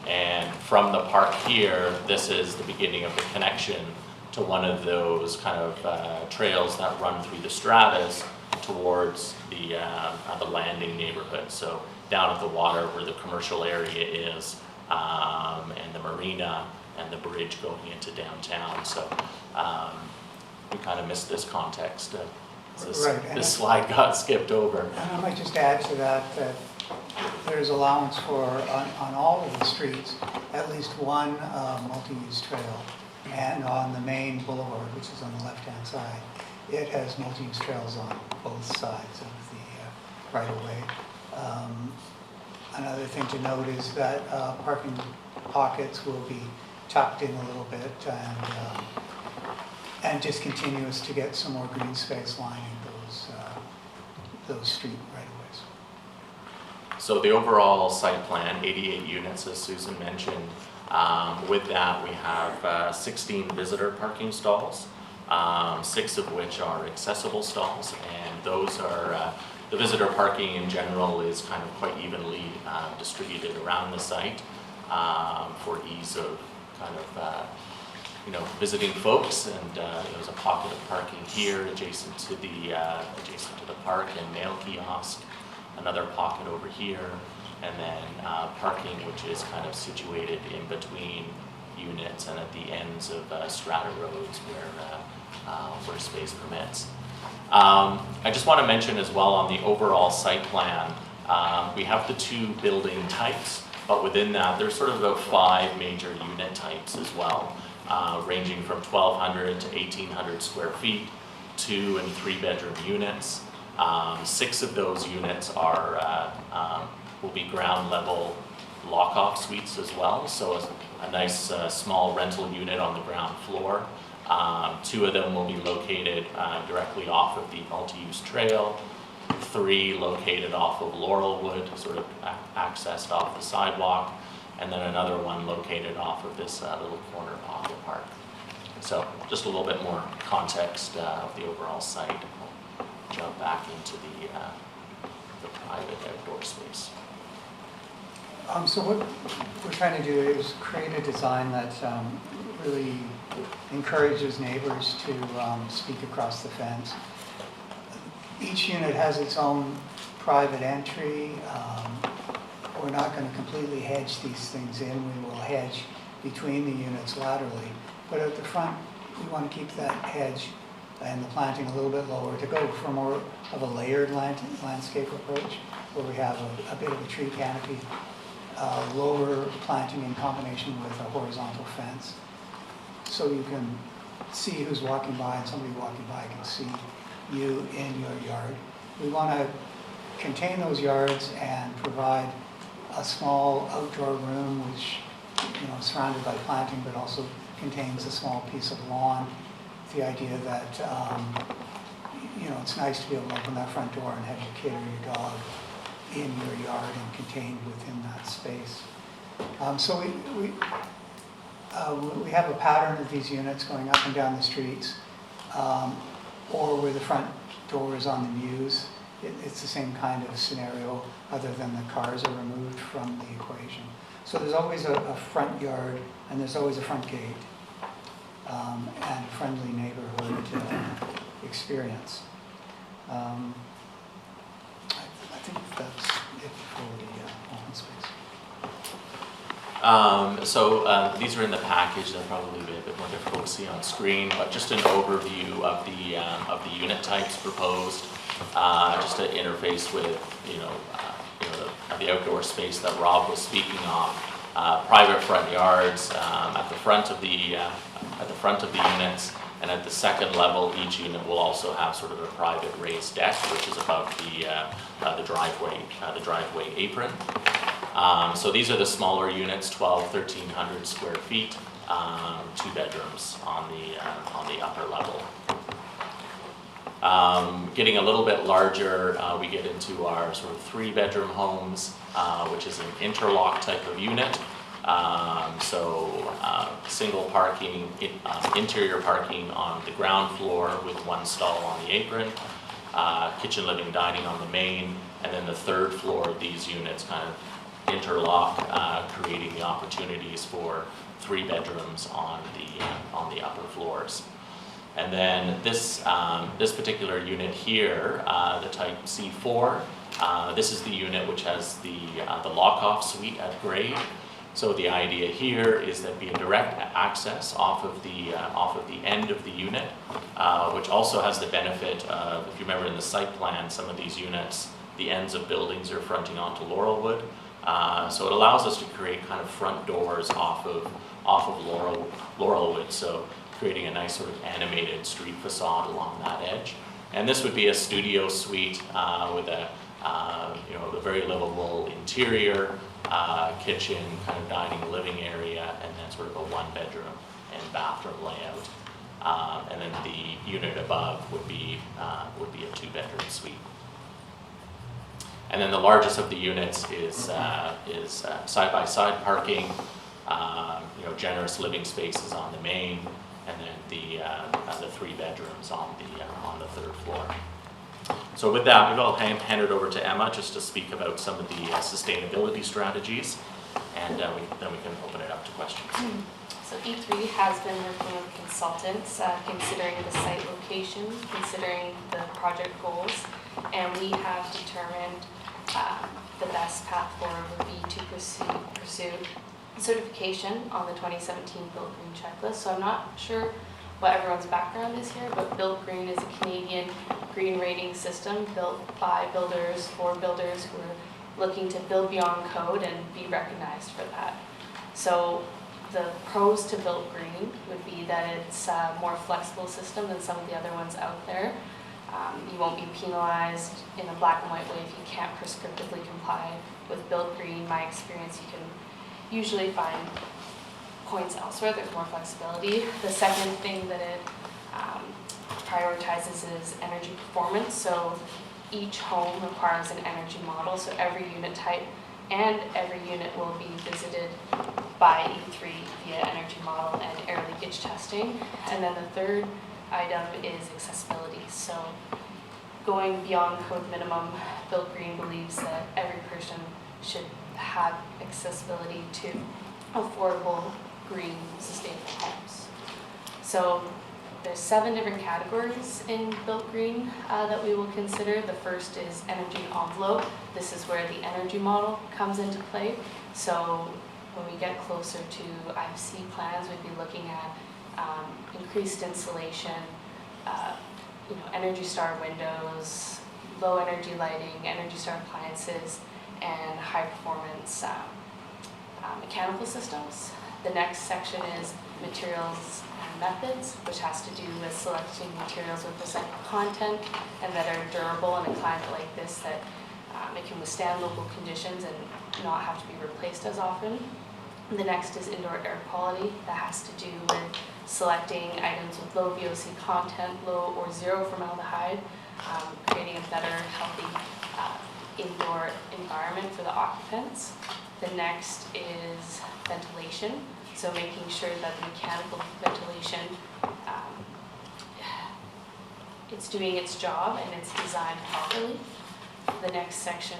And from the park here, this is the beginning of the connection to one of those kind of trails that run through the stratas towards the landing neighborhood. So down at the water where the commercial area is, and the marina and the bridge going into downtown. So we kind of missed this context. This slide got skipped over. And I might just add to that there's allowance for, on all of the streets, at least one multi-use trail. And on the main boulevard, which is on the left-hand side, it has multi-use trails on both sides of the right-of-way. Another thing to note is that parking pockets will be tucked in a little bit and just continuous to get some more green space lining those street right-of-ways. So the overall site plan, 88 units, as Susan mentioned. With that, we have 16 visitor parking stalls, 6 of which are accessible stalls, and those are, the visitor parking in general is kind of quite evenly distributed around the site for ease of kind of visiting folks. And there's a pocket of parking here adjacent to the park and mail kiosk, another pocket over here, and then parking which is kind of situated in between units and at the ends of strata roads where space permits. I just want to mention as well on the overall site plan, we have the 2 building types, but within that there's sort of about 5 major unit types as well, ranging from 1,200 to 1,800 square feet, 2 and 3 bedroom units. 6 of those units will be ground level lock-off suites as well, so a nice small rental unit on the ground floor. 2 of them will be located directly off of the multi-use trail, 3 located off of Laurelwood, sort of accessed off the sidewalk, and then another one located off of this little corner pocket park. So just a little bit more context of the overall site. We'll jump back into the private outdoor space. So what we're trying to do is create a design that really encourages neighbors to speak across the fence. Each unit has its own private entry. We're not going to completely hedge these things in. We will hedge between the units laterally. But at the front, we want to keep that hedge and the planting a little bit lower to go for more of a layered landscape approach, where we have a bit of a tree canopy, lower planting in combination with a horizontal fence. So you can see who's walking by, and somebody walking by can see you in your yard. We want to contain those yards and provide a small outdoor room which, is surrounded by planting but also contains a small piece of lawn. The idea that, it's nice to be able to open that front door and have your kid or your dog in your yard and contained within that space. So we have a pattern of these units going up and down the streets, or where the front door is on the mews, it's the same kind of scenario, other than the cars are removed from the equation. So there's always a front yard, and there's always a front gate, and a friendly neighborhood experience. I think that's it for the open space. These are in the package. They'll probably be a bit more difficult to see on screen, but just an overview of the unit types proposed, just to interface with the outdoor space that Rob was speaking of. Private front yards at the front of the units, and at the second level, each unit will also have sort of a private raised deck, which is above the driveway apron. So these are the smaller units, 1,300 square feet, 2 bedrooms on the upper level. Getting a little bit larger, we get into our sort of 3-bedroom homes, which is an interlock type of unit. Single parking, interior parking on the ground floor with 1 stall on the apron, kitchen, living, dining on the main, and then the 3rd floor of these units kind of interlock, creating the opportunities for 3 bedrooms on the upper floors. And then this particular unit here, the type C4, this is the unit which has the lock-off suite at grade. So the idea here is that be a direct access off of the end of the unit, which also has the benefit of, if you remember in the site plan, some of these units, the ends of buildings are fronting onto Laurelwood. So it allows us to create kind of front doors off of Laurelwood, so creating a nice sort of animated street facade along that edge. And this would be a studio suite with a very livable interior, kitchen, kind of dining, living area, and then sort of a 1-bedroom and bathroom layout. And then the unit above would be a 2-bedroom suite. And then the largest of the units is side-by-side parking, generous living spaces on the main, and then the 3 bedrooms on the 3rd floor. So with that, maybe I'll hand it over to Emma just to speak about some of the sustainability strategies, and then we can open it up to questions. So E3 has been working with consultants, considering the site location, considering the project goals, and we have determined the best path forward would be to pursue certification on the 2017 Built Green checklist. So I'm not sure what everyone's background is here, but Built Green is a Canadian green rating system built by builders for builders who are looking to build beyond code and be recognized for that. So the pros to Built Green would be that it's a more flexible system than some of the other ones out there. You won't be penalized in a black and white way if you can't prescriptively comply with Built Green. My experience, you can usually find points elsewhere. There's more flexibility. The second thing that it prioritizes is energy performance. So each home requires an energy model. So every unit type and every unit will be visited by E3 via energy model and air leakage testing. And then the third item is accessibility. So going beyond code minimum, Built Green believes that every person should have accessibility to affordable, green, sustainable homes. So there's 7 different categories in Built Green that we will consider. The first is energy envelope. This is where the energy model comes into play. So when we get closer to IFC plans, we'd be looking at increased insulation, Energy Star windows, low energy lighting, Energy Star appliances, and high performance mechanical systems. The next section is materials and methods, which has to do with selecting materials with recycled content and that are durable in a climate like this, that it can withstand local conditions and not have to be replaced as often. The next is indoor air quality. That has to do with selecting items with low VOC content, low or zero formaldehyde, creating a better, healthy indoor environment for the occupants. The next is ventilation. So making sure that the mechanical ventilation, it's doing its job and it's designed properly. The next section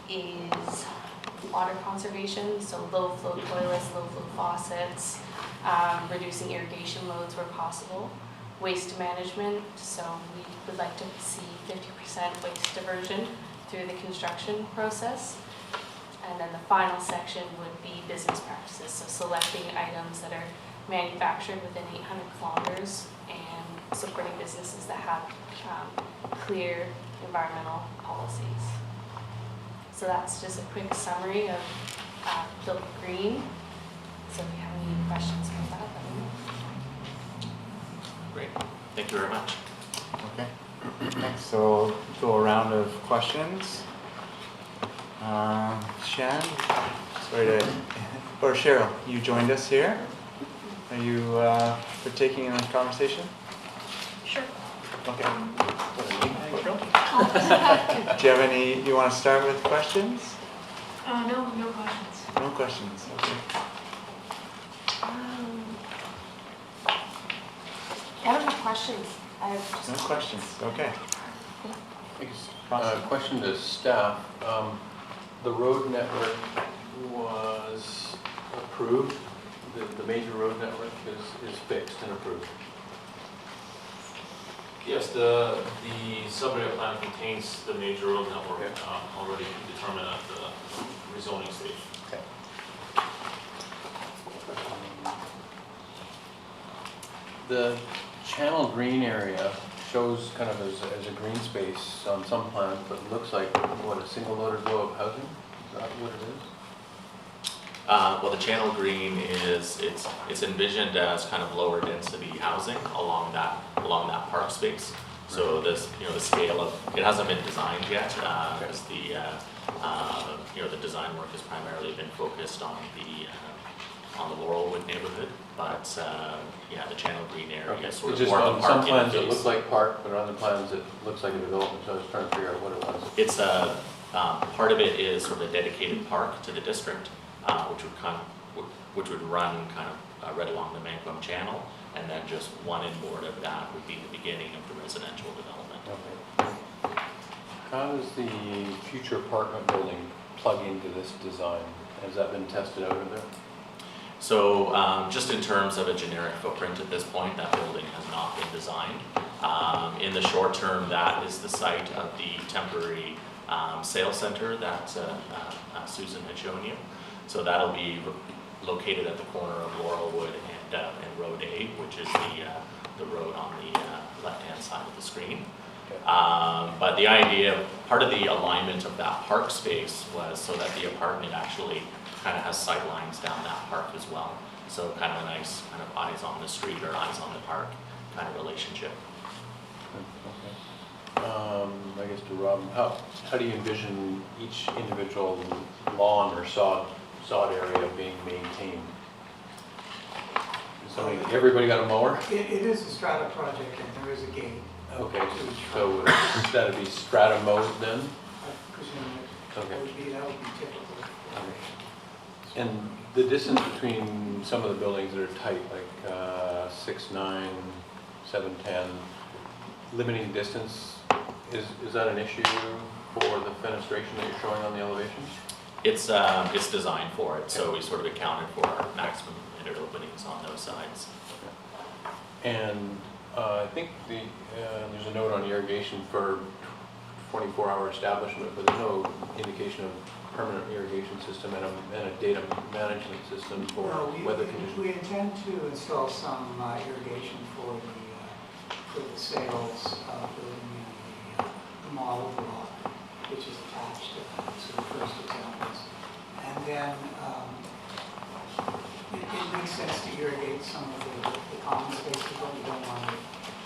is water conservation, so low flow toilets, low flow faucets, reducing irrigation loads where possible. Waste management, so we would like to see 50% waste diversion through the construction process. And then the final section would be business practices, so selecting items that are manufactured within 800 kilometers and supporting businesses that have clear environmental policies. So that's just a quick summary of Philip Green. So if you have any questions about that, let me know. Great, thank you very much. Okay, thanks. So we'll do a round of questions. Shan, sorry to, or Cheryl, you joined us here. Are you partaking in this conversation? Sure. Okay. Do you have any, you want to start with questions? No questions. No questions, okay. I don't have questions. I have just No questions, okay. Question to staff. The road network was approved, the major road network is fixed and approved. Yes, the sub-area plan contains the major road network already determined at the rezoning stage. Okay. The Channel Green area shows kind of as a green space on some plans, but it looks like, what, a single loaded row of housing? Is that what it is? Well, the Channel Green is, it's envisioned as kind of lower density housing along that park space. So this, the scale of, it hasn't been designed yet, because the design work has primarily been focused on the Laurelwood neighborhood, but yeah, the Channel Green area is sort of It's just more of on a park some plans it interface. looks like park, but on other plans it looks like a development, so I was trying to figure out what it was. It's part of it is sort of a dedicated park to the district, which would run kind of right along the Manquam Channel, and then just one inboard of that would be the beginning of the residential development. Okay. How does the future apartment building plug into this design? Has that been tested out of there? So just in terms of a generic footprint at this point, that building has not been designed. In the short term, that is the site of the temporary sales center that Susan had shown you. So that'll be located at the corner of Laurelwood and Road A, which is the road on the left-hand side of the screen. But the idea, part of the alignment of that park space was so that the apartment actually kind of has sight lines down that park as well. So kind of a nice kind of eyes on the street or eyes on the park kind of relationship. Okay. I guess to Rob, how do you envision each individual lawn or sod area being maintained? So everybody got a mower? It is a strata project and there is a gate. Okay, so that'd be strata mowed then? I presume that would be typical. And the distance between some of the buildings that are tight, like 6, 9, 7, 10, limiting distance, is that an issue for the fenestration that you're showing on the elevations? It's designed for it, so we sort of accounted for maximum permitted openings on those sides. And I think there's a note on irrigation for 24-hour establishment, but there's no indication of permanent irrigation system and a data management system for weather conditions. We intend to install some irrigation for the sales building and the model block, which is attached to that, so the first examples. And then it makes sense to irrigate some of the common spaces, but we don't want to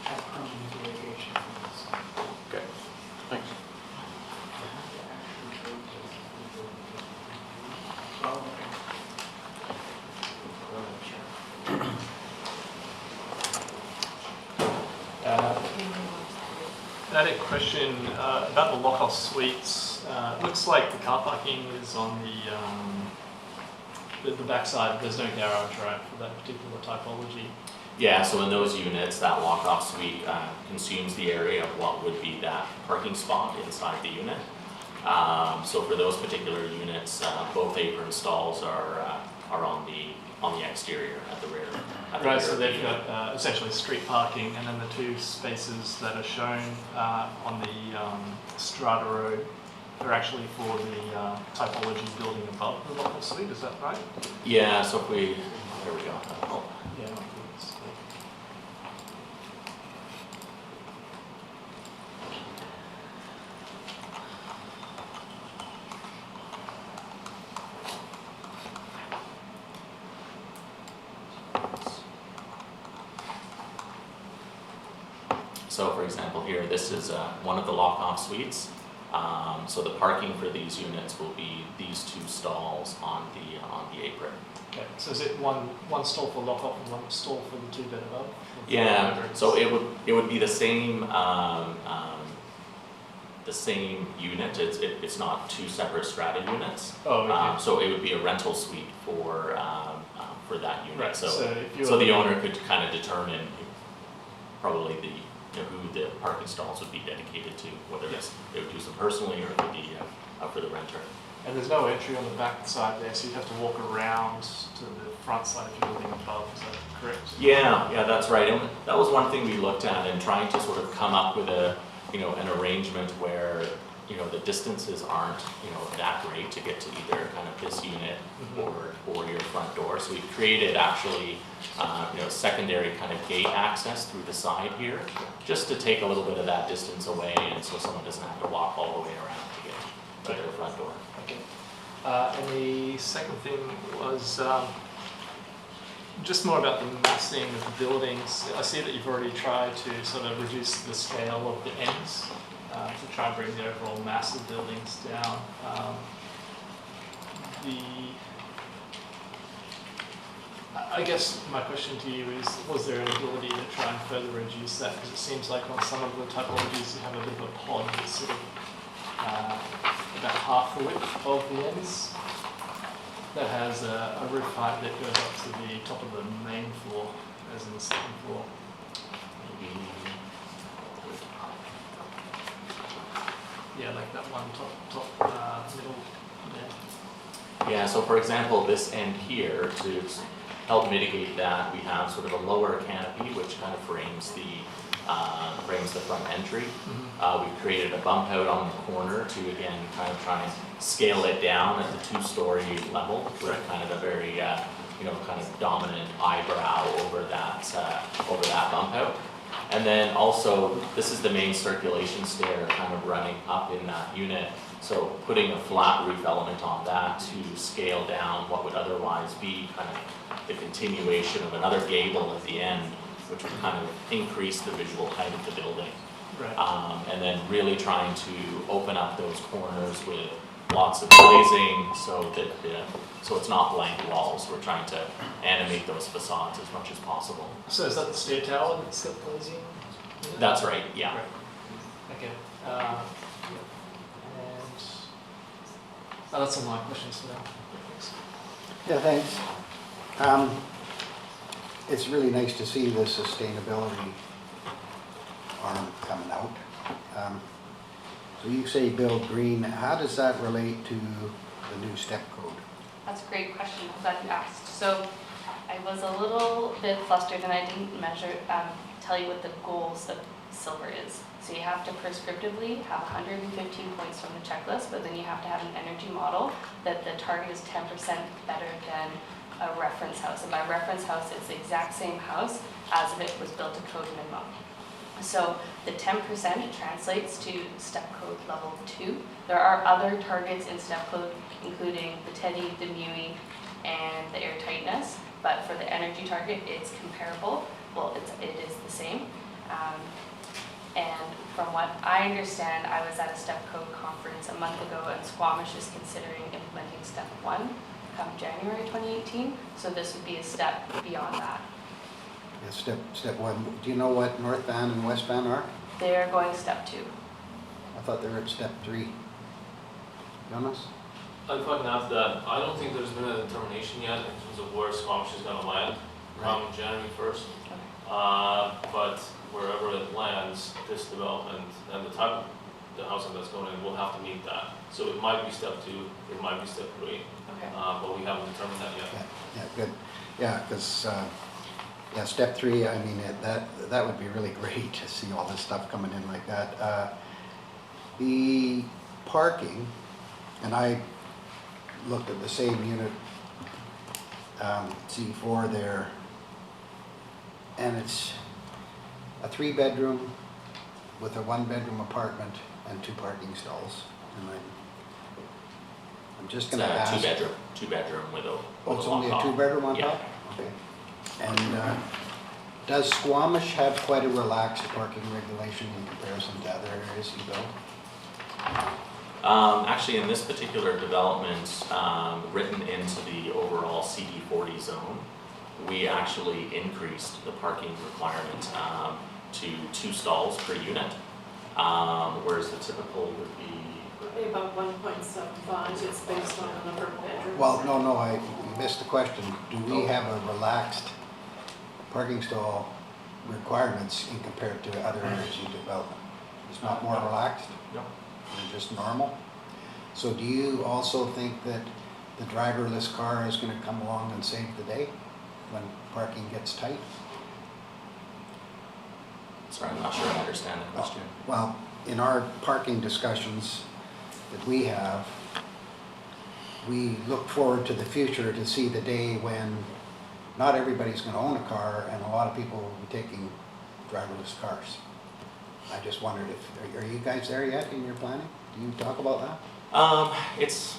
have permanent irrigation for this. Okay, thanks. I had a question about the Lockhouse Suites. It looks like the car parking is on the backside. There's no garage, right, for that particular typology. Yeah, so in those units, that lock-off suite consumes the area of what would be that parking spot inside the unit. So for those particular units, both apron stalls are on the exterior at the rear. Right, so they've got essentially street parking, and then the two spaces that are shown on the Strata Road are actually for the typology building above the local suite, is that right? Yeah, so if we, there we go. Oh, Yeah. So for example here, this is one of the lock-off suites. So the parking for these units will be these two stalls on the apron. Okay, so is it one stall for lock-off and one stall for the two bed above? Yeah, so it would be the same unit. It's not two separate strata units. Oh, okay. So it would be a rental suite for that unit. Right, So if you're so the owner could kind of determine probably who the parking stalls would be dedicated to, whether they would use them personally or for the renter. And there's no entry on the back side there, so you'd have to walk around to the front side if you're building above, is that correct? Yeah, that's right. And that was one thing we looked at in trying to sort of come up with an arrangement where, the distances aren't, that great to get to either kind of this unit or your front door. So we created actually, secondary kind of gate access through the side here, just to take a little bit of that distance away, and so someone doesn't have to walk all the way around to get to their front door. Okay. And the second thing was just more about the massing of the buildings. I see that you've already tried to sort of reduce the scale of the ends to try and bring the overall mass of buildings down. I guess my question to you is, was there an ability to try and further reduce that? Because it seems like on some of the typologies you have a bit of a pod that's sort of about half the width of the ends that has a roof height that goes up to the top of the main floor, as in the second floor. Yeah, like that one top middle there. Yeah, so for example, this end here, to help mitigate that, we have sort of a lower canopy which kind of frames the front entry. We've created a bump out on the corner to again kind of try and scale it down at the two-story level with kind of a very kind of dominant eyebrow over that bump out. And then also, this is the main circulation stair kind of running up in that unit. So putting a flat roof element on that to scale down what would otherwise be kind of the continuation of another gable at the end, which would kind of increase the visual height of the building. Right. And then really trying to open up those corners with lots of glazing so that so it's not blank walls. We're trying to animate those facades as much as possible. So is that the stair tower that's got glazing? That's right, yeah. Right. Okay. And that's all my questions for now. Thanks. Yeah, thanks. It's really nice to see the sustainability arm coming out. So you say build green, how does that relate to the new step code? That's a great question, I'm glad you asked. So I was a little bit flustered and I didn't tell you what the goals of silver is. So you have to prescriptively have 115 points from the checklist, but then you have to have an energy model that the target is 10% better than a reference house. And by reference house, it's the exact same house as if it was built to code minimum. So the 10% translates to step code level 2. There are other targets in step code, including the TEDI, the MUI, and the air tightness. But for the energy target, it's comparable. Well, it is the same. And from what I understand, I was at a step code conference a month ago, and Squamish is considering implementing step 1 come January 2018. So this would be a step beyond that. Yeah, step 1. Do you know what North Van and West Van are? They're going step 2. I thought they were at step 3. Jonas? I'd point out that I don't think there's been a determination yet in terms of where Squamish is going to land. come January 1st. But wherever it lands, this development and the type of the housing that's going in will have to meet that. So it might be step 2, it might be step 3, but we haven't determined that yet. Yeah, good. Yeah, because, yeah, step 3, I mean, that would be really great to see all this stuff coming in like that. The parking, and I looked at the same unit, C4 there, and it's a 3-bedroom with a 1-bedroom apartment and 2 parking stalls. And I'm just gonna ask. Two bedroom with a. Oh, it's only a 2-bedroom on top? Okay. And does Squamish have quite a relaxed parking regulation in comparison to other areas you go? Actually, in this particular development, written into the overall CD40 zone, we actually increased the parking requirement to 2 stalls per unit, whereas the typical would be. About 1.75, it's based on the number of bedrooms. Well, no, I missed the question. Do we have a relaxed parking stall requirements in compared to other areas you develop? It's not more relaxed? No. They're just normal? So do you also think that the driverless car is going to come along and save the day when parking gets tight? Sorry, I'm not sure I understand the question. Well, in our parking discussions that we have, we look forward to the future to see the day when not everybody's going to own a car and a lot of people will be taking driverless cars. I just wondered if, are you guys there yet in your planning? Do you talk about that? I guess,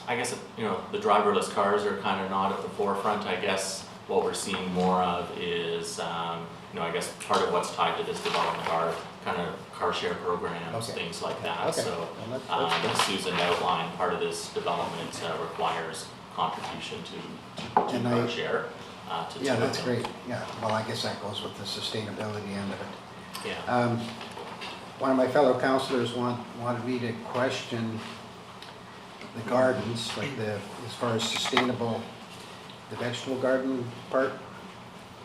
the driverless cars are kind of not at the forefront. I guess what we're seeing more of is, I guess part of what's tied to this development are kind of car share programs, things like that. Okay. So, Well, that's as Susan outlined, part of this development requires contribution to car share. Yeah, that's great. Yeah, well, I guess that goes with the sustainability end of it. Yeah. One of my fellow councillors wanted me to question the gardens, like as far as sustainable, the vegetable garden part,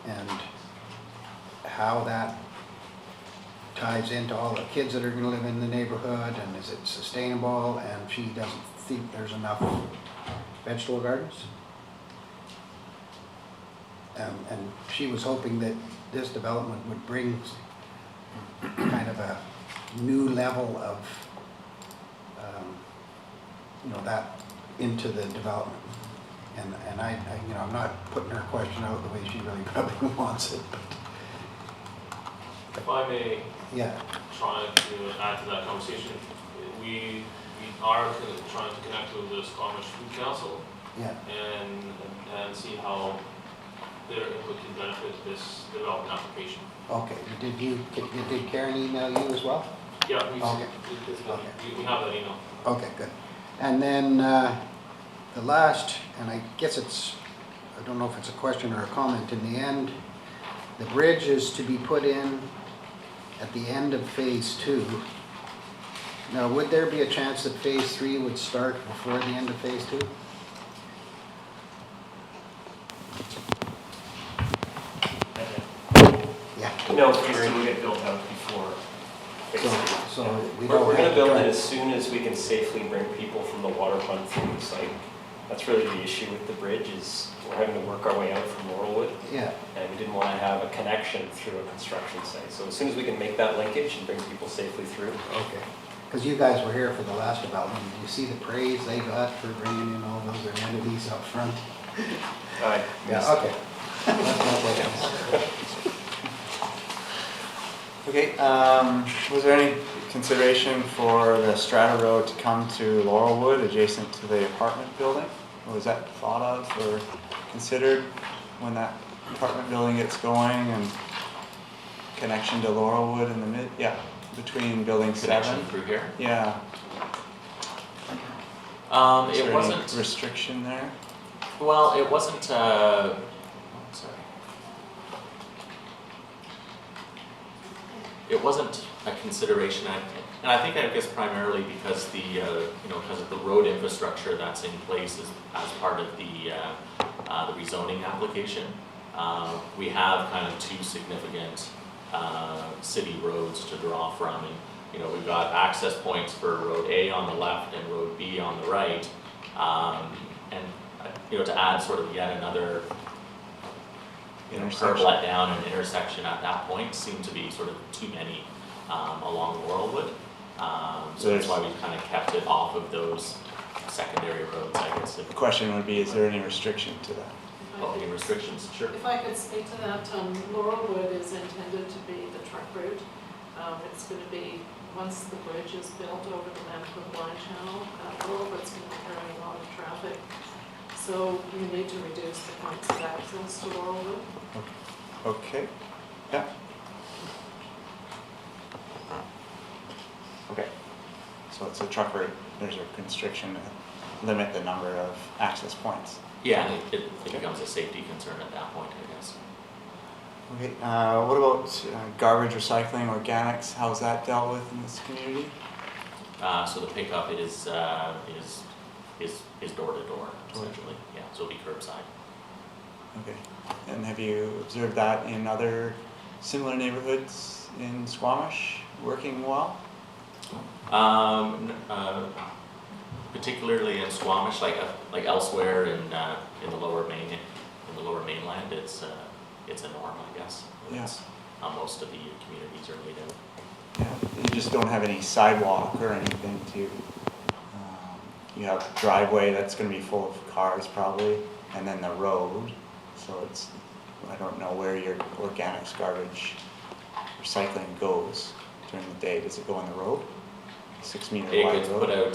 and how that ties into all the kids that are going to live in the neighborhood, and is it sustainable, and she doesn't think there's enough vegetable gardens. And she was hoping that this development would bring kind of a new level of, that into the development. And I'm not putting her question out the way she really probably wants it, but. If I may Yeah. try to add to that conversation, we are trying to connect with the Squamish Food Council Yeah. and see how their input can benefit this development application. Okay, did Karen email you as well? Yeah, Okay. we have that email. Okay, good. And then the last, and I guess I don't know if it's a question or a comment, in the end, the bridge is to be put in at the end of phase 2. Now, would there be a chance that phase 3 would start before the end of phase 2? Yeah. No, phase 2 will get built out before phase 3. So we We're don't going have to build try- it as soon as we can safely bring people from the waterfront through the site. That's really the issue with the bridge, is we're having to work our way out from Laurelwood. Yeah. And we didn't want to have a connection through a construction site. So as soon as we can make that linkage and bring people safely through. Okay. Because you guys were here for the last development. Did you see the praise they got for bringing in all those amenities up front? Yeah, okay. Okay, was there any consideration for the Strata Road to come to Laurelwood adjacent to the apartment building? Was that thought of or considered when that apartment building gets going, and connection to Laurelwood in the between building 7? Connection through here? Yeah. Is It there wasn't. any restriction there? Well, it wasn't, sorry. It wasn't a consideration, and I think I guess primarily because because of the road infrastructure that's in place as part of the rezoning application. We have kind of two significant city roads to draw from. And, you know, we've got access points for Road A on the left and Road B on the right. And, you know, to add sort of yet another, you know, curb let down an intersection at that point seemed to be sort of too many along Laurelwood. So that's why we've kind of kept it off of those secondary roads, I guess. The question would be, is there any restriction to that? Oh, any restrictions? Sure. If I could speak to that, Laurelwood is intended to be the truck route. It's going to be, once the bridge is built over the Manquin Blind Channel, Laurelwood's going to be carrying a lot of traffic. So you need to reduce the points of access to Laurelwood. Okay, yeah. Okay, so it's a truck route, there's a constriction to limit the number of access points. Yeah, and it becomes a safety concern at that point, I guess. Okay, what about garbage, recycling, organics? How's that dealt with in this community? So the pickup is door to door, essentially. Yeah, so it'll be curbside. Okay, and have you observed that in other similar neighborhoods in Squamish working well? Particularly in Squamish, like elsewhere in the lower mainland, it's a norm, I guess. Yes. How most of the communities are laid out. Yeah, you just don't have any sidewalk or anything to. You have a driveway that's going to be full of cars probably, and then the road. So it's, I don't know where your organics, garbage, recycling goes during the day. Does it go on the road? 6 meter It wide gets road? put out. It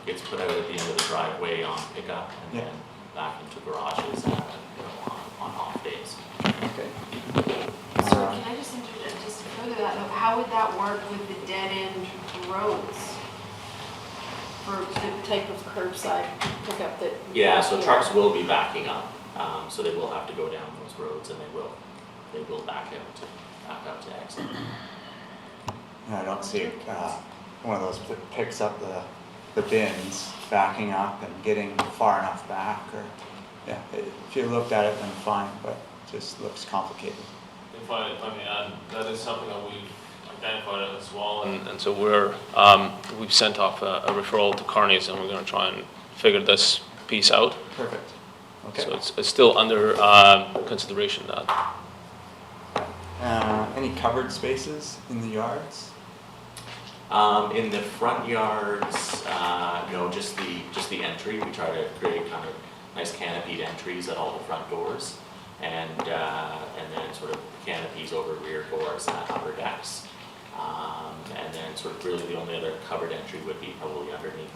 gets put out at the end of the driveway on pickup, and then back into garages on off days. Okay. So can I just interject, just to further that note, how would that work with the dead end roads? For the type of curbside pickup that? Yeah, so trucks will be backing up, so they will have to go down those roads, and they will back out to exit. I don't see one of those that picks up the bins backing up and getting far enough back, or yeah, if you looked at it then fine, but it just looks complicated. If I may add, that is something that we've identified as well, and so we've sent off a referral to Carney's, and we're going to try and figure this piece out. Perfect. Okay. So it's still under consideration that. Any covered spaces in the yards? In the front yards, no, just the entry. We try to create kind of nice canopied entries at all the front doors, and then sort of canopies over rear doors and upper decks. And then sort of really the only other covered entry would be probably underneath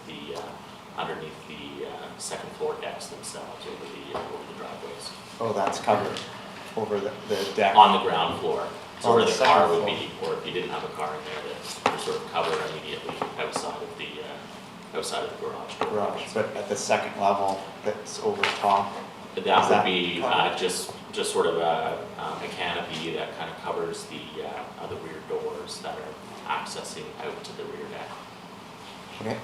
the second floor decks themselves, over the driveways. Oh, that's covered over the deck? On the ground floor. So Oh, where the the car second would floor. be, or if you didn't have a car in there, that you're sort of covered immediately outside of the garage door. Garage, but at the second level that's over top? But Is that that would be covered? just sort of a canopy that kind of covers the rear doors that are accessing out to the rear deck. Okay.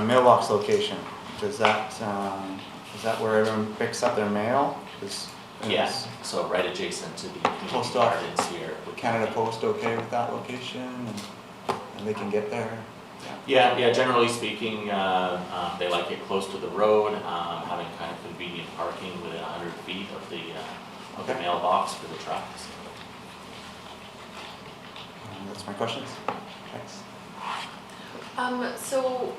Mailbox location, is that where everyone picks up their mail? Yes, so right adjacent to the Post community office. gardens here. Canada Post okay with that location, and they can get there? Yeah, generally speaking, they like it close to the road, having kind of convenient parking within 100 feet of the mailbox for the trucks. That's my questions. Thanks. So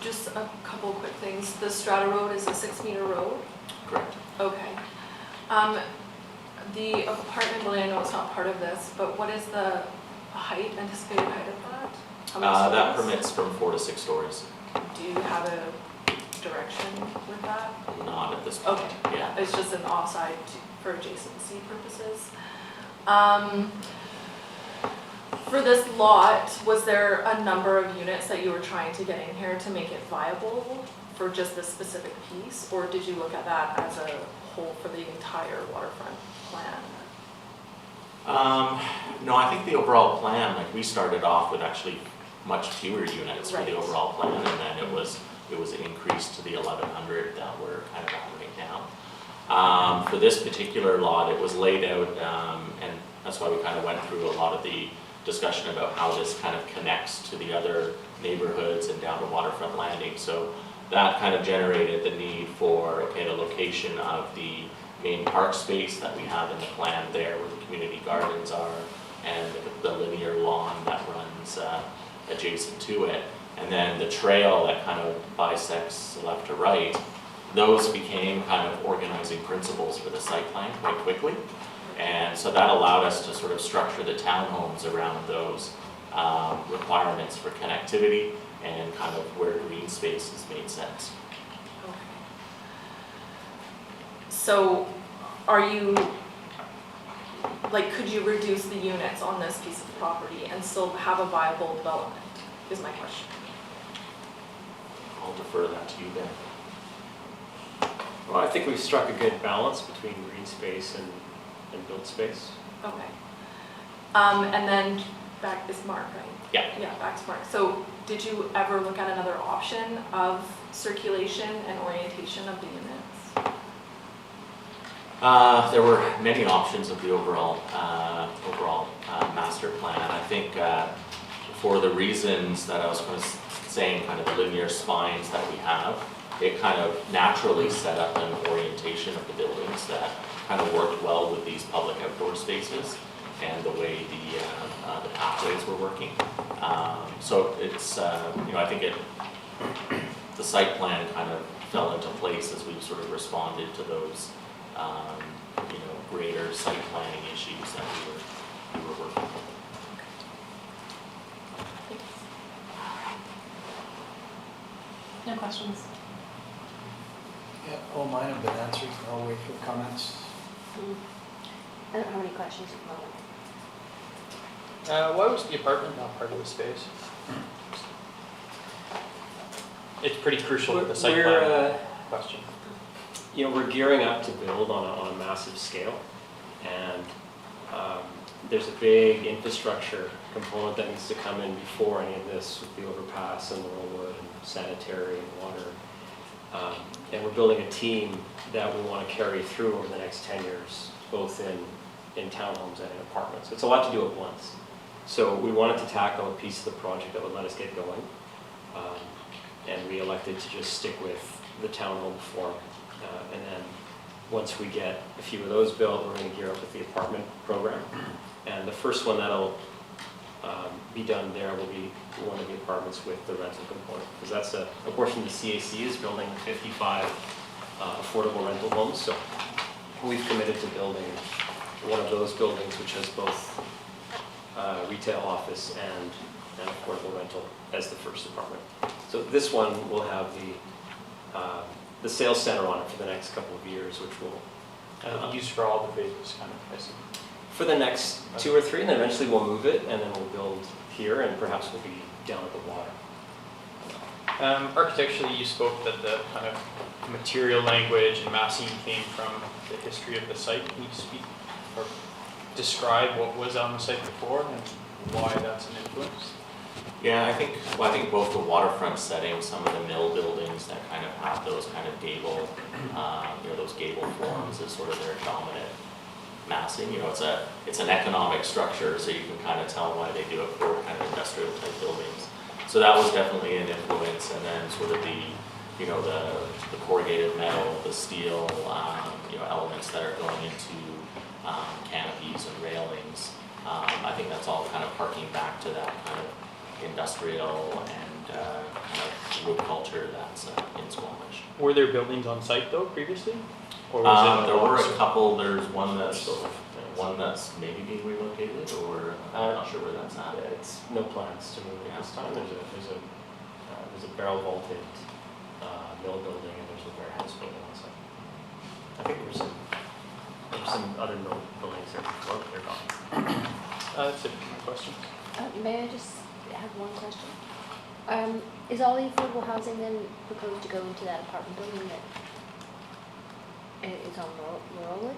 just a couple quick things. The Strata Road is a 6-meter road? Correct. Okay. The apartment building, I know it's not part of this, but what is the anticipated height of that? How many That stories? permits from 4 to 6 stories. Do you have a direction with that? Not at this point. Okay. Yeah. It's just an offside for adjacency purposes. For this lot, was there a number of units that you were trying to get in here to make it viable for just this specific piece? Or did you look at that as a whole for the entire waterfront plan? No, I think the overall plan, like we started off with actually much fewer units for the Right. overall plan, and then it was increased to the 1,100 that we're kind of at right now. For this particular lot, it was laid out, and that's why we kind of went through a lot of the discussion about how this kind of connects to the other neighborhoods and down to Waterfront Landing. So that kind of generated the need for, okay, the location of the main park space that we have in the plan there where the community gardens are and the linear lawn that runs adjacent to it. And then the trail that kind of bisects left to right, those became kind of organizing principles for the site plan quite quickly. And so that allowed us to sort of structure the townhomes around those requirements for connectivity and kind of where green spaces made sense. Okay. So are you, like, could you reduce the units on this piece of property and still have a viable development, is my question. I'll defer that to you, Ben. Well, I think we've struck a good balance between green space and built space. Okay. And then back, is Mark, right? Yeah. Yeah, back to Mark. So did you ever look at another option of circulation and orientation of the units? There were many options of the overall master plan. I think for the reasons that I was kind of saying, kind of the linear spines that we have, it kind of naturally set up an orientation of the buildings that kind of worked well with these public outdoor spaces and the way the pathways were working. So it's, I think the site plan kind of fell into place as we sort of responded to those, greater site planning issues that we were working on. No questions? Yeah, all mine have been answered. I'll wait for comments. I don't have any questions at the moment. Why was the apartment not part of the space? It's pretty crucial to the site plan question. We're gearing up to build on a massive scale, and there's a big infrastructure component that needs to come in before any of this, with the overpass and the road and sanitary and water. And we're building a team that we want to carry through over the next 10 years, both in townhomes and in apartments. It's a lot to do at once. So we wanted to tackle a piece of the project that would let us get going. And we elected to just stick with the townhome form. And then once we get a few of those built, we're going to gear up with the apartment program. And the first one that'll be done there will be one of the apartments with the rental component, because that's a portion of the CAC is building 55 affordable rental homes. So we've committed to building one of those buildings, which has both retail, office, and affordable rental as the first apartment. So this one will have the sales center on it for the next couple of years, which will Used for all the phases, kind of, I see. for the next 2 or 3, and then eventually we'll move it, and then we'll build here, and perhaps we'll be down at the water. Architecturally, you spoke that the kind of material language and massing came from the history of the site. Can you speak or describe what was on the site before and why that's an influence? Yeah, I think both the waterfront setting, some of the mill buildings that kind of have those kind of gable, those gable forms as sort of their dominant massing. It's an economic structure, so you can kind of tell why they do it for kind of industrial type buildings. So that was definitely an influence, and then sort of the corrugated metal, the steel, elements that are going into canopies and railings. I think that's all kind of harking back to that kind of industrial and kind of wood culture that's in Squamish. Were there buildings on site though previously? Or was There were a couple. There's one that's maybe being relocated, or I'm not sure where that's at. Yeah, it's no plans to move it this time. There's a barrel vaulted mill building, and there's a warehouse building on site. I think there were some other mill buildings there before, but they're gone. That's it. My question. May I just have one question? Is all the affordable housing then proposed to go into that apartment building that is on Laurelwood?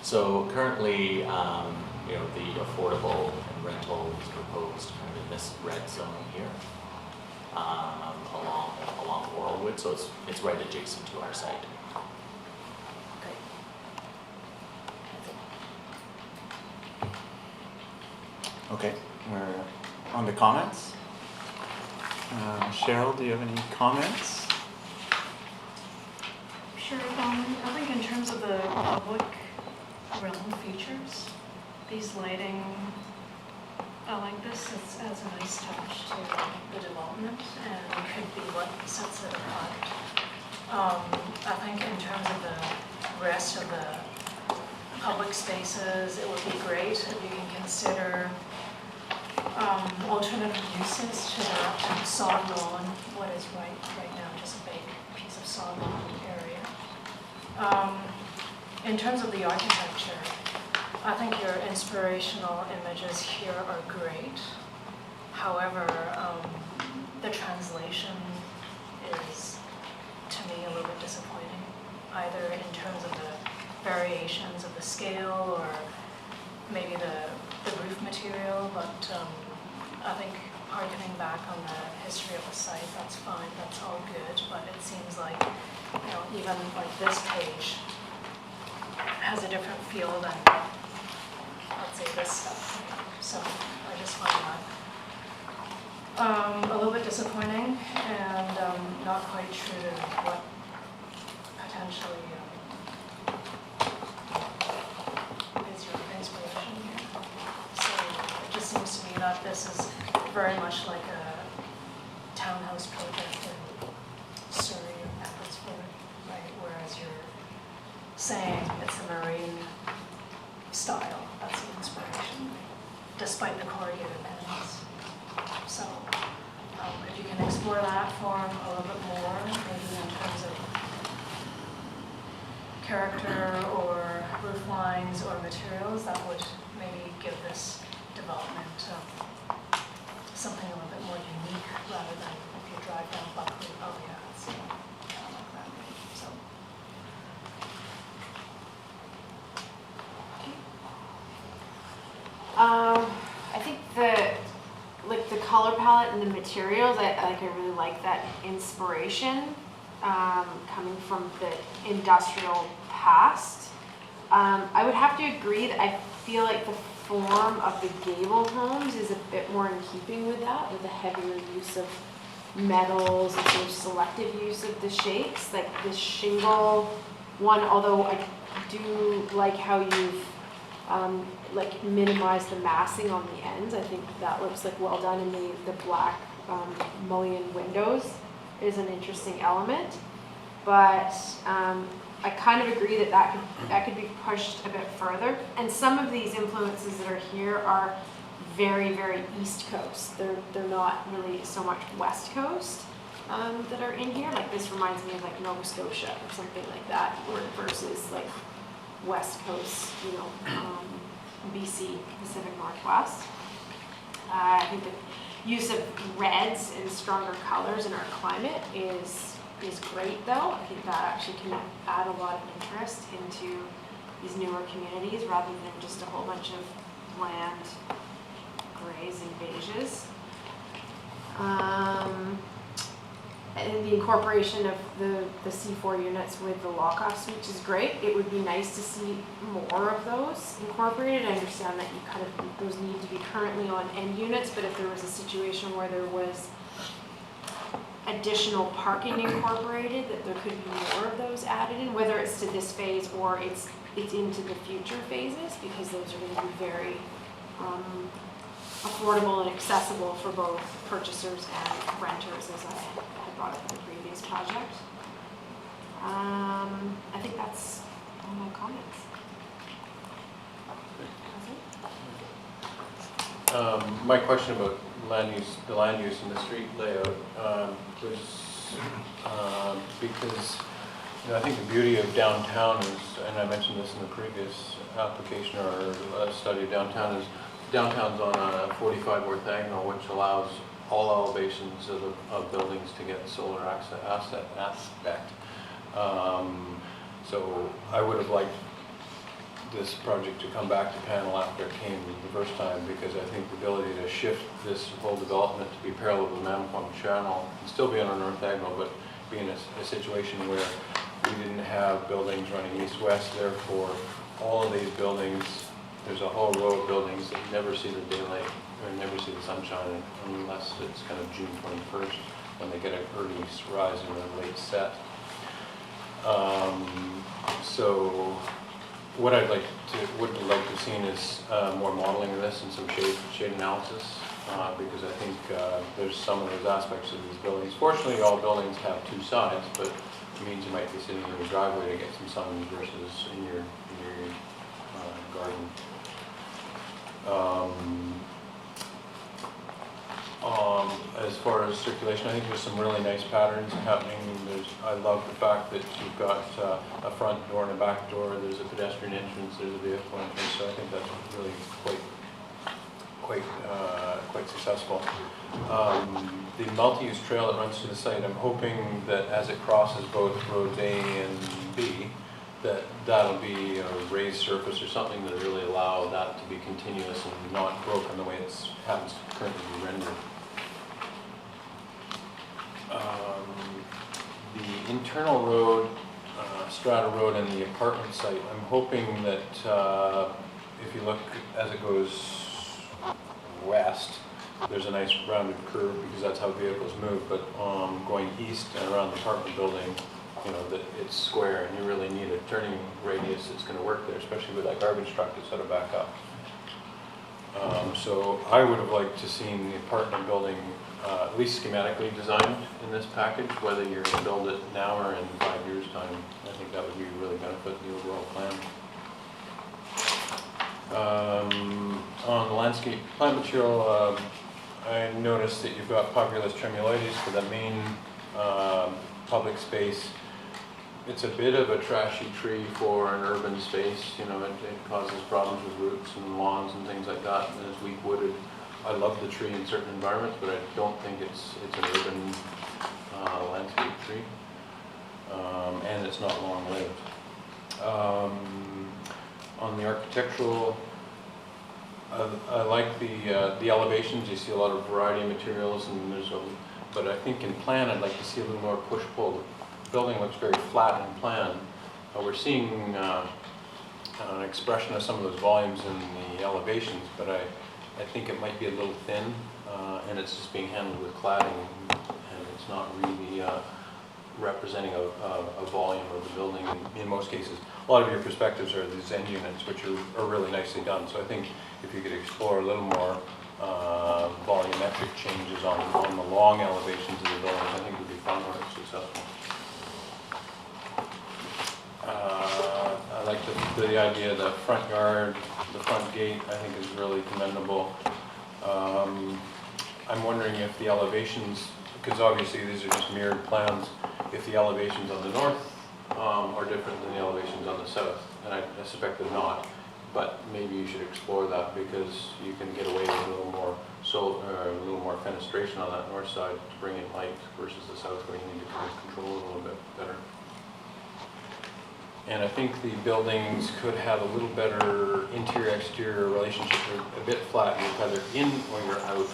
So currently, you know, the affordable and rental is proposed kind of in this red zone here, along Laurelwood, so it's right adjacent to our site. Okay, we're on to comments. Cheryl, do you have any comments? Sure, I think in terms of the public realm features, these lighting, I like this, it adds a nice touch to the development and could be what sets it apart. I think in terms of the rest of the public spaces, it would be great if you can consider alternative uses to that sod lawn, what is right now just a big piece of sod lawn area. In terms of the architecture, I think your inspirational images here are great. However, the translation is, to me, a little bit disappointing, either in terms of the variations of the scale or maybe the roof material, but I think harkening back on the history of the site, that's fine, that's all good, but it seems like, you know, even like this page has a different feel than, let's say, this stuff. So I just find that a little bit disappointing and not quite true to what potentially is your inspiration here. So it just seems to me that this is very much like a townhouse project in Surrey or Abbotsford, right? Whereas you're saying it's a marine style, that's the inspiration, despite the corrugated panels. So if you can explore that form a little bit more, maybe in terms of character or roof lines or materials, that would maybe give this development something a little bit more unique rather than if you drive down Buckley, oh yeah, it's kind of like that. So. I think the color palette and the materials, I really like that inspiration coming from the industrial past. I would have to agree that I feel like the form of the gable homes is a bit more in keeping with that, with a heavier use of metals and sort of selective use of the shapes. Like the shingle one, although I do like how you've like minimized the massing on the ends. I think that looks like well done, and the black mullion windows is an interesting element. But I kind of agree that could be pushed a bit further. And some of these influences that are here are very, very East Coast. They're not really so much West Coast that are in here. Like this reminds me of like Nova Scotia or something like that, versus like West Coast, you know, BC, Pacific Northwest. I think the use of reds and stronger colors in our climate is great though. I think that actually can add a lot of interest into these newer communities rather than just a whole bunch of bland grays and beiges. And the incorporation of the C4 units with the lock-off switch is great. It would be nice to see more of those incorporated. I understand that those need to be currently on end units, but if there was a situation where there was additional parking incorporated, that there could be more of those added in, whether it's to this phase or it's into the future phases, because those are going to be very affordable and accessible for both purchasers and renters, as I had brought up in the previous project. I think that's all my comments. My question about the land use and the street layout was because I think the beauty of downtown is, and I mentioned this in the previous application or study of downtown, is downtown's on a 45 orthogonal, which allows all elevations of buildings to get solar aspect. So I would have liked this project to come back to panel after it came the first time, because I think the ability to shift this whole development to be parallel with Mamquam Channel and still be on a North Diagonal, but be in a situation where we didn't have buildings running east-west, therefore all of these buildings, there's a whole row of buildings that never see the daylight or never see the sunshine unless it's kind of June 21st when they get an early rise and a late set. So what I'd like to see is more modeling of this and some shade analysis, because I think there's some of those aspects of these buildings. Fortunately, all buildings have two sides, but it means you might be sitting in your driveway to get some sun versus in your garden. As far as circulation, I think there's some really nice patterns happening. I love the fact that you've got a front door and a back door. There's a pedestrian entrance. There's a vehicle entrance. So I think that's really quite successful. The multi-use trail that runs through the site, I'm hoping that as it crosses both roads A and B, that'll be a raised surface or something that really allow that to be continuous and not broken the way it happens to currently be rendered. The internal road, Strata Road and the apartment site, I'm hoping that if you look as it goes west, there's a nice rounded curve because that's how vehicles move, but going east and around the apartment building, you know, that it's square and you really need a turning radius that's going to work there, especially with that garbage truck that's got to back up. So I would have liked to seen the apartment building at least schematically designed in this package, whether you're going to build it now or in 5 years' time. I think that would be really benefit the overall plan. On the landscape plant material, I noticed that you've got Populus tremuloides for the main public space. It's a bit of a trashy tree for an urban space, you know, it causes problems with roots and lawns and things like that, and it's weak wooded. I love the tree in certain environments, but I don't think it's an urban landscape tree, and it's not long lived. On the architectural, I like the elevations. You see a lot of variety of materials, and but I think in plan I'd like to see a little more push-pull. The building looks very flat in plan. We're seeing an expression of some of those volumes in the elevations, but I think it might be a little thin, and it's just being handled with cladding, and it's not really representing a volume of the building in most cases. A lot of your perspectives are these end units, which are really nicely done. So I think if you could explore a little more volumetric changes on the long elevations of the buildings, I think it would be far more successful. I like the idea of the front yard, the front gate, I think is really commendable. I'm wondering if the elevations, because obviously these are just mirrored plans, if the elevations on the north are different than the elevations on the south, and I suspect they're not, but maybe you should explore that because you can get away with a little more fenestration on that north side to bring in light versus the south where you need to control it a little bit better. And I think the buildings could have a little better interior-exterior relationship. They're a bit flat, you're either in or you're out.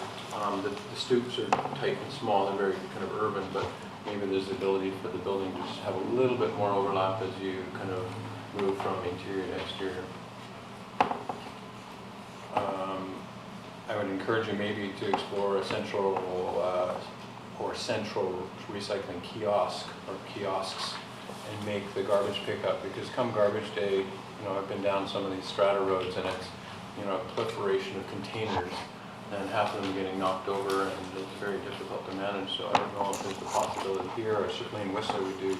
The stoops are tight and small, they're very kind of urban, but maybe there's the ability for the building to just have a little bit more overlap as you kind of move from interior to exterior. I would encourage you maybe to explore a central recycling kiosk or kiosks and make the garbage pickup, because come garbage day, you know, I've been down some of these strata roads and it's, you know, a proliferation of containers and half of them getting knocked over, and it's very difficult to manage. So I don't know if there's a possibility here, or certainly in Whistler we do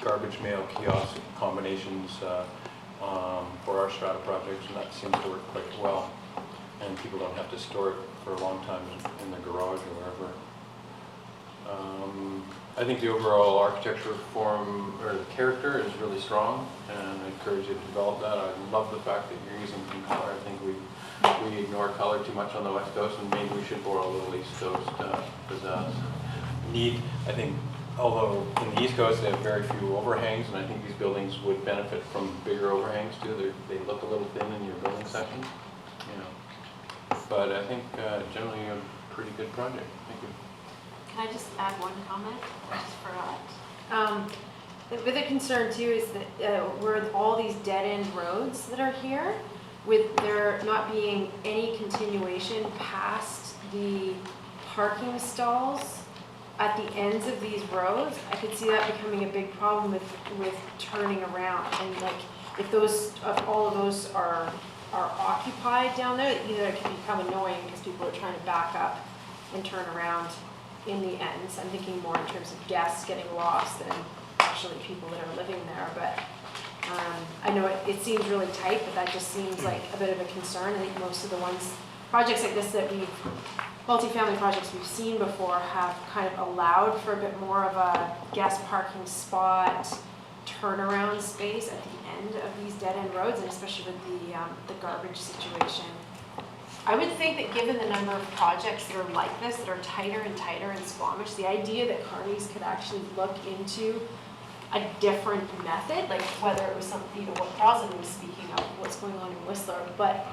garbage mail kiosk combinations for our strata projects, and that seems to work quite well. And people don't have to store it for a long time in the garage or wherever. I think the overall architecture form, or the character, is really strong, and I encourage you to develop that. I love the fact that you're using some color. I think we ignore color too much on the West Coast, and maybe we should borrow a little East Coast pizzazz. I think although in the East Coast, they have very few overhangs, and I think these buildings would benefit from bigger overhangs too. They look a little thin in your building section, you know. But I think generally a pretty good project. Thank you. Can I just add one comment? I just forgot. The other concern too is that where all these dead-end roads that are here, with there not being any continuation past the parking stalls at the ends of these roads, I could see that becoming a big problem with turning around. And like, if all of those are occupied down there, either it can become annoying because people are trying to back up and turn around in the ends. I'm thinking more in terms of guests getting lost than actually people that are living there. But I know it seems really tight, but that just seems like a bit of a concern. I think most of the projects like this that multifamily projects we've seen before have kind of allowed for a bit more of a guest parking spot, turnaround space at the end of these dead-end roads, and especially with the garbage situation. I would think that given the number of projects that are like this, that are tighter and tighter in Squamish, the idea that Carney's could actually look into a different method, like whether it was something, what Roslyn was speaking of, what's going on in Whistler, but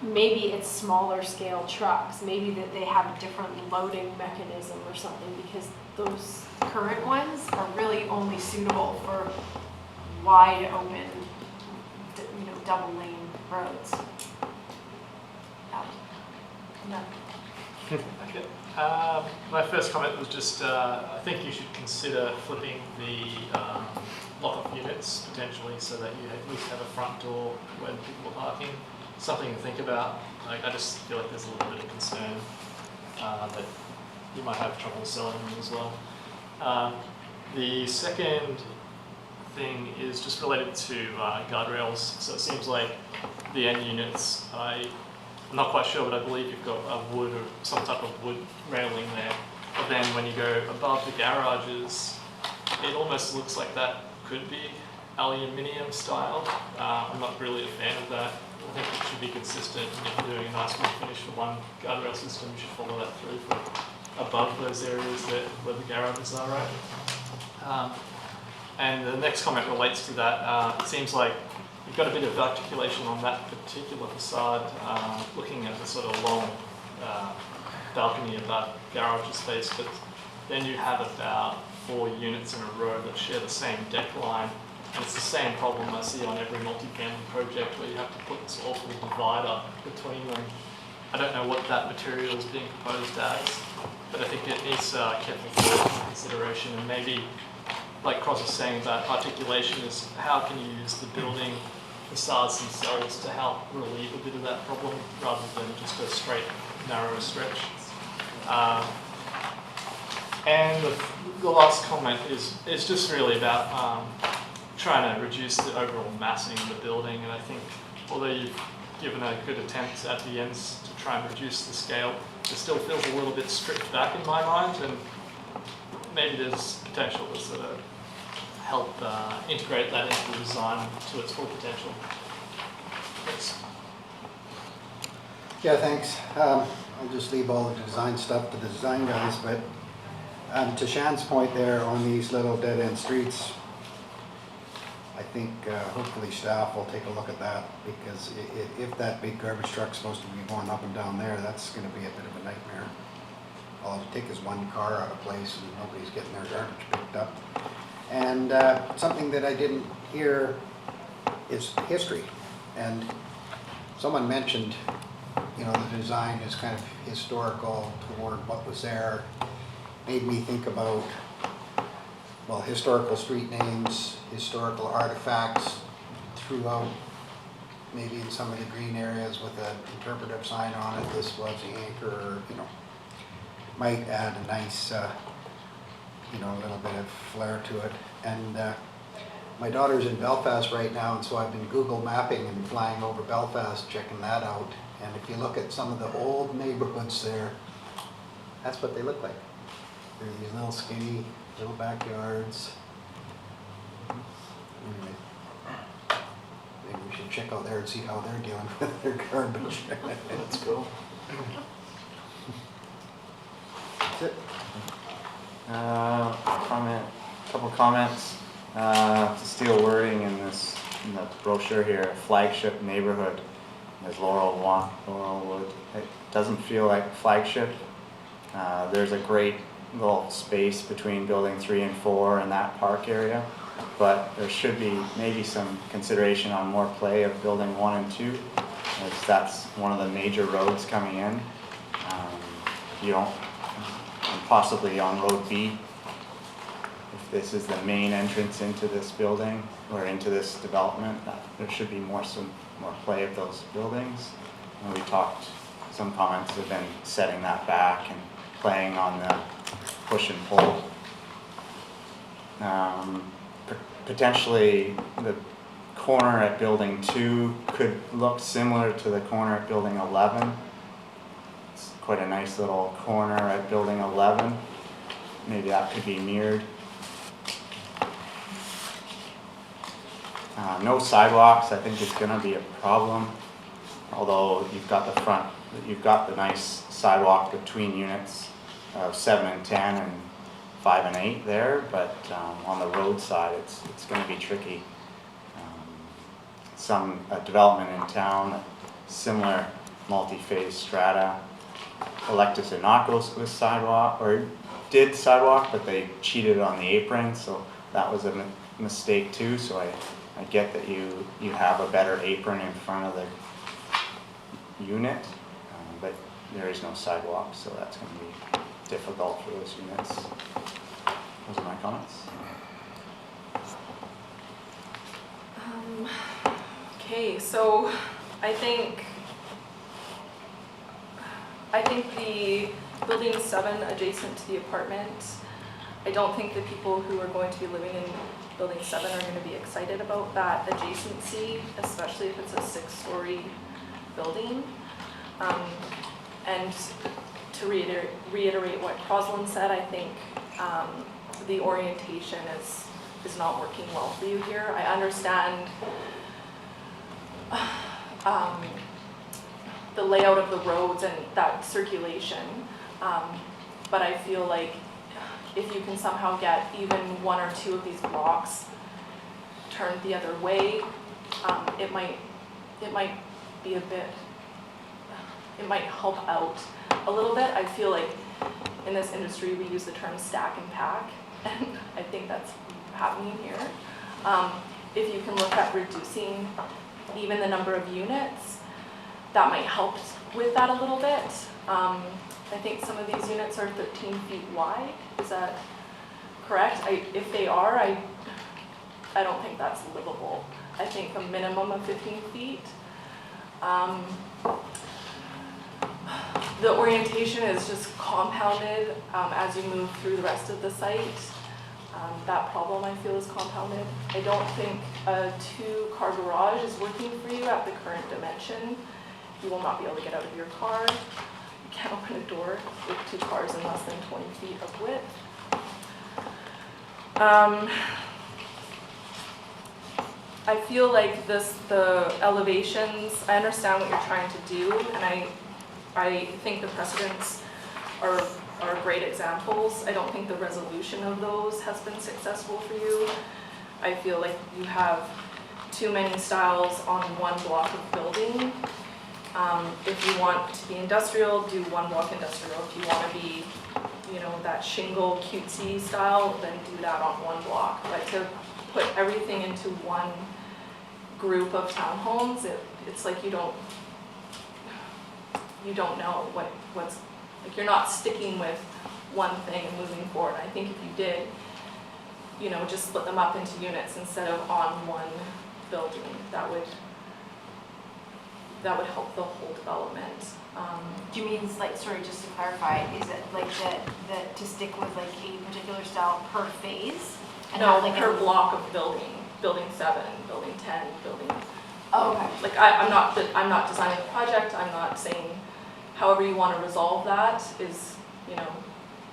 maybe it's smaller scale trucks, maybe that they have a different loading mechanism or something, because those current ones are really only suitable for wide open, double lane roads. Okay. My first comment was just, I think you should consider flipping the lock-off units potentially so that you at least have a front door when people are parking. Something to think about. Like, I just feel like there's a little bit of concern that you might have trouble selling them as well. The second thing is just related to guardrails. So it seems like the end units, I'm not quite sure, but I believe you've got a wood or some type of wood railing there. But then when you go above the garages, it almost looks like that could be aluminium style. I'm not really a fan of that. I think it should be consistent, and if you're doing a nice wood finish for one guardrail system, you should follow that through for above those areas where the garages are, right? And the next comment relates to that. It seems like you've got a bit of articulation on that particular facade, looking at the sort of long balcony above garage space, but then you have about 4 units in a row that share the same deck line. And it's the same problem I see on every multifamily project where you have to put this awful divider between them. I don't know what that material is being proposed as, but I think it needs careful thought and consideration. And maybe, like Cross is saying about articulation, is how can you use the building facades themselves to help relieve a bit of that problem rather than just a straight, narrow stretch. And the last comment is just really about trying to reduce the overall massing of the building, and I think although you've given a good attempt at the ends to try and reduce the scale, it still feels a little bit stripped back in my mind, and maybe there's potential to sort of help integrate that into the design to its full potential. Thanks. Yeah, thanks. I'll just leave all the design stuff to the design guys, but to Shan's point there on these little dead-end streets, I think hopefully staff will take a look at that, because if that big garbage truck's supposed to be going up and down there, that's going to be a bit of a nightmare. All it'll take is one car out of place and nobody's getting their garbage picked up. And something that I didn't hear is history. And someone mentioned, the design is kind of historical toward what was there. Made me think about, historical street names, historical artifacts throughout, maybe in some of the green areas with an interpretive sign on it, this was the anchor, or, might add a nice, a little bit of flair to it. And my daughter's in Belfast right now, and so I've been Google mapping and flying over Belfast, checking that out. And if you look at some of the old neighborhoods there, that's what they look like. They're these little skinny, little backyards. Anyway, maybe we should check out there and see how they're dealing with their garbage. Let's go. That's it. Couple comments. To steal wording in the brochure here, flagship neighborhood is Laurelwood. It doesn't feel like flagship. There's a great little space between building 3 and 4 in that park area, but there should be maybe some consideration on more play of building 1 and 2, as that's one of the major roads coming in. You don't, and possibly on Road B, if this is the main entrance into this building or into this development, there should be more play of those buildings. And we talked, some comments have been setting that back and playing on the push and pull. Potentially the corner at building 2 could look similar to the corner at building 11. It's quite a nice little corner at building 11. Maybe that could be mirrored. No sidewalks, I think is going to be a problem. Although you've got the nice sidewalk between units of 7 and 10 and 5 and 8 there, but on the road side it's going to be tricky. Some development in town, similar multi-phase strata, elected to not go with sidewalk, or did sidewalk, but they cheated on the apron, so that was a mistake too. So I get that you have a better apron in front of the unit, but there is no sidewalk, so that's going to be difficult for those units. Those are my comments. Okay, so I think the building 7 adjacent to the apartment, I don't think the people who are going to be living in building 7 are going to be excited about that adjacency, especially if it's a 6-story building. And to reiterate what Crosland said, I think the orientation is not working well for you here. I understand the layout of the roads and that circulation, but I feel like if you can somehow get even 1 or 2 of these blocks turned the other way, it might be a bit, it might help out a little bit. I feel like in this industry we use the term stack and pack, and I think that's happening here. If you can look at reducing even the number of units, that might help with that a little bit. I think some of these units are 13 feet wide. Is that correct? If they are, I don't think that's livable. I think a minimum of 15 feet. The orientation is just compounded as you move through the rest of the site. That problem, I feel, is compounded. I don't think a 2-car garage is working for you at the current dimension. You will not be able to get out of your car. You can't open a door with 2 cars in less than 20 feet of width. I feel like the elevations, I understand what you're trying to do, and I think the precedents are great examples. I don't think the resolution of those has been successful for you. I feel like you have too many styles on one block of building. If you want to be industrial, do 1 block industrial. If you want to be, that shingle cutesy style, then do that on 1 block. But to put everything into one group of townhomes, it's like you don't know what's, like you're not sticking with one thing and moving forward. I think if you did, just split them up into units instead of on one building, that would help the whole development. Do you mean, like, sorry, just to clarify, is it like that to stick with like a particular style per phase? And No, not like per a block of building 7, building 10, building. Oh, okay. Like I'm not designing the project. I'm not saying however you want to resolve that is,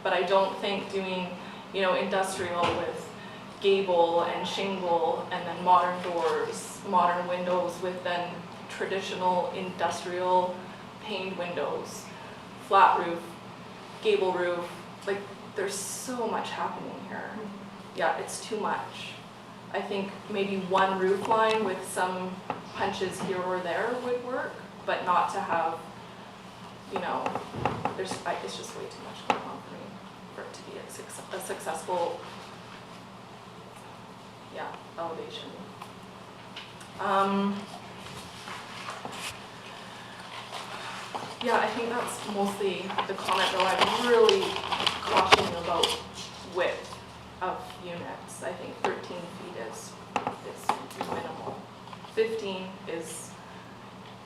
but I don't think doing, industrial with gable and shingle and then modern doors, modern windows with then traditional industrial paned windows, flat roof, gable roof, like there's so much happening here. Yeah, it's too much. I think maybe one roof line with some punches here or there would work, but not to have, you know, it's just way too much going on for me for it to be a successful, yeah, elevation. Yeah, I think that's mostly the comment, though. I'm really cautioning about width of units. I think 13 feet is minimal. 15 is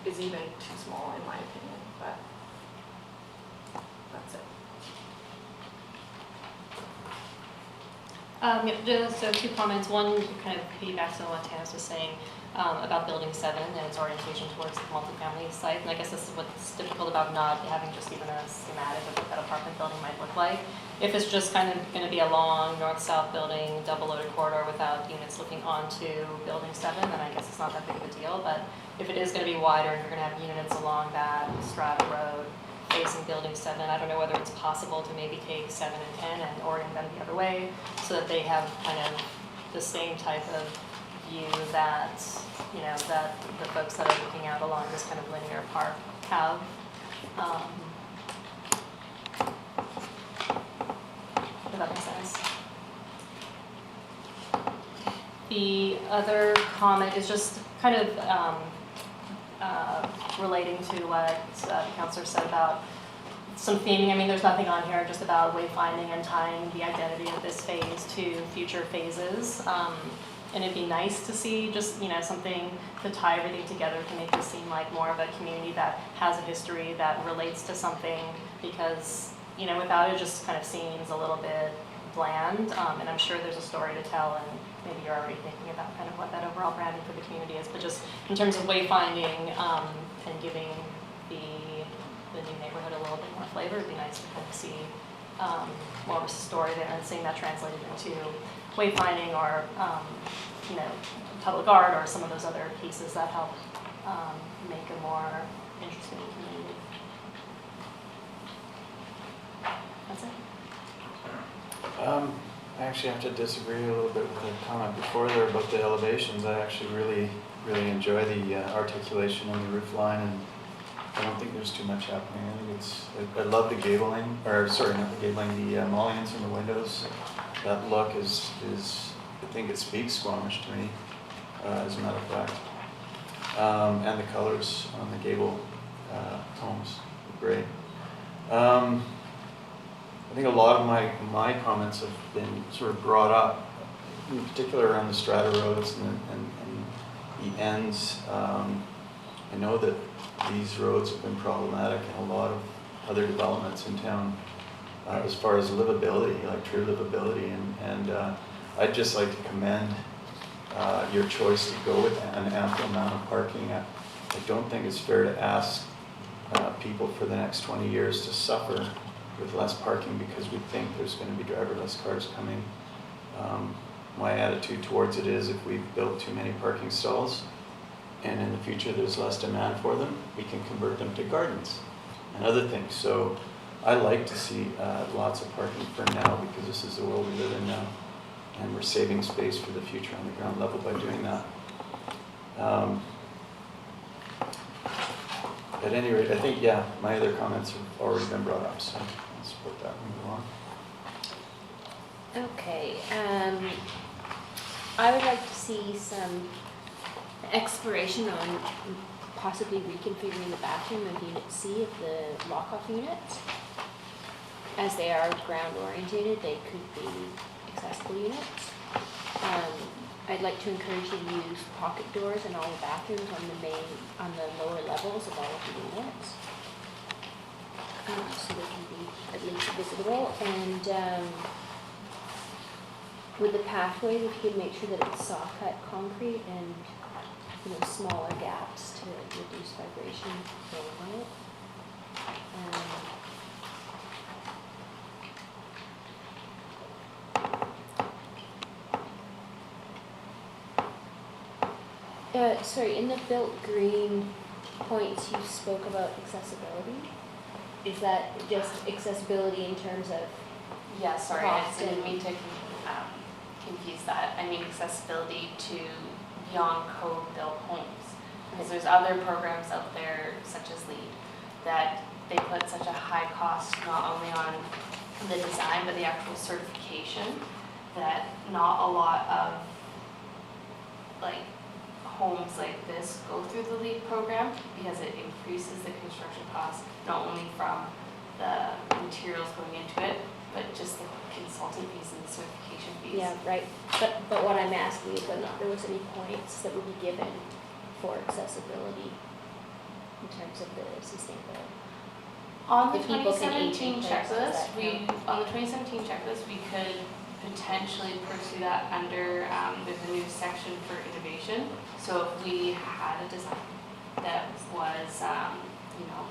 even too small in my opinion, but that's it. So 2 comments. One kind of piggybacks on what Tanis was saying about Building 7 and its orientation towards the multifamily site. And I guess this is what's difficult about not having just even a schematic of what that apartment building might look like. If it's just kind of going to be a long north-south building, double-loaded corridor without units looking onto Building 7, then I guess it's not that big of a deal. But if it is going to be wider and you're going to have units along that strata road facing Building 7, I don't know whether it's possible to maybe take 7 and 10 and orient them the other way so that they have kind of the same type of view that, you know, that the folks that are looking out along this kind of linear park have. If that makes sense. The other comment is just kind of relating to what the counselor said about some theming. I mean, there's nothing on here just about wayfinding and tying the identity of this phase to future phases. And it'd be nice to see just, you know, something to tie everything together to make this seem like more of a community that has a history that relates to something, because, you know, without it just kind of seems a little bit bland. And I'm sure there's a story to tell, and maybe you're already thinking about kind of what that overall branding for the community is. But just in terms of wayfinding and giving the new neighborhood a little bit more flavor, it'd be nice to kind of see more of a story there and seeing that translated into wayfinding or, you know, public art or some of those other pieces that help make a more interesting community. That's it. I actually have to disagree a little bit with the comment before there about the elevations. I actually really enjoy the articulation on the roof line, and I don't think there's too much happening. I think I love the gabling, or sorry, not the gabling, the mullions in the windows. That look is I think it speaks Squamish to me, as a matter of fact. And the colors on the gable tones are great. I think a lot of my comments have been sort of brought up, in particular around the strata roads and the ends. I know that these roads have been problematic in a lot of other developments in town as far as livability, like true livability. And I'd just like to commend your choice to go with an ample amount of parking. I don't think it's fair to ask people for the next 20 years to suffer with less parking because we think there's going to be driverless cars coming. My attitude towards it is if we've built too many parking stalls and in the future there's less demand for them, we can convert them to gardens and other things. So I like to see lots of parking for now because this is the world we live in now, and we're saving space for the future on the ground level by doing that. At any rate, I think, yeah, my other comments have already been brought up, so I'll support that and move on. Okay, I would like to see some exploration on possibly reconfiguring the bathroom of Unit C of the lock-off units. As they are ground orientated, they could be accessible units. I'd like to encourage you to use pocket doors in all the bathrooms on the lower levels of all of the units. So they can be at least visitable. And with the pathways, if you could make sure that it's soft cut concrete and, you know, smaller gaps to reduce vibration along it. Sorry, in the built green points you spoke about accessibility. Is that just accessibility in terms of Yeah, sorry, I cost didn't and- mean to confuse that. I mean accessibility to beyond code-built homes. Because there's other programs out there, such as LEAD, that they put such a high cost not only on the design, but the actual certification, that not a lot of like homes like this go through the LEAD program because it increases the construction cost, not only from the materials going into it, but just the consultant fees and the certification fees. Yeah, right. But what I'm asking is whether there was any points that would be given for accessibility in terms of the sustainability. On the If people can age 2017 in place, does checklist, that count? on the 2017 checklist, we could potentially pursue that under, there's a new section for innovation. So if we had a design that was, you know,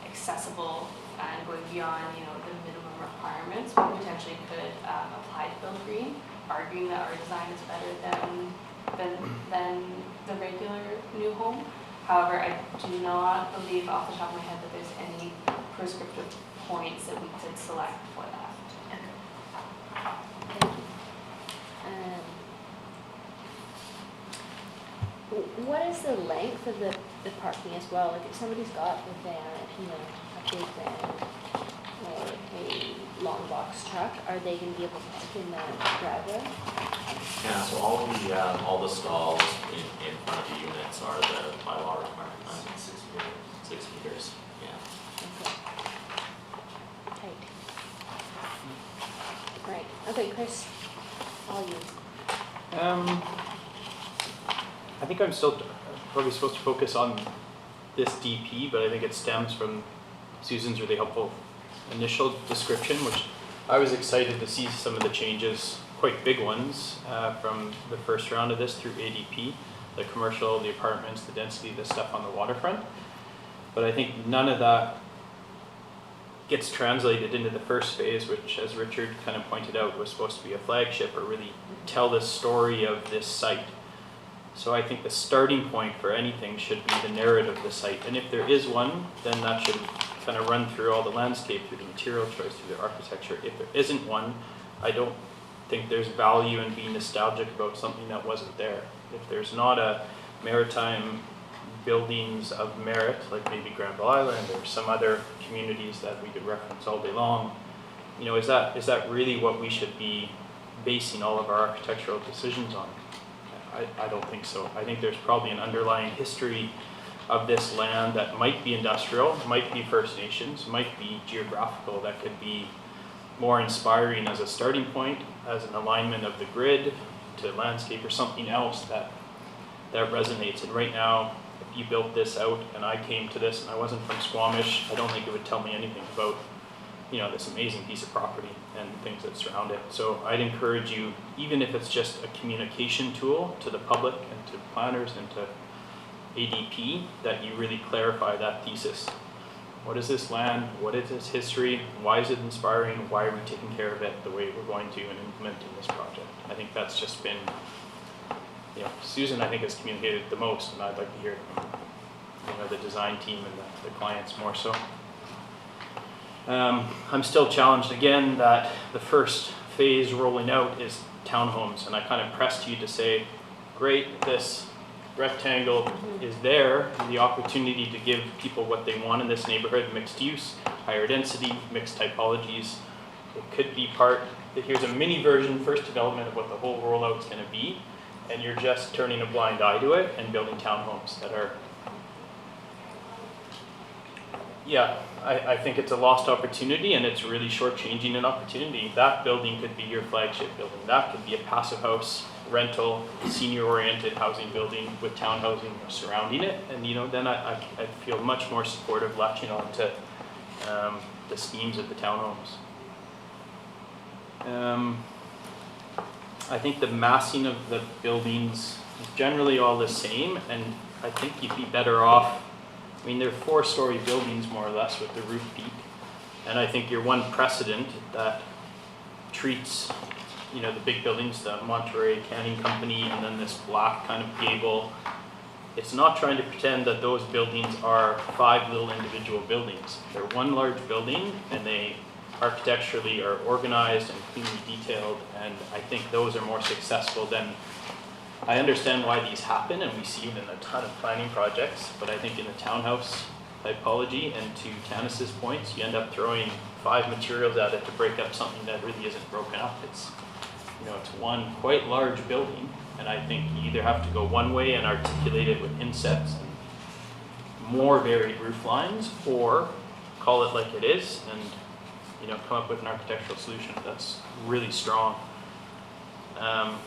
accessible and going beyond, you know, the minimum requirements, we potentially could apply to Build Green, arguing that our design is better than the regular new home. However, I do not believe off the top of my head that there's any prescriptive points that we could select for that. Thank you. What is the length of the parking as well? Like if somebody's got a van, you know, a big van or a long box truck, are they going to be able to park in that driveway? Yeah, so all the stalls in front of the units are the bylaw requirement. 6 meters, yeah. Okay. Right. Okay, Chris, all you. I think I'm still probably supposed to focus on this DP, but I think it stems from Susan's really helpful initial description, which I was excited to see some of the changes, quite big ones, from the first round of this through ADP, the commercial, the apartments, the density, the stuff on the waterfront. But I think none of that gets translated into the first phase, which, as Richard kind of pointed out, was supposed to be a flagship or really tell the story of this site. So I think the starting point for anything should be the narrative of the site. And if there is one, then that should kind of run through all the landscape, through the material choice, through the architecture. If there isn't one, I don't think there's value in being nostalgic about something that wasn't there. If there's not a maritime buildings of merit, like maybe Granville Island or some other communities that we could reference all day long, you know, is that really what we should be basing all of our architectural decisions on? I don't think so. I think there's probably an underlying history of this land that might be industrial, might be First Nations, might be geographical, that could be more inspiring as a starting point, as an alignment of the grid to landscape or something else that resonates. And right now, if you built this out and I came to this and I wasn't from Squamish, I don't think it would tell me anything about, you know, this amazing piece of property and things that surround it. So I'd encourage you, even if it's just a communication tool to the public and to planners and to ADP, that you really clarify that thesis. What is this land? What is its history? Why is it inspiring? Why are we taking care of it the way we're going to in implementing this project? I think that's just been, you know, Susan I think has communicated the most, and I'd like to hear it from, you know, the design team and the clients more so. I'm still challenged again that the first phase rolling out is townhomes, and I kind of pressed you to say, great, this rectangle is there, the opportunity to give people what they want in this neighborhood, mixed use, higher density, mixed typologies. It could be part, here's a mini version, first development of what the whole rollout's going to be, and you're just turning a blind eye to it and building townhomes that are, yeah, I think it's a lost opportunity, and it's really shortchanging an opportunity. That building could be your flagship building. That could be a passive house, rental, senior-oriented housing building with townhousing surrounding it. And, you know, then I feel much more supportive latching on to the schemes of the townhomes. I think the massing of the buildings is generally all the same, and I think you'd be better off. I mean, they're 4-story buildings more or less with the roof peak. And I think you're one precedent that treats, you know, the big buildings, the Monterey Canning Company, and then this black kind of gable. It's not trying to pretend that those buildings are 5 little individual buildings. They're one large building, and they architecturally are organized and cleanly detailed, and I think those are more successful than, I understand why these happen, and we see it in a ton of planning projects, but I think in the townhouse typology, and to Tanis's points, you end up throwing 5 materials at it to break up something that really isn't broken up. It's, you know, it's one quite large building, and I think you either have to go one way and articulate it with insets and more varied roof lines, or call it like it is and, you know, come up with an architectural solution that's really strong.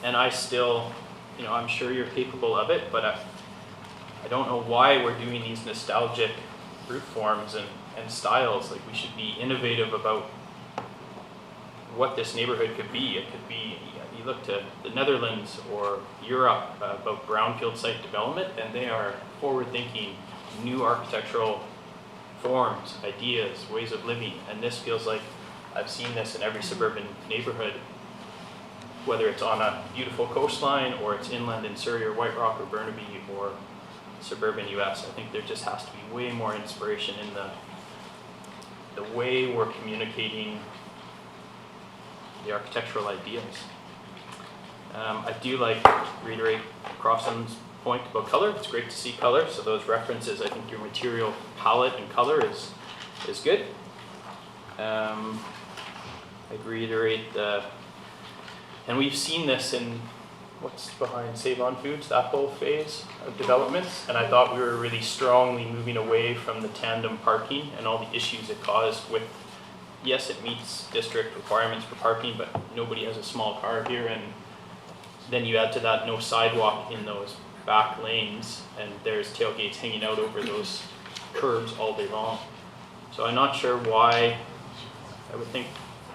And I still, you know, I'm sure you're capable of it, but I don't know why we're doing these nostalgic roof forms and styles. Like, we should be innovative about what this neighborhood could be. It could be, you look to the Netherlands or Europe about brownfield site development, and they are forward-thinking, new architectural forms, ideas, ways of living. And this feels like I've seen this in every suburban neighborhood, whether it's on a beautiful coastline or it's inland in Surrey or White Rock or Burnaby or suburban US. I think there just has to be way more inspiration in the way we're communicating the architectural ideas. I do reiterate Crofton's point about color. It's great to see color. So those references, I think your material palette and color is good. I'd reiterate and we've seen this in what's behind Save On Foods, that whole phase of developments, and I thought we were really strongly moving away from the tandem parking and all the issues it caused with, yes, it meets district requirements for parking, but nobody has a small car here, and then you add to that no sidewalk in those back lanes, and there's tailgates hanging out over those curbs all day long. So I'm not sure why. I would think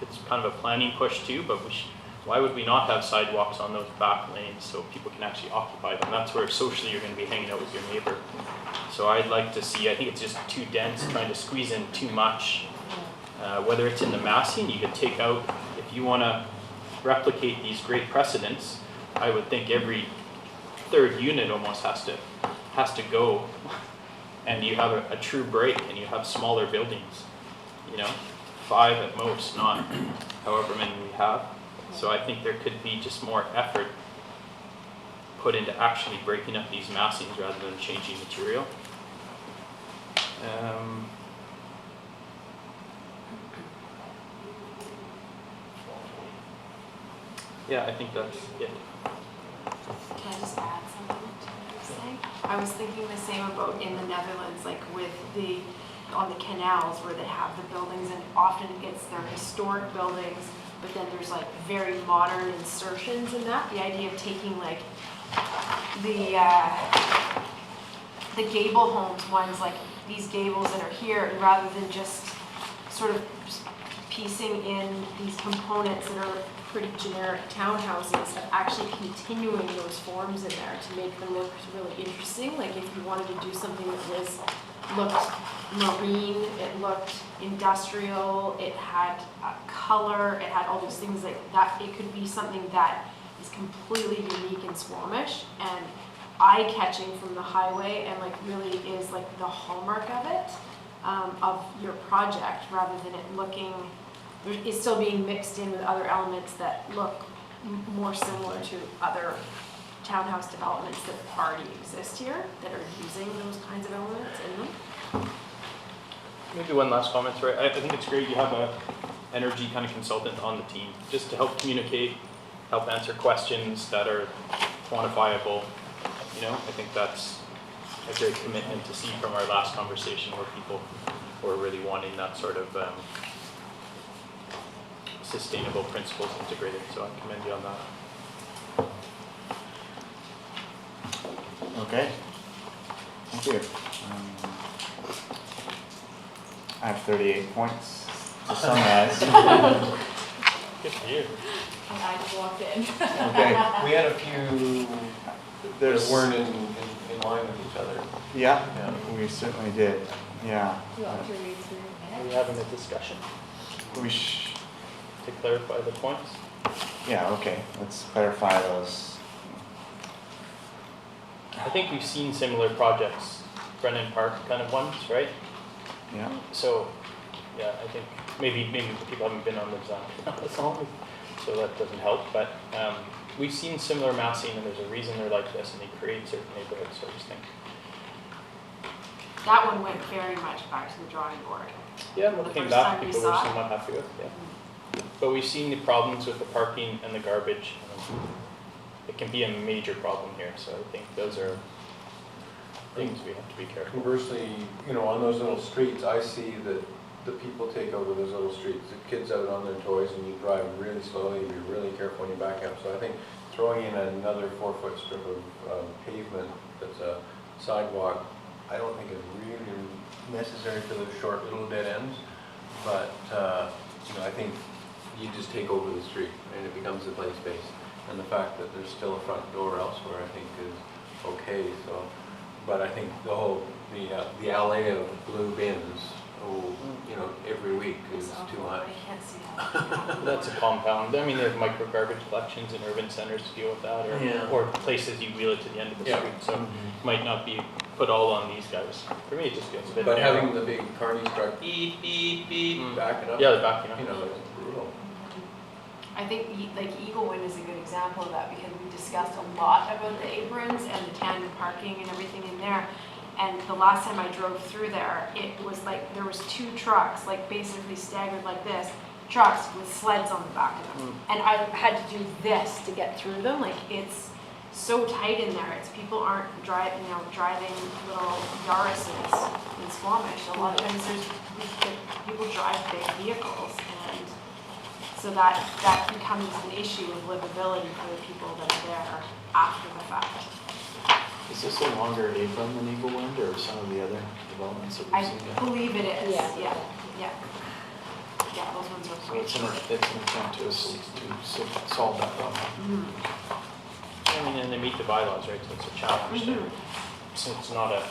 it's kind of a planning push too, but why would we not have sidewalks on those back lanes so people can actually occupy them? That's where socially you're going to be hanging out with your neighbor. So I'd like to see, I think it's just too dense, trying to squeeze in too much. Whether it's in the massing, you could take out, if you want to replicate these great precedents, I would think every third unit almost has to go, and you have a true break, and you have smaller buildings, you know, 5 at most, not however many we have. So I think there could be just more effort put into actually breaking up these massings rather than changing material. Yeah, I think that's it. Can I just add something to what you're saying? I was thinking the same about in the Netherlands, like with on the canals where they have the buildings, and often it's their historic buildings, but then there's like very modern insertions in that. The idea of taking like the gable homes ones, like these gables that are here, and rather than just sort of piecing in these components that are pretty generic townhouses, of actually continuing those forms in there to make them look really interesting. Like if you wanted to do something that looked marine, it looked industrial, it had color, it had all those things like that. It could be something that is completely unique in Squamish and eye-catching from the highway, and like really is like the hallmark of it, of your project, rather than it looking, it's still being mixed in with other elements that look more similar to other townhouse developments that already exist here that are using those kinds of elements in them. Maybe one last comment, right? I think it's great you have a energy kind of consultant on the team, just to help communicate, help answer questions that are quantifiable. You know, I think that's a great commitment to see from our last conversation, where people were really wanting that sort of sustainable principles integrated. So I commend you on that. Okay, thank you. I have 38 points to summarize. Good for you. And I just walked in. Okay. We had a few that weren't in line with each other. Yeah, we certainly did. Yeah. Are we having a discussion to clarify the points? Yeah, okay, let's clarify those. I think we've seen similar projects, Brennan Park kind of ones, right? Yeah. So, yeah, I think maybe people haven't been on the design as long, so that doesn't help, but we've seen similar massing, and there's a reason they're like this, and they create certain neighborhoods, so I just think. That one went very much back to the drawing board. Yeah, The what came first back, time we people were saw it. somewhat happy with, yeah. But we've seen the problems with the parking and the garbage. It can be a major problem here, so I think those are things we have to be careful. Conversely, you know, on those little streets, I see that the people take over those little streets, the kids out on their toys, and you drive really slowly, be really careful when you back up. So I think throwing in another 4-foot strip of pavement that's a sidewalk, I don't think is really necessary for those short little dead ends. But, you know, I think you just take over the street and it becomes a play space. And the fact that there's still a front door elsewhere, I think is okay. So, but I think the whole, the alley of blue bins, you know, every week is too much. I can't see that. That's a compound. I mean, they have micro garbage collections in urban centers to deal with that, or places you wheel it to the end of the street. So it might not be put all on these guys. For me, it just feels a bit. But narrow. having the big carny truck beep, beep, beep, backing up. Yeah, they're backing up. You know, it's brutal. I think like Eagle Wind is a good example of that because we discussed a lot about the aprons and the tandem parking and everything in there. And the last time I drove through there, it was like there was 2 trucks, like basically staggered like this, trucks with sleds on the back of them. And I had to do this to get through them. Like it's so tight in there. It's people aren't driving little Yaris's in Squamish. A lot of times people drive big vehicles, and so that becomes an issue of livability for the people that are there after the fact. Is this a longer apron than Eagle Wind or some of the other developments that we've I seen? believe it is. Yeah. Yeah, those ones are So quite it's short. an attempt to solve that problem. Mhm. I mean, and they meet the bylaws, right? So it's a challenge. So it's not a.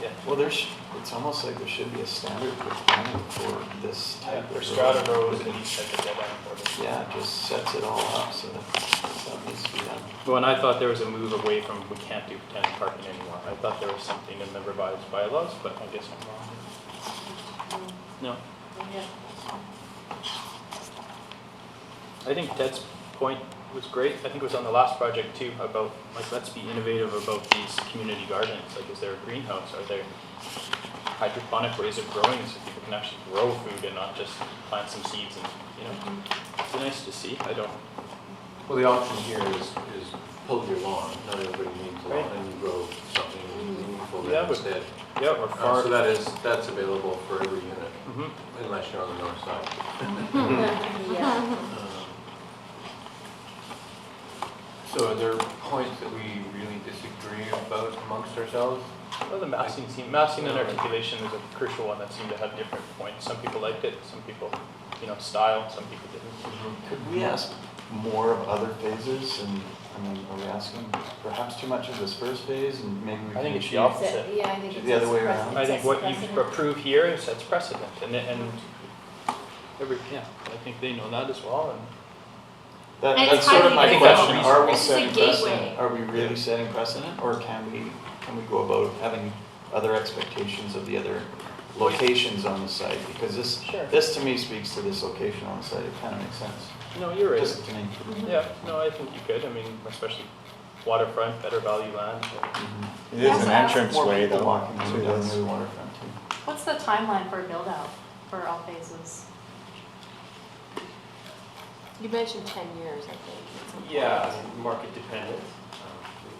Yeah. Well, it's almost like there should be a standard for planning for this type of For road. strata roads and each type of dead end for them. Yeah, it just sets it all up so that needs to be done. Well, and I thought there was a move away from we can't do tandem parking anymore. I thought there was something in the revised bylaws, but I guess I'm wrong. No. I think Ted's point was great. I think it was on the last project too about like let's be innovative about these community gardens. Like, is there a greenhouse? Are there hydroponic ways of growing so people can actually grow food and not just plant some seeds? And it's nice to see. Well, the option here is pull your lawn. Not everybody needs a lawn, and you grow something meaningful there instead. Yeah, or farm. So that's available for every unit, unless you're on the north side. So are there points that we really disagree about amongst ourselves? Well, the massing and articulation is a crucial one that seemed to have different points. Some people liked it, some people, style, some people didn't. Could we ask more of other phases? And are we asking perhaps too much of this first phase and maybe we I think can it's the achieve opposite. Yeah, I think it's the other way around? I think what you approve here sets precedent, and I think they know that as well. And And That's it's sort of my highly question. visible. Are we This is a setting gateway. precedent? Are we really setting precedent, or can we go about having other expectations of the other locations on the site? Because this to me speaks to this location on the site. It kind of makes sense. No, you're right. Just to me. Yeah, no, I think you could. I mean, especially waterfront, better value land. It is an entrance way More people though. walking to down near this. the waterfront too. What's the timeline for build out for all phases? You mentioned 10 years, I think. at some point. Yeah, market dependent.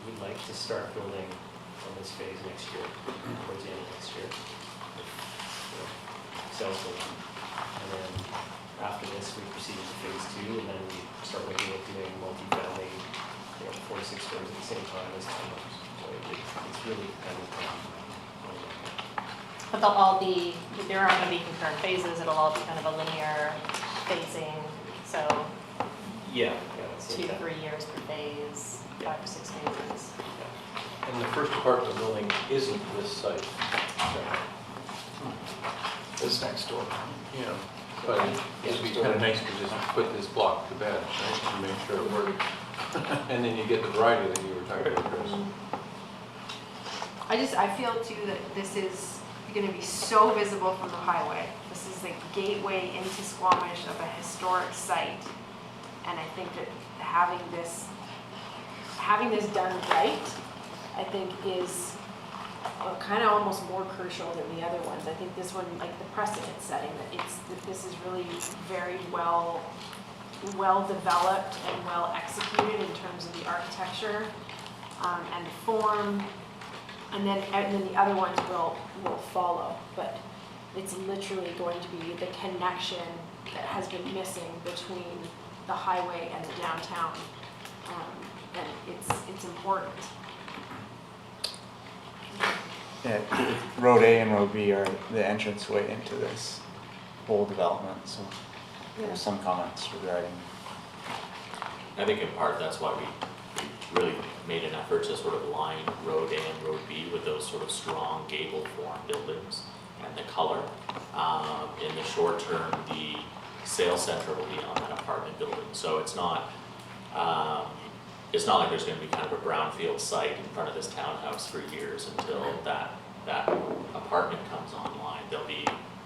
We'd like to start building on this phase next year, towards the end of next year. Sales go on. And then after this, we proceed to phase 2, and then we start looking at doing multifamily, 4 to 6 stories at the same time as townhomes. So it's really dependent on But they'll all be, there aren't gonna be concurrent phases, it'll all be kind of a linear phasing, so yeah, that's 2 it. to 3 years per phase, 5 to 6 phases. And the first apartment building isn't this site. This next door. Yeah. But it'd be kind of nice to just put this block to bed, right, and make sure it works. And then you get the variety that you were talking about, Chris. I feel too that this is gonna be so visible from the highway. This is the gateway into Squamish of a historic site. And I think that having this done right, I think is kind of almost more crucial than the other ones. I think this one, like the precedent setting, that this is really very well developed and well executed in terms of the architecture and the form, and then the other ones will follow. But it's literally going to be the connection that has been missing between the highway and the downtown, and it's important. Yeah, Road A and Road B are the entranceway into this whole development, so there's some comments regarding. I think in part that's why we really made an effort to sort of line Road A and Road B with those sort of strong gable form buildings and the color. In the short term, the sales center will be on that apartment building, so it's not like there's going to be kind of a brownfield site in front of this townhouse for years until that apartment comes online. There'll be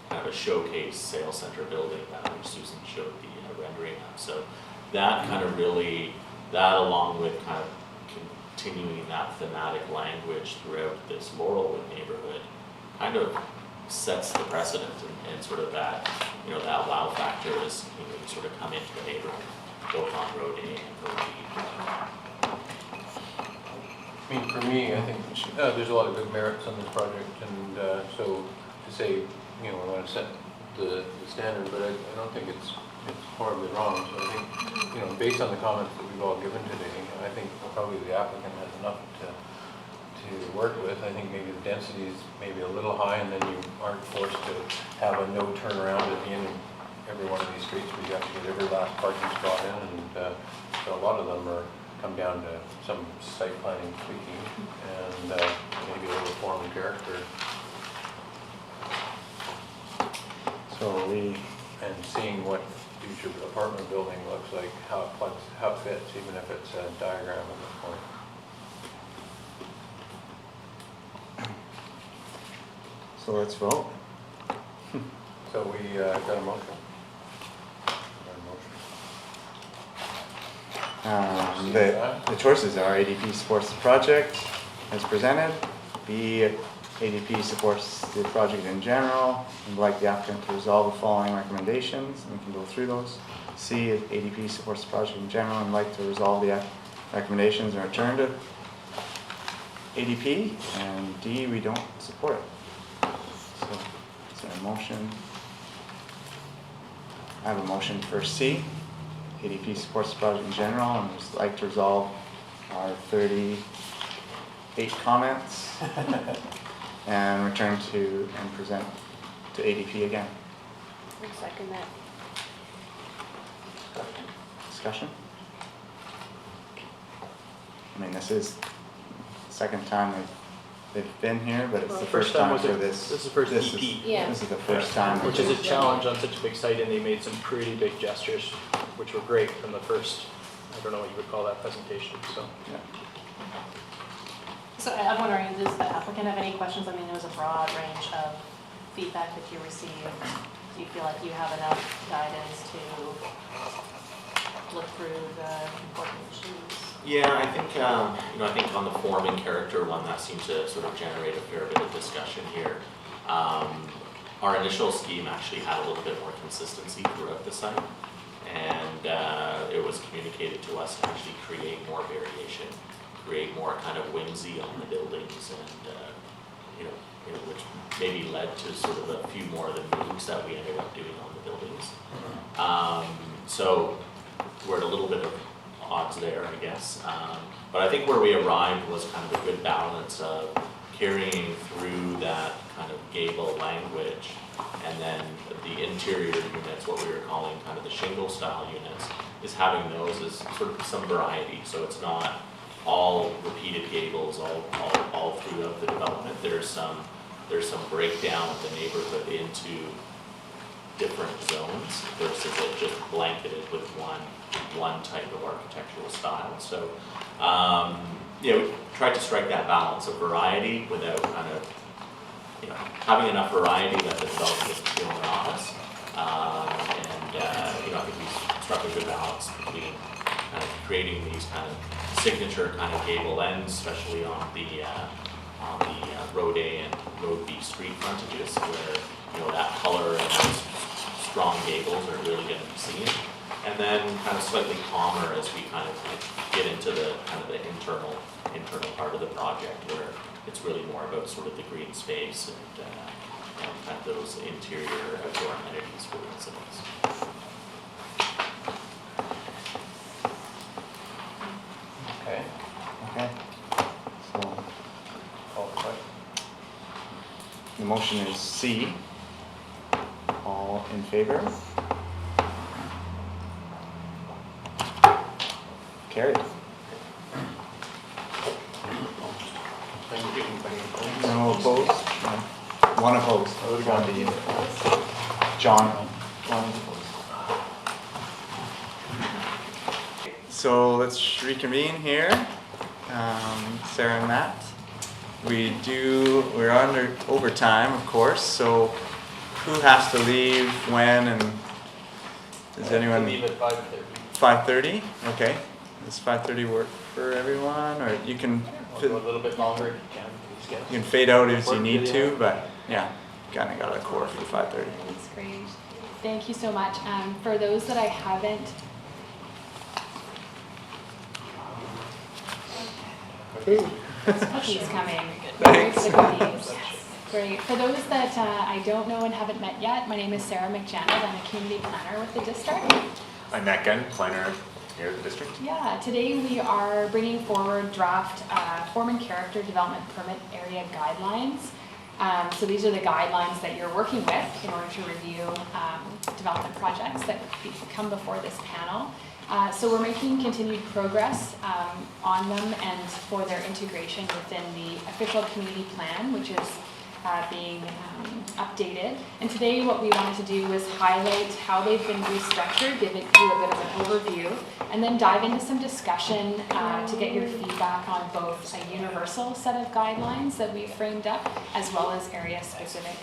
kind of a showcase sales center building that which Susan showed the rendering of. So that kind of really, that along with kind of continuing that thematic language throughout this Laurelwood neighborhood kind of sets the precedent and sort of that, that wow factor as you sort of come into the neighborhood, both on Road A and Road B. I mean, for me, I think there's a lot of good merits on this project, and so to say, we want to set the standard, but I don't think it's horribly wrong. So I think, based on the comments that we've all given today, I think probably the applicant has enough to work with. I think maybe the density is maybe a little high, and then you aren't forced to have a no turnaround at the end of every one of these streets where you have to get every last parking spot in, and so a lot of them come down to some site planning tweaking and maybe a little form and character. And seeing what future apartment building looks like, how it fits, even if it's a diagram at this point. So let's vote. So we got a motion. The choices are ADP supports the project as presented. B, ADP supports the project in general and would like the applicant to resolve the following recommendations, and we can go through those. C, ADP supports the project in general and would like to resolve the recommendations and return to ADP. And D, we don't support it. So, is there a motion? I have a motion for C. ADP supports the project in general and would like to resolve our 38 comments and return to and present to ADP again. I'll second that. Discussion? I mean, this is the second time they've been here, but it's the first time for this. This is the first EP. Yeah. This is the first time. Which is a challenge on such a big site, and they made some pretty big gestures, which were great from the first, I don't know what you would call that presentation, so. Yeah. So I'm wondering, does the applicant have any questions? I mean, there was a broad range of feedback that you received. Do you feel like you have enough guidance to look through the important issues? Yeah, I think I think on the form and character one, that seemed to sort of generate a fair bit of discussion here. Our initial scheme actually had a little bit more consistency throughout the site, and it was communicated to us to actually create more variation, create more kind of whimsy on the buildings, and which maybe led to sort of a few more of the moves that we ended up doing on the buildings. So we're at a little bit of odds there, I guess. But I think where we arrived was kind of a good balance of carrying through that kind of gable language, and then the interior units, what we were calling kind of the shingle style units, is having those as sort of some variety. So it's not all repeated gables all throughout the development. There's some breakdown of the neighborhood into different zones versus it just blanketed with one type of architectural style. So we tried to strike that balance of variety without kind of you know, having enough variety that the development doesn't feel monotonous. You know, I think we struck a good balance between kind of creating these kind of signature kind of gable ends, especially on the Road A and Road B street frontages, where, you know, that color and those strong gables are really going to be seen. And then kind of slightly calmer as we kind of get into the kind of the internal part of the project, where it's really more about sort of the green space and you know, kind of those interior outdoor amenities for residents. Okay. Okay. So Call the question. the motion is C. All in favor? Carried. Thank you. No opposed? No. One opposed. One to you. John. So let's reconvene here. Sarah and Matt. We're under overtime, of course, so who has to leave when, and does anyone? Leave at 5:30. 5:30? Okay. Does 5:30 work for everyone, or you can? I'll go a little bit longer if you can, please, guys. You can fade out as you need to, but yeah, kind of got a core for 5:30. That's great. Thank you so much. For those that I haven't, cookies coming. Thanks. The cookies. Great. For those that I don't know and haven't met yet, my name is Sarah McJanet. I'm a community planner with the district. I'm Matt Gunn, planner here at the district. Yeah, today we are bringing forward draft form and character development permit area guidelines. So these are the guidelines that you're working with in order to review development projects that come before this panel. So we're making continued progress on them and for their integration within the official community plan, which is being updated. And today what we wanted to do was highlight how they've been restructured, give you a bit of an overview, and then dive into some discussion to get your feedback on both a universal set of guidelines that we've framed up, as well as area-specific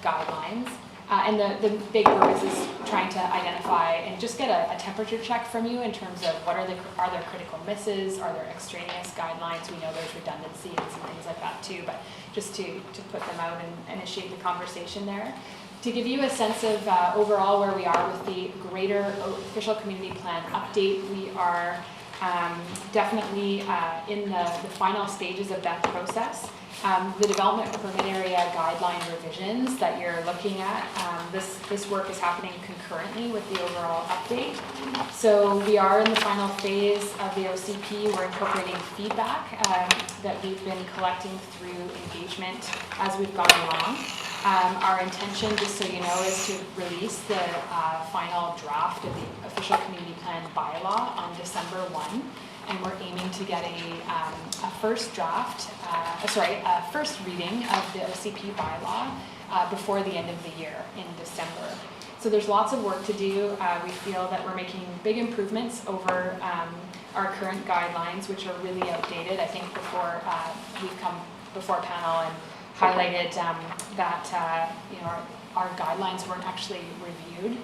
guidelines. And the big purpose is trying to identify and just get a temperature check from you in terms of are there critical misses, are there extraneous guidelines? We know there's redundancy and some things like that too, but just to put them out and initiate the conversation there. To give you a sense of overall where we are with the greater official community plan update, we are definitely in the final stages of that process. The development permit area guideline revisions that you're looking at, this work is happening concurrently with the overall update. So we are in the final phase of the OCP. We're incorporating feedback that we've been collecting through engagement as we've gone along. Our intention, just so you know, is to release the final draft of the official community plan bylaw on December 1. And we're aiming to get a first draft, a first reading of the OCP bylaw before the end of the year in December. So there's lots of work to do. We feel that we're making big improvements over our current guidelines, which are really outdated. I think before we've come before panel and highlighted that our guidelines weren't actually reviewed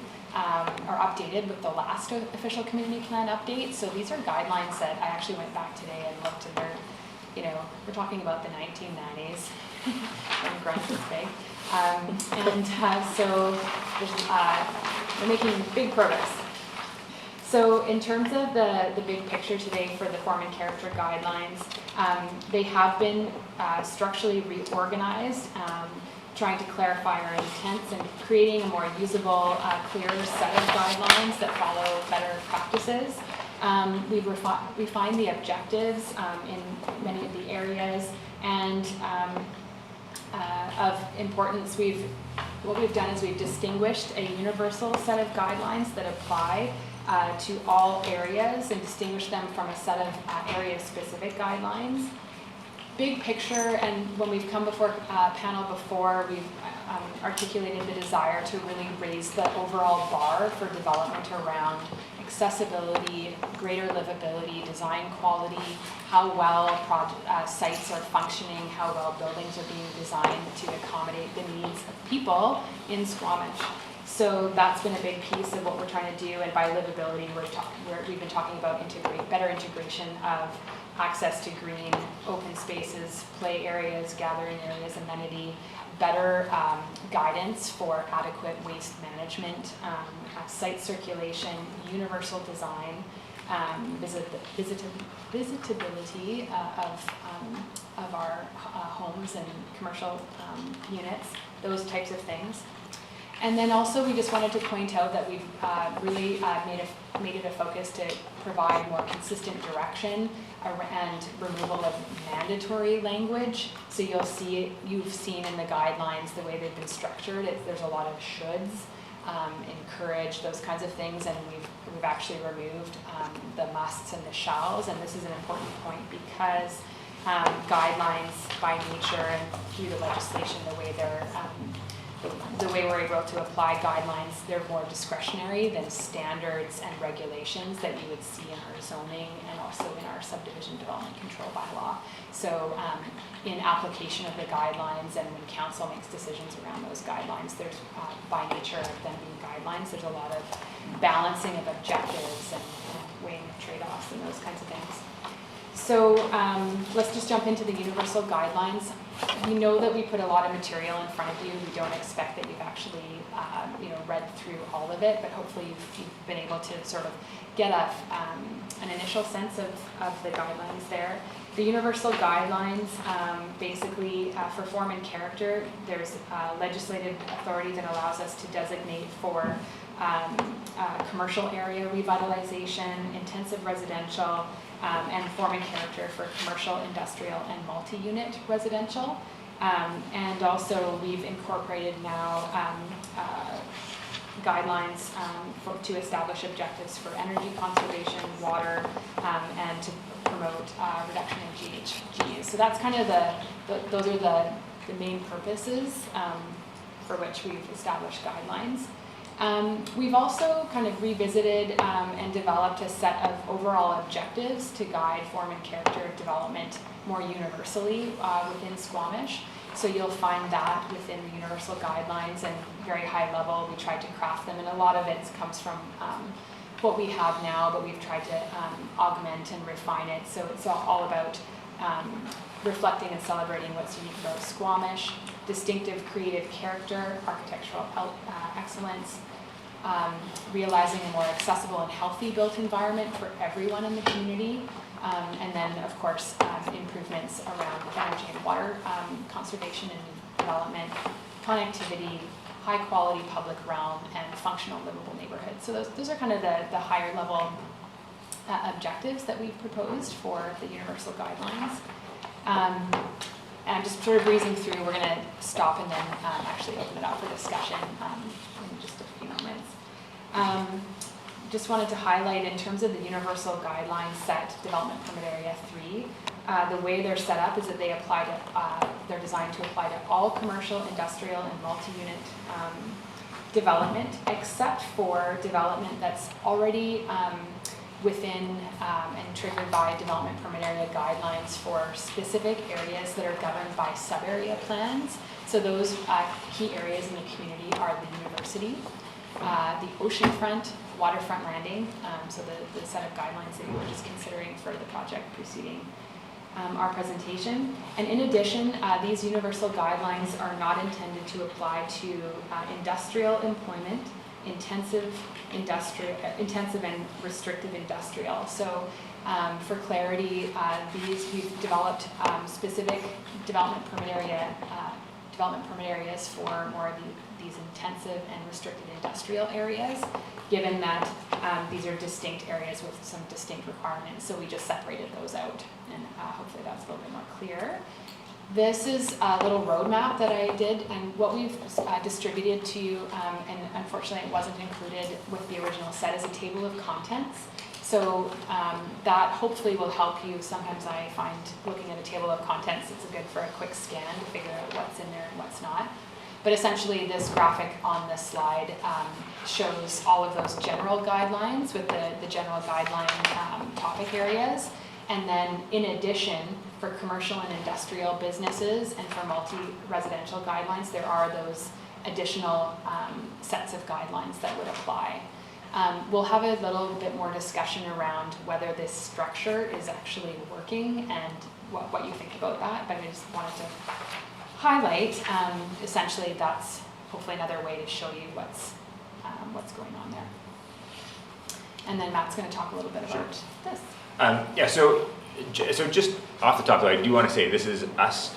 or updated with the last official community plan update. So these are guidelines that I actually went back today and looked, and they're, we're talking about the 1990s when grunge was big. So we're making big progress. So in terms of the big picture today for the form and character guidelines, they have been structurally reorganized, trying to clarify our intents and creating a more usable, clearer set of guidelines that follow better practices. We've refined the objectives in many of the areas, and of importance, what we've done is we've distinguished a universal set of guidelines that apply to all areas and distinguish them from a set of area-specific guidelines. Big picture, and when we've come before panel before, we've articulated the desire to really raise the overall bar for development around accessibility, greater livability, design quality, how well sites are functioning, how well buildings are being designed to accommodate the needs of people in Squamish. So that's been a big piece of what we're trying to do, and by livability, we've been talking about better integration of access to green, open spaces, play areas, gathering areas, amenity, better guidance for adequate waste management, site circulation, universal design, visitability of our homes and commercial units, those types of things. And then also we just wanted to point out that we've really made it a focus to provide more consistent direction and removal of mandatory language. So you've seen in the guidelines the way they've been structured, there's a lot of shoulds, encourage, those kinds of things, and we've actually removed the musts and the shalls, and this is an important point because guidelines by nature and through the legislation, the way we're able to apply guidelines, they're more discretionary than standards and regulations that you would see in our zoning and also in our subdivision development control bylaw. So in application of the guidelines and when council makes decisions around those guidelines, there's by nature of them being guidelines, there's a lot of balancing of objectives and weighing of trade-offs and those kinds of things. So let's just jump into the universal guidelines. We know that we put a lot of material in front of you. We don't expect that you've actually read through all of it, but hopefully you've been able to sort of get an initial sense of the guidelines there. The universal guidelines, basically for form and character, there's legislative authority that allows us to designate for commercial area revitalization, intensive residential, and form and character for commercial, industrial, and multi-unit residential. And also we've incorporated now guidelines to establish objectives for energy conservation, water, and to promote reduction in GHGs. So that's kind of those are the main purposes for which we've established guidelines. We've also kind of revisited and developed a set of overall objectives to guide form and character development more universally within Squamish. So you'll find that within the universal guidelines, and very high level we tried to craft them, and a lot of it comes from what we have now, but we've tried to augment and refine it. So it's all about reflecting and celebrating what's unique about Squamish, distinctive creative character, architectural excellence, realizing a more accessible and healthy built environment for everyone in the community, and then of course improvements around energy and water conservation and development, connectivity, high quality public realm, and functional livable neighborhoods. So those are kind of the higher level objectives that we've proposed for the universal guidelines. And just sort of breezing through, we're going to stop and then actually open it up for discussion in just a few moments. Just wanted to highlight in terms of the universal guidelines set development permit area 3, the way they're set up is that they apply to, they're designed to apply to all commercial, industrial, and multi-unit development, except for development that's already within and triggered by development permit area guidelines for specific areas that are governed by sub-area plans. So those key areas in the community are the university, the oceanfront, waterfront landing, so the set of guidelines that you were just considering for the project preceding our presentation. And in addition, these universal guidelines are not intended to apply to industrial employment, intensive and restrictive industrial. So for clarity, we've developed specific development permit areas for more of these intensive and restricted industrial areas, given that these are distinct areas with some distinct requirements. So we just separated those out, and hopefully that's a little bit more clear. This is a little roadmap that I did, and what we've distributed to you, and unfortunately it wasn't included with the original set, is a table of contents. So that hopefully will help you. Sometimes I find looking at a table of contents, it's good for a quick scan to figure out what's in there and what's not. But essentially, this graphic on this slide shows all of those general guidelines with the general guideline topic areas. And then in addition, for commercial and industrial businesses and for multi-residential guidelines, there are those additional sets of guidelines that would apply. We'll have a little bit more discussion around whether this structure is actually working and what you think about that, but I just wanted to highlight, essentially that's hopefully another way to show you what's going on there. And then Matt's going to talk a little bit about this. Yeah, so just off the top, though, I do want to say this is us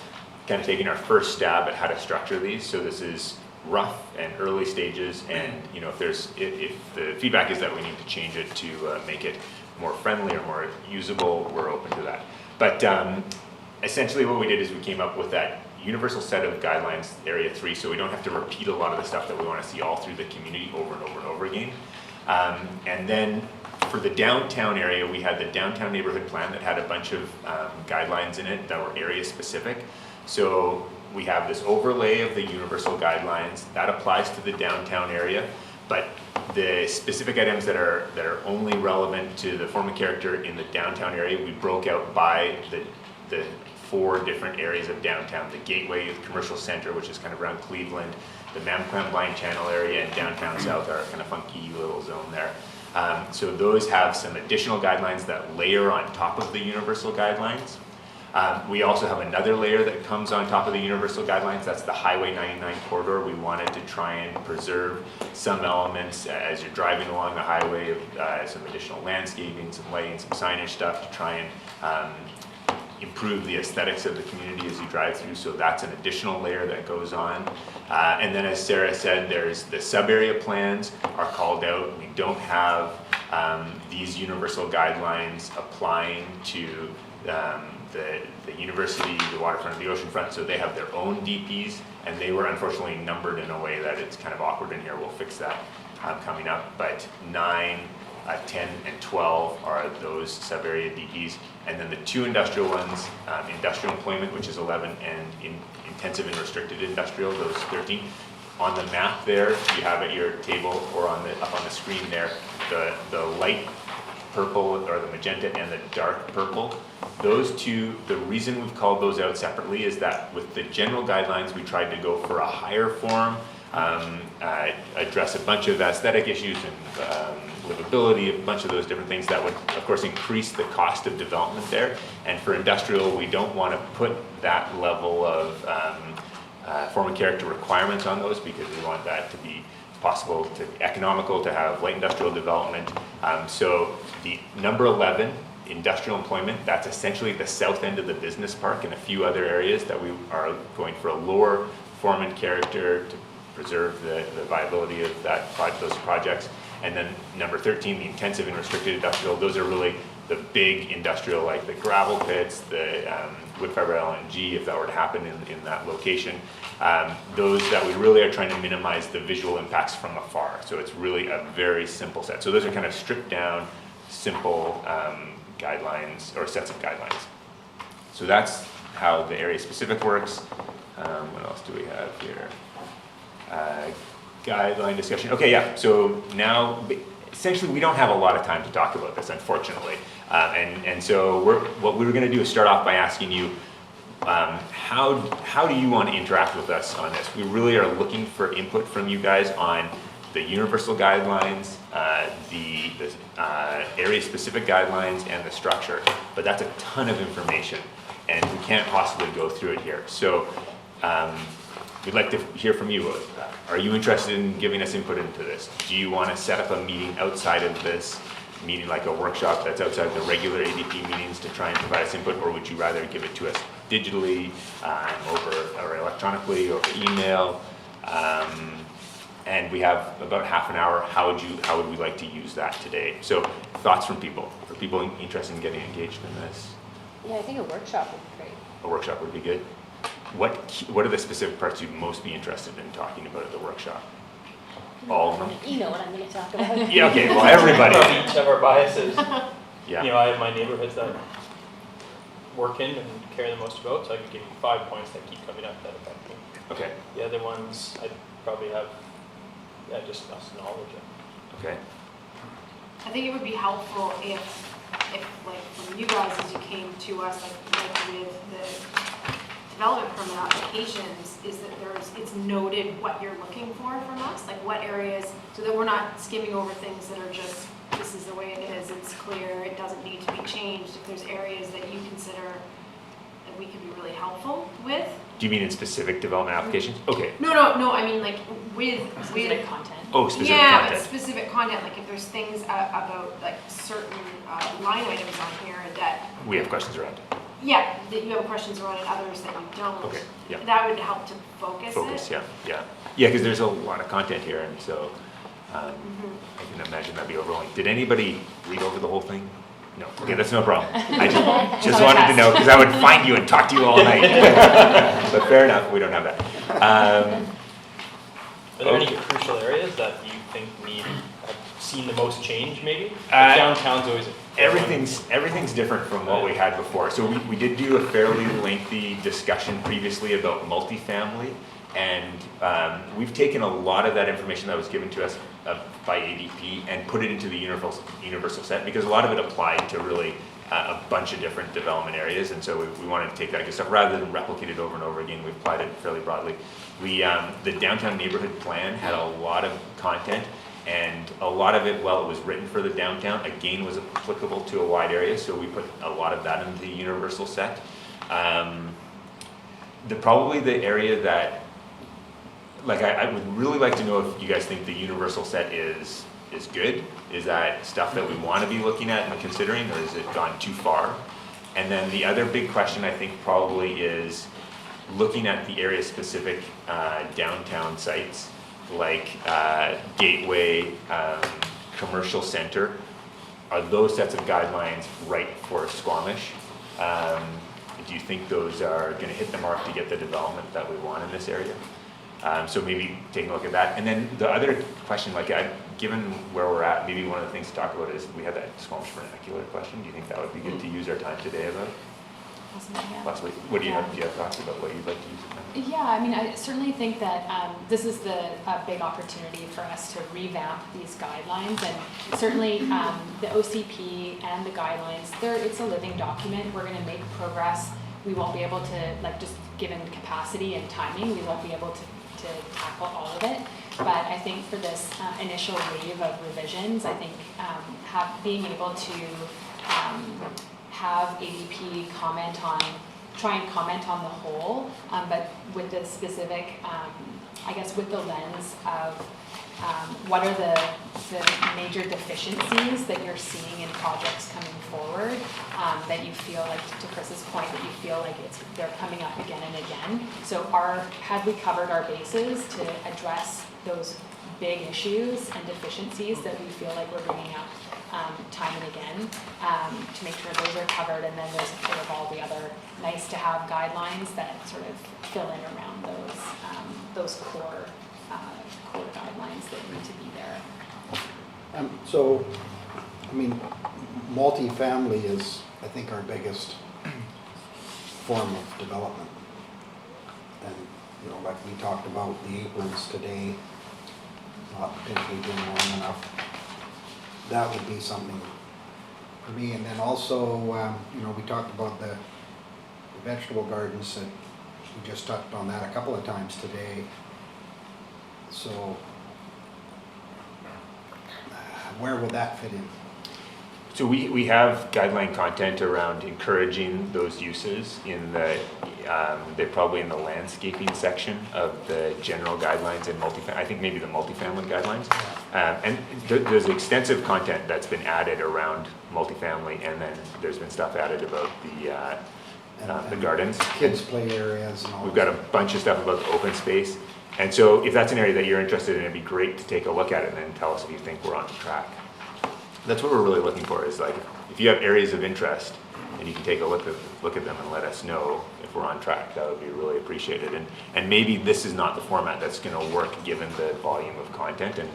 kind of taking our first stab at how to structure these. So this is rough and early stages, and you know, if the feedback is that we need to change it to make it more friendly or more usable, we're open to that. But essentially, what we did is we came up with that universal set of guidelines, Area 3, so we don't have to repeat a lot of the stuff that we want to see all through the community over and over and over again. And then for the downtown area, we had the downtown neighborhood plan that had a bunch of guidelines in it that were area specific. So we have this overlay of the universal guidelines that applies to the downtown area, but the specific items that are only relevant to the form and character in the downtown area, we broke out by the 4 different areas of downtown: the Gateway Youth Commercial Center, which is kind of around Cleveland, the Mamquam Blind Channel area, and downtown south, our kind of funky little zone there. So those have some additional guidelines that layer on top of the universal guidelines. We also have another layer that comes on top of the universal guidelines. That's the Highway 99 corridor. We wanted to try and preserve some elements as you're driving along the highway, some additional landscaping, some lighting, some signage stuff to try and improve the aesthetics of the community as you drive through. So that's an additional layer that goes on. And then, as Sarah said, there's the sub-area plans are called out. We don't have these universal guidelines applying to the university, the waterfront, the oceanfront, so they have their own DPs, and they were unfortunately numbered in a way that it's kind of awkward in here. We'll fix that coming up. But 9, 10, and 12 are those sub-area DPs, and then the 2 industrial ones, industrial employment, which is 11, and intensive and restricted industrial, those 13. On the map there, you have at your table or up on the screen there, the light purple or the magenta and the dark purple. Those 2, the reason we've called those out separately is that with the general guidelines, we tried to go for a higher form, address a bunch of aesthetic issues and livability, a bunch of those different things that would, of course, increase the cost of development there. And for industrial, we don't want to put that level of form and character requirements on those, because we want that to be possible, to economical, to have light industrial development. So the number 11, industrial employment, that's essentially the south end of the business park and a few other areas that we are going for a lower form and character to preserve the viability of those projects. And then number 13, the intensive and restricted industrial, those are really the big industrial, like the gravel pits, the wood fiber LNG, if that were to happen in that location. Those that we really are trying to minimize the visual impacts from afar. So it's really a very simple set. So those are kind of stripped down, simple guidelines or sets of guidelines. So that's how the area specific works. What else do we have here? Guideline discussion. Okay, yeah. So now, essentially, we don't have a lot of time to talk about this, unfortunately. And so what we were going to do is start off by asking you, how do you want to interact with us on this? We really are looking for input from you guys on the universal guidelines, the area-specific guidelines, and the structure. But that's a ton of information, and we can't possibly go through it here. So we'd like to hear from you. Are you interested in giving us input into this? Do you want to set up a meeting outside of this meeting, like a workshop that's outside the regular ADP meetings, to try and provide us input, or would you rather give it to us digitally, or electronically, or email? And we have about half an hour. How would we like to use that today? So thoughts from people. Are people interested in getting engaged in this? Yeah, I think a workshop would be great. A workshop would be good. What are the specific parts you'd most be interested in talking about at the workshop? All of them? You know what I'm going to talk about. Yeah, okay, well, everybody. Each have our biases. Yeah. You know, I have my neighborhoods that work in and care the most about, so I could give you 5 points that keep coming up that affect me. Okay, The other ones, I'd probably have, just less knowledge of. okay. I think it would be helpful if like from you guys as you came to us, like with the development permit applications, is that it's noted what you're looking for from us, like what areas, so that we're not skimming over things that are just, this is the way it is, it's clear, it doesn't need to be changed. If there's areas that you consider that we could be really helpful with. Do you mean in specific development applications? Okay. No, I mean like with Specific content. Oh, specific yeah, content. but specific content, like if there's things about like certain line items on here that, We have questions around. yeah, that you have questions around and others that you don't. Okay, yeah. That would help to focus it. Yeah, because there's a lot of content here, and so I can imagine that'd be overwhelming. Did anybody read over the whole thing? No, okay, that's no problem. I just wanted to know, because I would find you and talk to you all night. But fair enough, we don't have that. Are there any crucial areas that you think have seen the most change, maybe? Like downtown's always Everything's different from what we had before. So we did do a fairly lengthy discussion previously about multifamily, and we've taken a lot of that information that was given to us by ADP and put it into the universal set, because a lot of it applied to really a bunch of different development areas, and so we wanted to take that good stuff rather than replicate it over and over again. We applied it fairly broadly. The downtown neighborhood plan had a lot of content, and a lot of it, while it was written for the downtown, again was applicable to a wide area, so we put a lot of that into the universal set. Probably the area that, like, I would really like to know if you guys think the universal set is good. Is that stuff that we want to be looking at and considering, or has it gone too far? And then the other big question, I think, probably is looking at the area-specific downtown sites, like Gateway, Commercial Center. Are those sets of guidelines right for Squamish? Do you think those are going to hit the mark to get the development that we want in this area? So maybe taking a look at that. And then the other question, like given where we're at, maybe one of the things to talk about is we had that Squamish vernacular question. Do you think that would be good to use our time today about? Possibly. What do you have? Do you have thoughts about what you'd like to use it? Yeah, I mean, I certainly think that this is a big opportunity for us to revamp these guidelines, and certainly the OCP and the guidelines, it's a living document. We're going to make progress. We won't be able to, like, just given capacity and timing, we won't be able to tackle all of it. But I think for this initial wave of revisions, I think being able to have ADP try and comment on the whole, but with the specific, I guess with the lens of what are the major deficiencies that you're seeing in projects coming forward, that you feel like, to Chris's point, that you feel like they're coming up again and again. So had we covered our bases to address those big issues and deficiencies that we feel like we're bringing up time and again, to make sure those are covered, and then there's sort of all the other nice to have guidelines that sort of fill in around those core guidelines that need to be there. So, I mean, multifamily is, I think, our biggest form of development. And, like we talked about the aprons today, not potentially being long enough. That would be something for me. And then also, we talked about the vegetable gardens, that we just touched on that a couple of times today. So, where would that fit in? So we have guideline content around encouraging those uses in they're probably in the landscaping section of the general guidelines and I think maybe the multifamily guidelines. And there's extensive content that's been added around multifamily, and then there's been stuff added about the gardens. Kids play areas and all. We've got a bunch of stuff about the open space. And so if that's an area that you're interested in, it'd be great to take a look at it and then tell us if you think we're on track. That's what we're really looking for, is like, if you have areas of interest and you can take a look at them and let us know if we're on track, that would be really appreciated. And maybe this is not the format that's going to work given the volume of content, and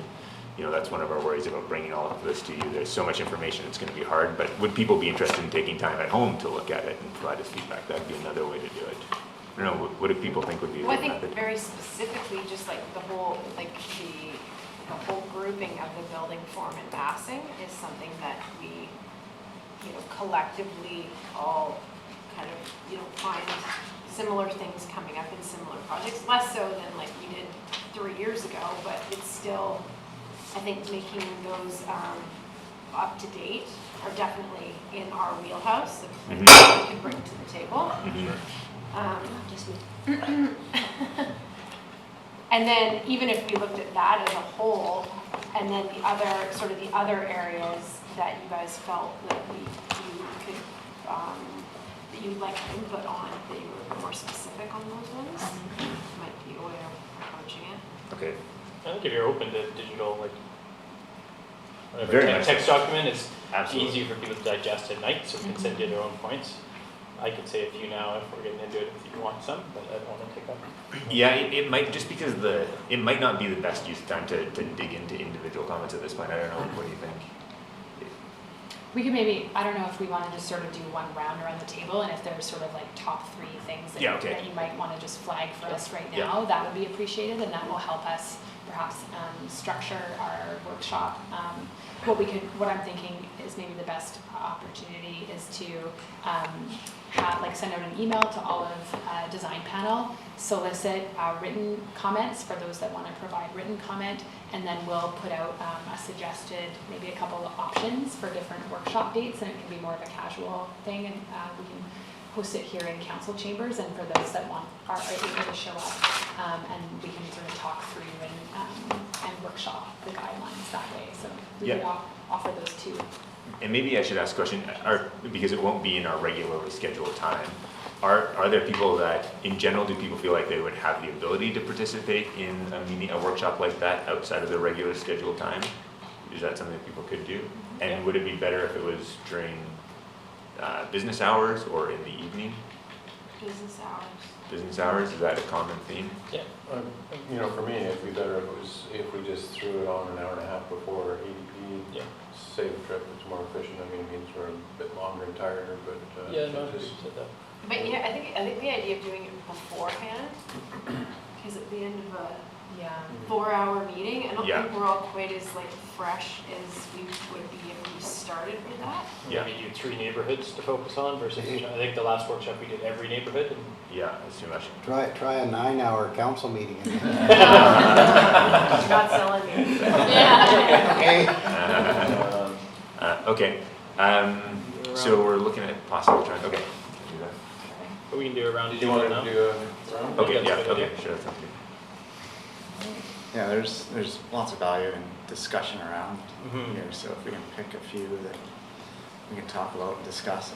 that's one of our worries about bringing all of this to you. There's so much information, it's gonna be hard, but would people be interested in taking time at home to look at it and provide us feedback? That'd be another way to do it. I don't know, what do people think would be a Well, I good think method? very specifically, just like the whole grouping of the building form and massing is something that we, collectively all kind of, find similar things coming up in similar projects, less so than like we did 3 years ago, but it's still, I think making those up to date are definitely in our wheelhouse of what we can bring to the table. Just me. And then even if we looked at that as a whole, and then the other areas that you guys felt that you could, that you'd like input on, that you were more specific on those ones, might be a way of approaching it. Okay. I think if you're open to digital, like, whatever Very much text document, it's Absolutely. easier for people to digest at night, so we can send you their own points. I could say a few now if we're getting into it, if you want some, but I don't want to take up. Yeah, it might, just because it might not be the best use of time to dig into individual comments at this point. I don't know, what do you think? We could maybe, I don't know if we want to just sort of do one round around the table, and if there's sort of like top 3 things that, Yeah, okay. that you might want to just flag for us right Yeah. now, that would be appreciated, and that will help us perhaps structure our workshop. What I'm thinking is maybe the best opportunity is to send out an email to all of design panel, solicit written comments for those that want to provide written comment, and then we'll put out a suggested, maybe a couple of options for different workshop dates, and it can be more of a casual thing, and we can host it here in council chambers, and for those that are able to show up, and we can sort of talk through and workshop the guidelines that way. So we could offer those 2. And maybe I should ask a question, because it won't be in our regularly scheduled time. Are there people that, in general, do people feel like they would have the ability to participate in a workshop like that outside of their regular scheduled time? Is that something that people could do? And would it be better if it was during business hours or in the evening? Business hours. Business hours, is that a common theme? Yeah. For me, it'd be better if we just threw it on an hour and a half before ADP. Yeah. Save the trip, it's more efficient. It means we're a bit longer and tired, but Yeah, no, I just appreciate that. But yeah, I think the idea of doing it beforehand, because at the end of a 4-hour meeting, I don't think we're all quite as fresh as we would be if we started with that. Yeah. Maybe do 3 neighborhoods to focus on versus, I think the last workshop we did every neighborhood. And Yeah, that's too much. Try a 9-hour council meeting. Not selling me. Okay, so we're looking at possible trying, okay. Do that. But we can do a round. Did you want to do a round? Okay, That's yeah, a good okay, idea. sure, that sounds good. Yeah, there's lots of value in discussion around Mhm. here, so if we can pick a few that we can talk about and discuss.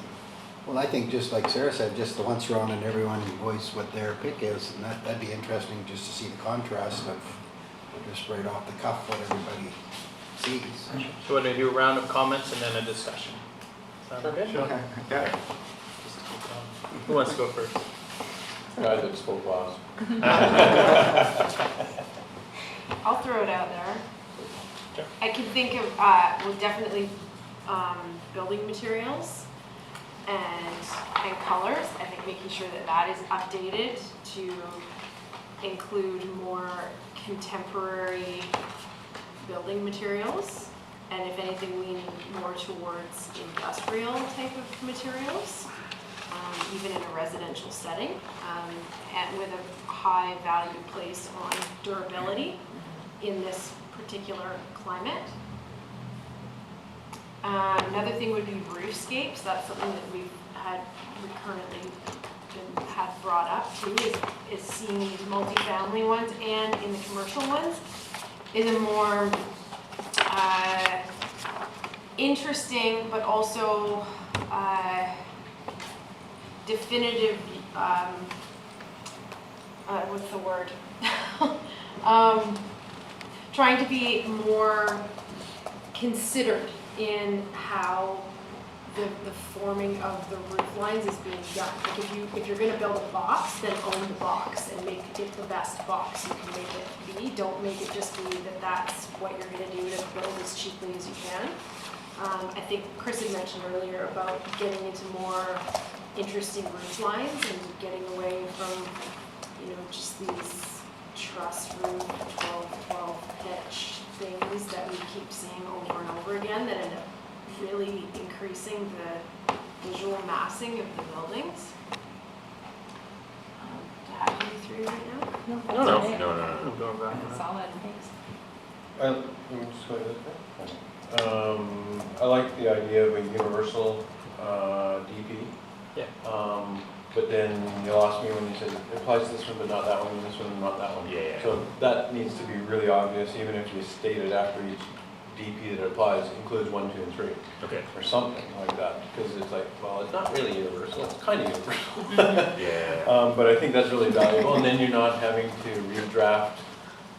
Well, I think just like Sarah said, just the once around and everyone voice what their pick is, and that'd be interesting just to see the contrast of just right off the cuff what everybody sees. So we're going to do a round of comments and then a discussion. Sound good? Okay, yeah. Who wants to go first? Guy that spoke last. I'll throw it out there. Sure. I can think of, definitely building materials and colors. I think making sure that is updated to include more contemporary building materials, and if anything, leaning more towards industrial type of materials, even in a residential setting, and with a high value placed on durability in this particular climate. Another thing would be roofscapes. That's something that we've currently had brought up too, is seeing these multifamily ones and in the commercial ones is a more interesting but also definitive, what's the word? Trying to be more considered in how the forming of the roof lines is being done. Like if you're gonna build a box, then own the box and make it the best box you can make it be. Don't make it just be that that's what you're gonna do to build as cheaply as you can. I think Chris had mentioned earlier about getting into more interesting roof lines and getting away from, just these truss roof 12 pitch things that we keep seeing over and over again that end up really increasing the visual massing of the buildings. Do I have any three right now? No. Solid, thanks. Let me just go ahead. I like the idea of a universal DP. Yeah. But then you lost me when you said it applies to this one, but not that one, and this one, and not that one. Yeah. So that needs to be really obvious, even if you state it after each DP that applies includes 1, 2, and 3. Okay. Or something like that, because it's like, well, it's not really universal, it's kind of universal. Yeah. But I think that's really valuable, and then you're not having to redraft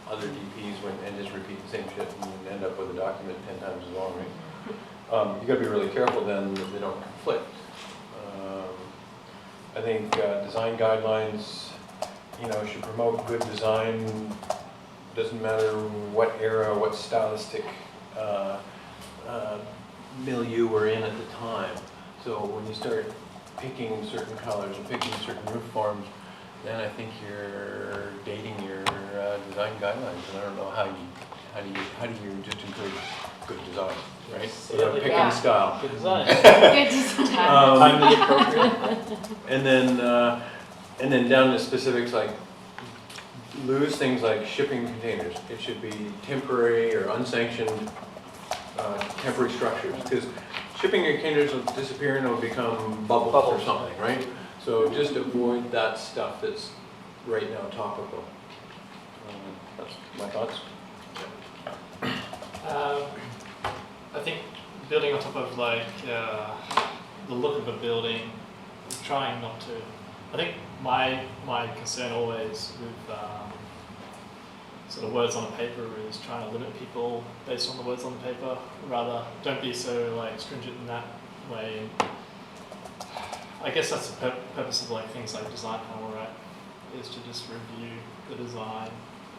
other DPs and just repeat the same shit and end up with a document 10 times as long, right? You gotta be really careful then that they don't conflict. I think design guidelines, should promote good design. Doesn't matter what era, what stylistic milieu we're in at the time. So when you start picking certain colors and picking certain roof forms, then I think you're dating your design guidelines. And I don't know how do you just encourage good design, right? So picking style. Good design. Good design. Timely appropriate. And then down to specifics like lose things like shipping containers. It should be temporary or unsanctioned temporary structures, because shipping containers will disappear and it'll become bubbles or something, right? So just avoid that stuff that's right now topical. That's my thoughts. I think building on top of the look of a building, trying not to. I think my concern always with sort of words on a paper is trying to limit people based on the words on the paper. Rather, don't be so stringent in that way. I guess that's the purpose of things like design panel, right? Is to just review the design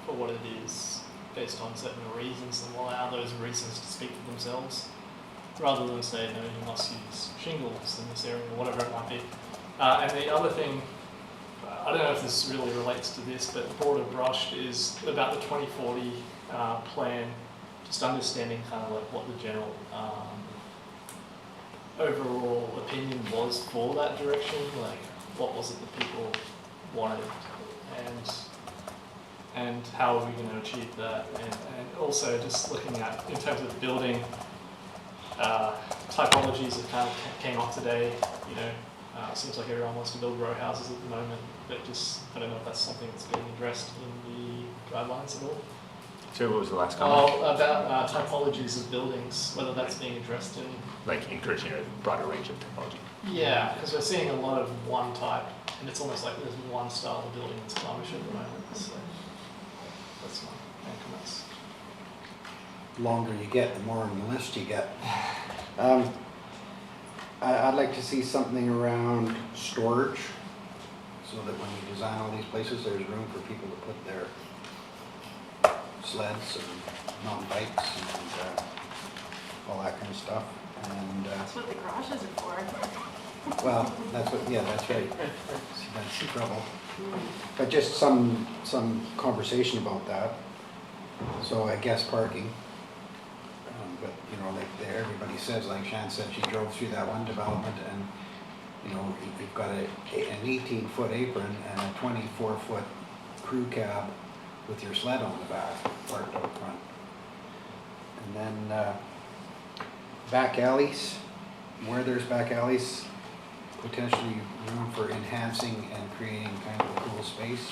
for what it is, based on certain reasons, and allow those reasons to speak for themselves, rather than say, no, you must use shingles in this area, or whatever it might be. And the other thing, I don't know if this really relates to this, but broader brushed is about the 2040 plan, just understanding kind of what the general overall opinion was for that direction, what was it that people wanted, and how are we going to achieve that, and also just looking at, in terms of building typologies that kind of came up today, it seems like everyone wants to build row houses at the moment, but I don't know if that's something that's being addressed in the guidelines at all. So what was the last comment? About typologies of buildings, whether that's being addressed in... encouraging a broader range of technology. Yeah, because we're seeing a lot of one type, and it's almost like there's one style of building that's flamish at the moment, so that's my main comments. The longer you get, the more on the list you get. I'd like to see something around storage, so that when you design all these places, there's room for people to put their sleds and mountain bikes and all that kind of stuff. And That's what the garages are for. well, that's right. That's the trouble. But just some conversation about that. So I guess parking. But everybody says, like Shan said, she drove through that one development, and you've got an 18-foot apron and a 24-foot crew cab with your sled on the back, parked out front. And then back alleys, where there's back alleys, potentially room for enhancing and creating kind of a cool space.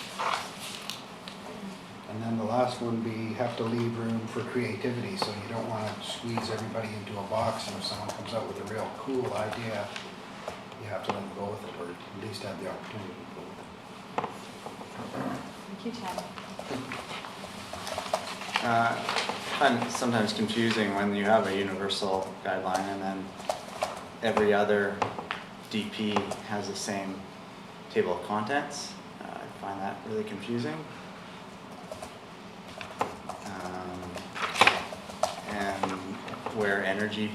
And then the last one have to leave room for creativity, so you don't want to squeeze everybody into a box, and if someone comes out with a real cool idea, you have to let them go with it, or at least have the opportunity to go with it. Thank you, Chad. I find it sometimes confusing when you have a universal guideline and then every other DP has the same table of contents. I find that really confusing. And where energy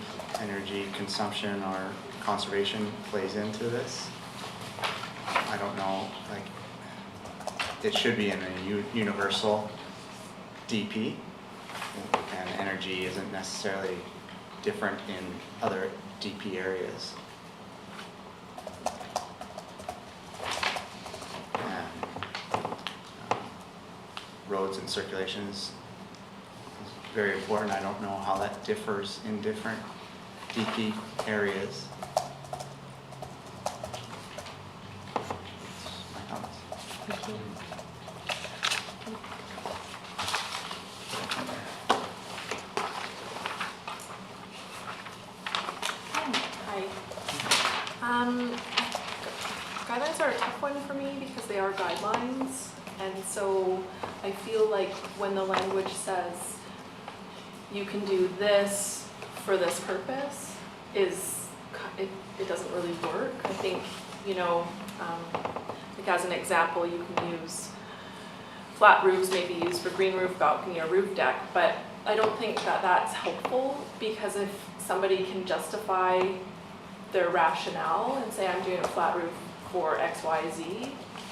consumption or conservation plays into this, I don't know, like, it should be in a universal DP, and energy isn't necessarily different in other DP areas. And roads and circulation is very important. I don't know how that differs in different DP areas. My comments. Thank you. Guidelines are a tough one for me because they are guidelines, and so I feel like when the language says you can do this for this purpose, it doesn't really work. I think, like as an example, you can use flat roofs, maybe used for green roof balcony or roof deck, but I don't think that that's helpful, because if somebody can justify their rationale and say, I'm doing a flat roof for X, Y, Z,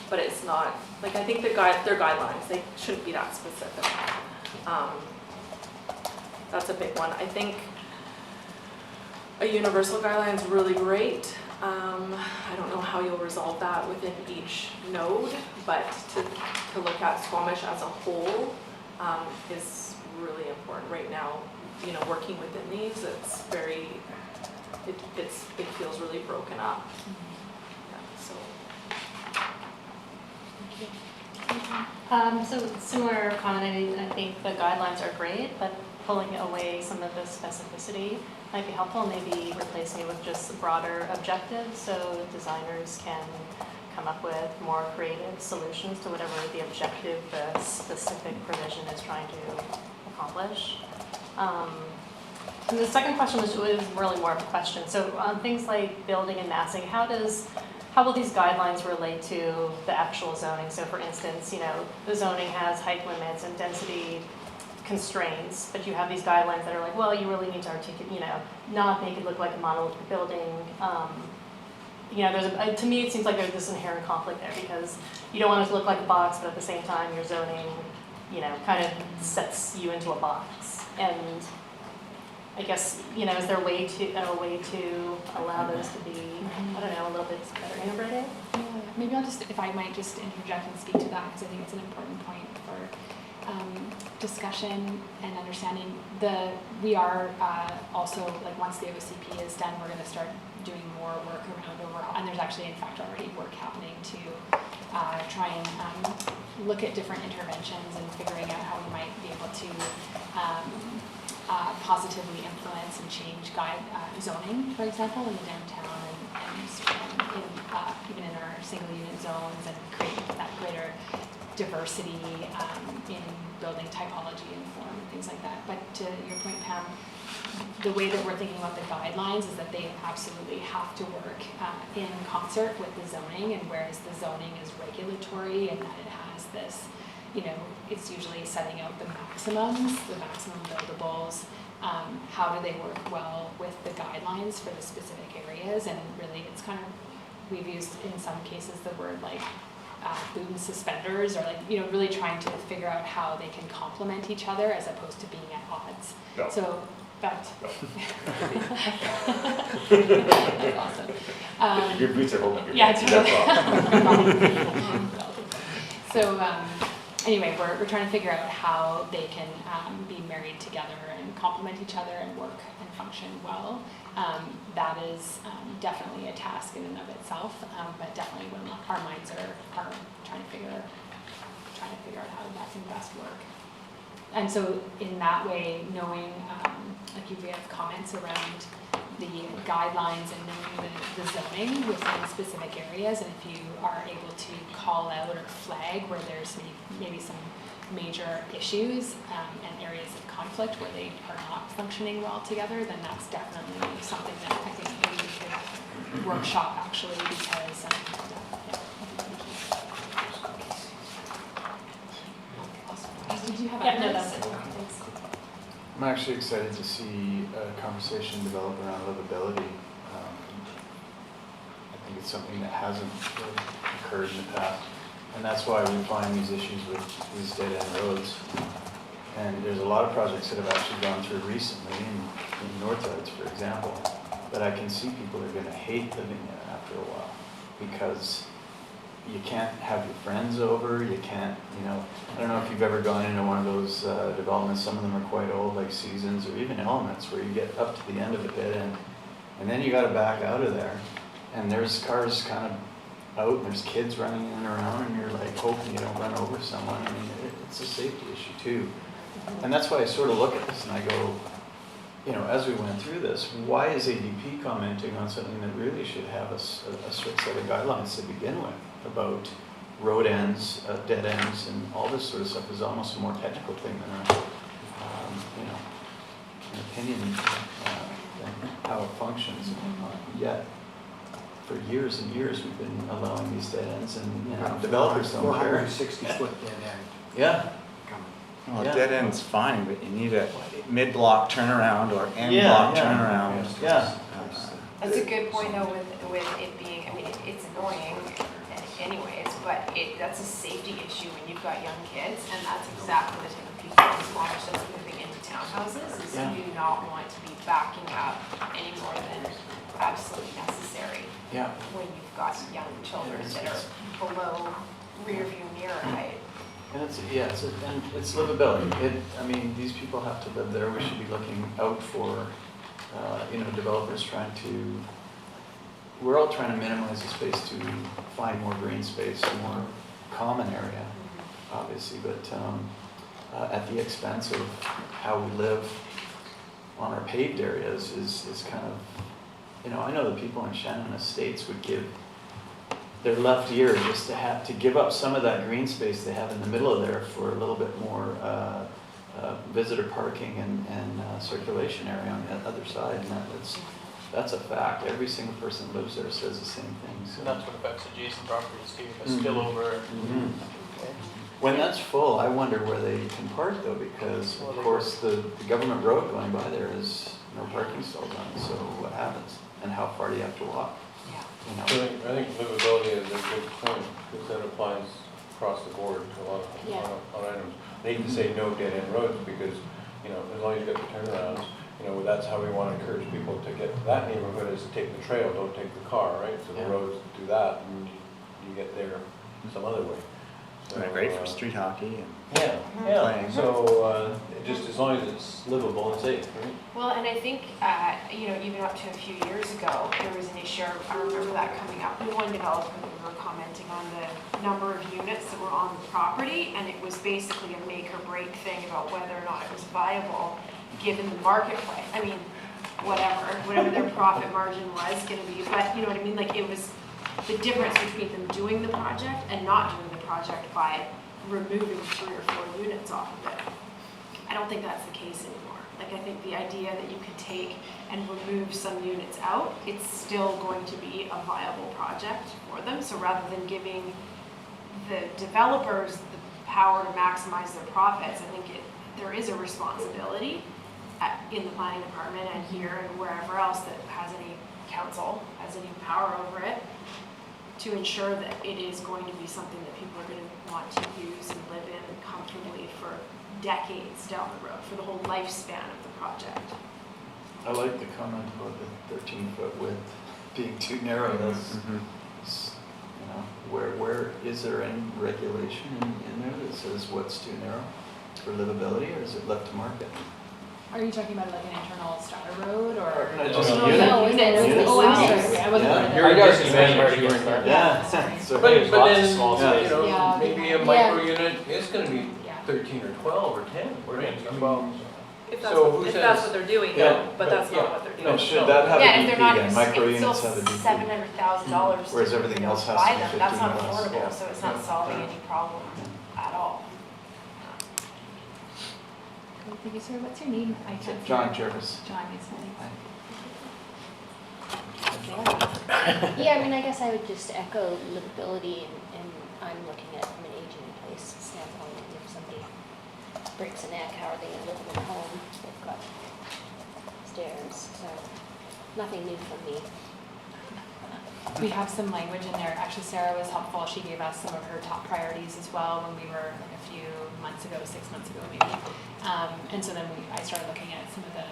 but it's not, like, I think they're guidelines, they shouldn't be that specific. That's a big one. I think a universal guideline is really great. I don't know how you'll resolve that within each node, but to look at Squamish as a whole is really important right now. Working within these, it's very, it feels really broken up. Yeah, so. So similar comment, I think the guidelines are great, but pulling away some of the specificity might be helpful, maybe replacing it with just broader objectives so designers can come up with more creative solutions to whatever the objective the specific provision is trying to accomplish. And the second question was really more of a question. So on things like building and massing, how will these guidelines relate to the actual zoning? So for instance, the zoning has height limits and density constraints, but you have these guidelines that are like, well, you really need to articulate, not make it look like a monolithic building. To me, it seems like there's this inherent conflict there, because you don't want it to look like a box, but at the same time, your zoning, kind of sets you into a box. And I guess, is there a way to allow those to be, I don't know, a little bit better integrated? Yeah, maybe if I might just interject and speak to that, because I think it's an important point for discussion and understanding. We are also, like, once the OCP is done, we're going to start doing more work around overall, and there's actually in fact already work happening to try and look at different interventions and figuring out how we might be able to positively influence and change zoning, for example, in the downtown and even in our single unit zones, and create that greater diversity in building typology and form and things like that. But to your point, Pam, the way that we're thinking about the guidelines is that they absolutely have to work in concert with the zoning, and whereas the zoning is regulatory and that it has this, it's usually setting out the maximum buildables, how do they work well with the guidelines for the specific areas, and really it's kind of, we've used in some cases the word like boot and suspenders, or like, really trying to figure out how they can complement each other as opposed to being at odds. No. So that's awesome. Your boots are holding up your yeah, pants. So anyway, we're trying to figure out how they can be married together and complement each other and work and function well. That is definitely a task in and of itself, but definitely when our minds are trying to figure out how that can best work. And so in that way, knowing, like if we have comments around the guidelines and knowing the zoning within specific areas, and if you are able to call out or flag where there's maybe some major issues and areas of conflict where they are not functioning well together, then that's definitely something that I think maybe we could workshop actually because, yeah, thank you. Did you have Yeah, no, others? that's it. Thanks. I'm actually excited to see a conversation develop around livability. I think it's something that hasn't really occurred in the past. And that's why we find these issues with these dead-end roads. And there's a lot of projects that have actually gone through recently, in Northwoods, for example, that I can see people are gonna hate living there after a while, because you can't have your friends over, you can't, you know, I don't know if you've ever gone into one of those developments, some of them are quite old, like Seasons or even Elements, where you get up to the end of a dead end, and then you gotta back out of there, and there's cars kind of out, and there's kids running in and around, and you're like hoping you don't run over someone. I mean, it's a safety issue too. And that's why I sort of look at this and I go, you know, as we went through this, why is ADP commenting on something that really should have a strict set of guidelines to begin with about road ends, dead ends, and all this sort of stuff is almost a more technical thing than you know, an opinion than how it functions. Yet, for years and years, we've been allowing these dead ends, and you know, developers don't care. 460-foot dead end. Yeah. Well, Yeah. dead end's fine, but you need a mid-block turnaround or end-block turnaround. Yeah. That's a good point though with it being, I mean, it's annoying anyways, but that's a safety issue when you've got young kids, and that's exactly the type of people in Squamish that are moving into townhouses, is you do not want to be backing up any more than absolutely necessary. Yeah. When you've got young children that are below rear view mirror height. And it's livability. I mean, these people have to live there. We should be looking out for, you know, developers trying to. We're all trying to minimize the space to find more green space, more common area, obviously, but at the expense of how we live on our paved areas is kind of, you know, I know the people in Shannon Estates would give their left ear just to give up some of that green space they have in the middle of there for a little bit more visitor parking and circulation area on the other side, and that's a fact. Every single person that lives there says the same thing. So. And that's what affects adjacent properties too, a spillover. When that's full, I wonder where they can park though, because of course the government road going by there is no parking stalls on it, so what happens? And how far do you have to walk? You know? I think livability is a good point, because that applies across the board to a lot of items. I hate to say no dead end roads, because, you know, as long as you get the turnarounds, you know, that's how we want to encourage people to get to that neighborhood, is to take the trail, don't take the car, right? So the roads do that, and you get there some other way. So, Great for street hockey and playing. So just as long as it's livable and safe, right? Well, and I think, you know, even up to a few years ago, there was an issue, I remember that coming up with one developer that we were commenting on the number of units that were on the property, and it was basically a make or break thing about whether or not it was viable given the marketplace. I mean, whatever their profit margin was gonna be, but you know what I mean? Like, it was the difference between them doing the project and not doing the project by removing 3 or 4 units off of it. I don't think that's the case anymore. Like, I think the idea that you could take and remove some units out, it's still going to be a viable project for them. So rather than giving the developers the power to maximize their profits, I think there is a responsibility in the planning department and here and wherever else that has any council, has any power over it, to ensure that it is going to be something that people are going to want to use and live in comfortably for decades down the road, for the whole lifespan of the project. I like the comment about the 13-foot width being too narrow. That's, you know, where is there any regulation in there that says what's too narrow for livability, or is it left to market? Are you talking about like an internal starter road or? No, just Oh, units. no, units. Oh, I'm sorry. Okay, I wasn't aware of that. You're just imagining. Yeah. But then, you know, Yeah. maybe a micro unit is going to be 13 or 12 or 10, right? If that's what they're doing, no, but that's not what they're doing. No, should that have Yeah, a if they're DP not, then? Micro it's still units have a DP. $700,000 Whereas to, everything you know, else has buy to be them. That's not 15 less. affordable, Yeah. so it's not solving any problem at all. Thank you, sir. What's your name? I can't see John it. Jervis. John, yes, thanks. Yeah, I mean, I guess I would just echo livability, and I'm looking at it from an aging in place standpoint. If somebody breaks a neck, how are they gonna live in a home? They've got stairs, so nothing new from me. We have some language in there. Actually, Sarah was helpful. She gave us some of her top priorities as well when we were like a few months ago, 6 months ago maybe. And so then I started looking at some of the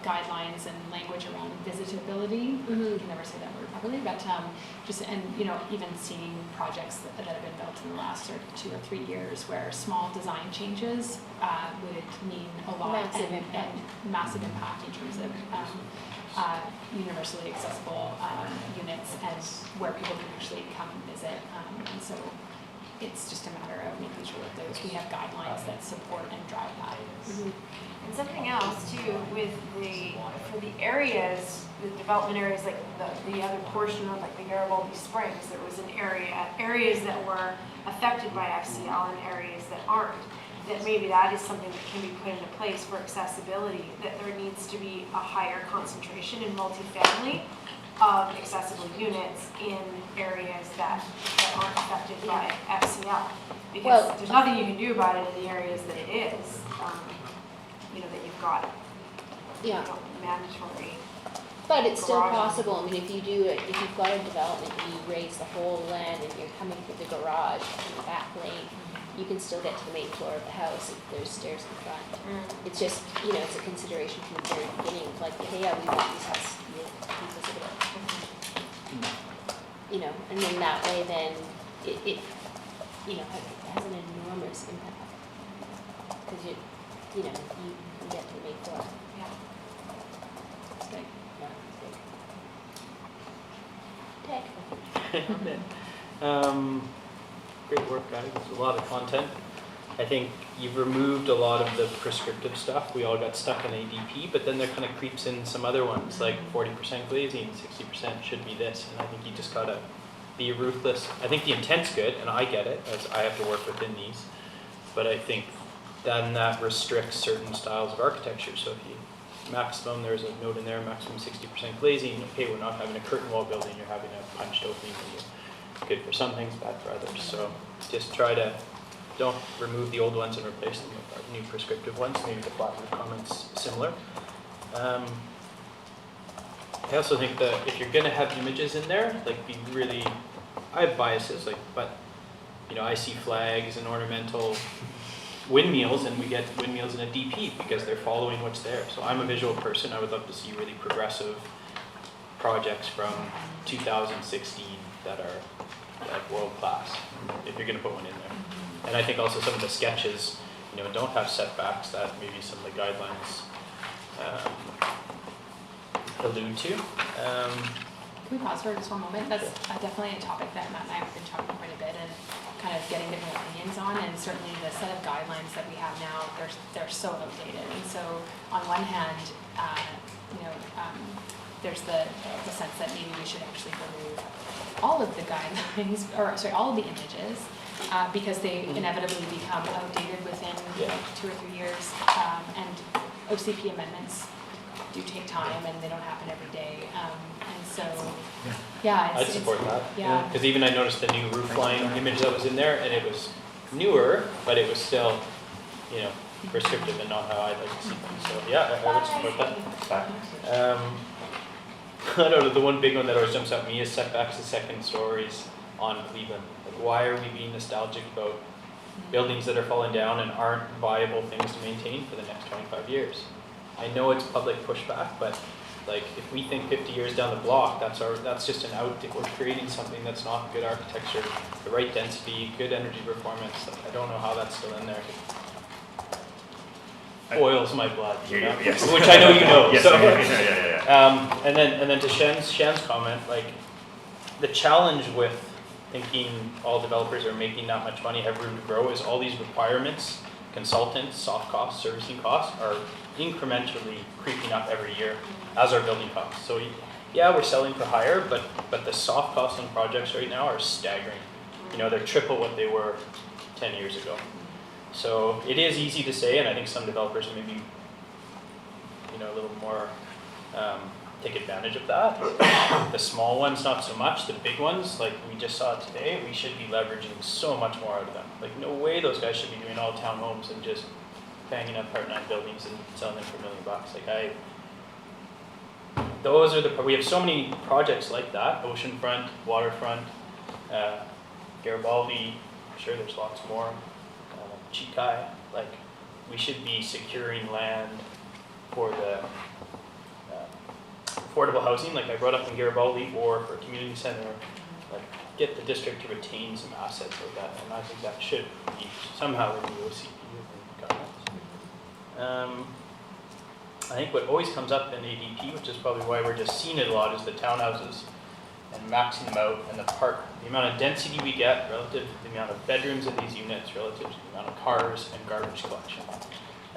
guidelines and language around visitability. We can never say that word properly, but just, and you know, even seeing projects that have been built in the last 2 or 3 years where small design changes would mean a lot Massive and impact. massive impact in terms of universally accessible units and where people can actually come and visit. And so it's just a matter of making sure that we have guidelines that support and drive that. And something else too, for the areas, the development areas, like the other portion of like the Garibaldi Springs, there was areas that were affected by FCL and areas that aren't. That maybe that is something that can be put into place for accessibility, that there needs to be a higher concentration in multifamily of accessible units in areas that aren't affected by FCL. Because there's nothing you can do about it in the areas that it is, that you've got mandatory. But it's still garage. possible. I mean, if you've got a development, and you raise the whole land and you're coming through the garage in the back lane, you can still get to the main floor of the house if there's stairs in front. It's just, it's a consideration from the very beginning, like, hey, yeah, we want these houses to be visible. And then that way then it has an enormous impact. Because you get to the main floor. It's big. Yeah, it's big. Tech. Great work, guys. There's a lot of content. I think you've removed a lot of the prescriptive stuff. We all got stuck in ADP, but then there kind of creeps in some other ones, like 40% glazing, 60% should be this. And I think you just gotta be ruthless. I think the intent's good, and I get it, as I have to work within these. But I think then that restricts certain styles of architecture. So if you maximum, there's a note in there, maximum 60% glazing. Okay, we're not having a curtain wall building, you're having a punched opening window. Good for some things, bad for others. So just don't remove the old ones and replace them with new prescriptive ones. Maybe the flat roof comment's similar. I also think that if you're gonna have images in there, I have biases, but I see flags and ornamental windmills, and we get windmills in a DP because they're following what's there. So I'm a visual person. I would love to see really progressive projects from 2016 that are like world class, if you're going to put one in there. And I think also some of the sketches, don't have setbacks that maybe some of the guidelines allude to. Can we pause for just one moment? That's definitely a topic that Matt and I have been talking quite a bit and kind of getting different opinions on, and certainly the set of guidelines that we have now, they're so outdated. And so on one hand, there's the sense that maybe we should actually remove all of the guidelines, all of the images, because they inevitably become outdated within 2 or 3 years, and OCP amendments do take time and they don't happen every day, and so I'd support that. Yeah, because even I noticed the new roof line image that was in there, and it was newer, but it was still prescriptive and not how I'd like to see them. So I would support that. I don't know, the one big one that always jumps out at me is setbacks to second stories on Cleveland. Like, why are we being nostalgic about buildings that are falling down and aren't viable things to maintain for the next 25 years? I know it's public pushback, but if we think 50 years down the block, that's just an out. If we're creating something that's not good architecture, the right density, good energy performance, I don't know how that's still in there. Boils my blood, Yes. Which I know you know. Yes, So, yeah. And then to Shen's comment, the challenge with thinking all developers are making that much money, have room to grow, is all these requirements, consultants, soft costs, servicing costs are incrementally creeping up every year, as are building costs. So we're selling for higher, but the soft costs on projects right now are staggering. They're triple what they were 10 years ago. So it is easy to say, and I think some developers are maybe, a little more take advantage of that. The small ones, not so much. The big ones, like we just saw today, we should be leveraging so much more out of them. Like no way those guys should be doing all townhomes and just banging up Part 9 buildings and selling them for $1 million. Like those are we have so many projects like that, oceanfront, waterfront, Garibaldi, I'm sure there's lots more, Chikai, like we should be securing land for the affordable housing, like I brought up in Garibaldi, or for a community center, like get the district to retain some assets like that, and I think that should be somehow in the OCP guidelines. I think what always comes up in ADP, which is probably why we're just seeing it a lot, is the townhouses and maxing them out, and the amount of density we get relative to the amount of bedrooms of these units, relative to the amount of cars and garbage collection.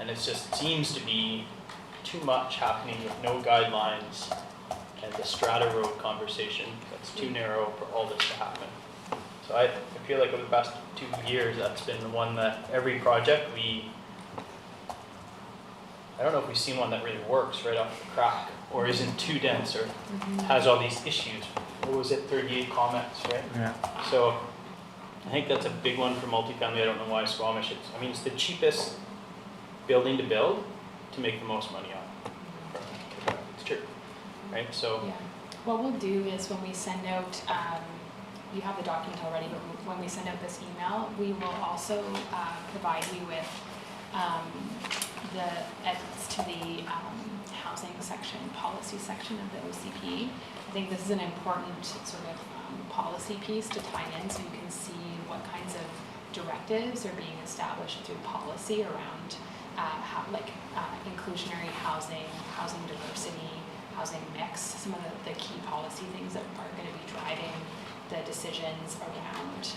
And it just seems to be too much happening with no guidelines, and the Strata Road conversation that's too narrow for all this to happen. So I feel like over the past 2 years, that's been the one that every project I don't know if we've seen one that really works right off the crack, or isn't too dense, or has all these issues. What was it, 38 comments, right? Yeah. So I think that's a big one for multifamily. I don't know why Squamish is. I mean, it's the cheapest building to build to make the most money on. It's true, right? So Yeah. What we'll do is when we send out, you have the document already, but when we send out this email, we will also provide you with the edits to the housing section, policy section of the OCP. I think this is an important sort of policy piece to tie in, so you can see what kinds of directives are being established through policy around inclusionary housing, housing diversity, housing mix, some of the key policy things that are going to be driving the decisions around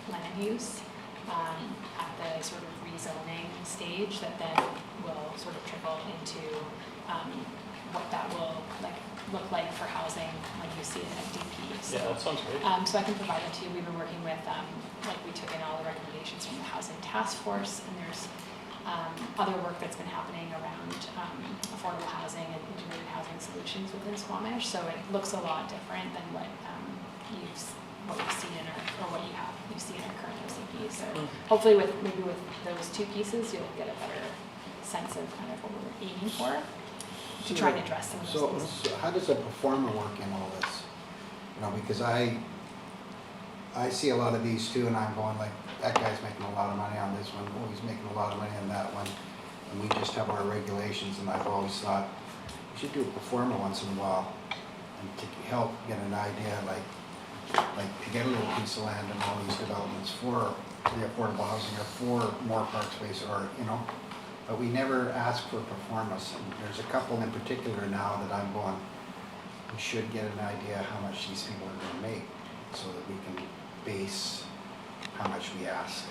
land use at the sort of rezoning stage that then will sort of trickle into what that will look like for housing when you see it at DP. So, yeah, that sounds great. so I can provide that to you. We've been working with, we took in all the recommendations from the Housing Task Force, and there's other work that's been happening around affordable housing and integrated housing solutions within Squamish. So it looks a lot different than what you've seen in what you see in our current OCP. So hopefully with those two pieces, you'll get a better sense of kind of what we're aiming for to try and address some of those things. So how does a performer work in all this? Because I see a lot of these too, and I'm going like, that guy's making a lot of money on this one, oh, he's making a lot of money on that one. And we just have our regulations, and I've always thought we should do a performer once in a while and to help get an idea, like to get a little piece of land in all these developments for the affordable housing or for more park space, or but we never ask for performance. And there's a couple in particular now that I'm going, we should get an idea how much these people are going to make, so that we can base how much we ask.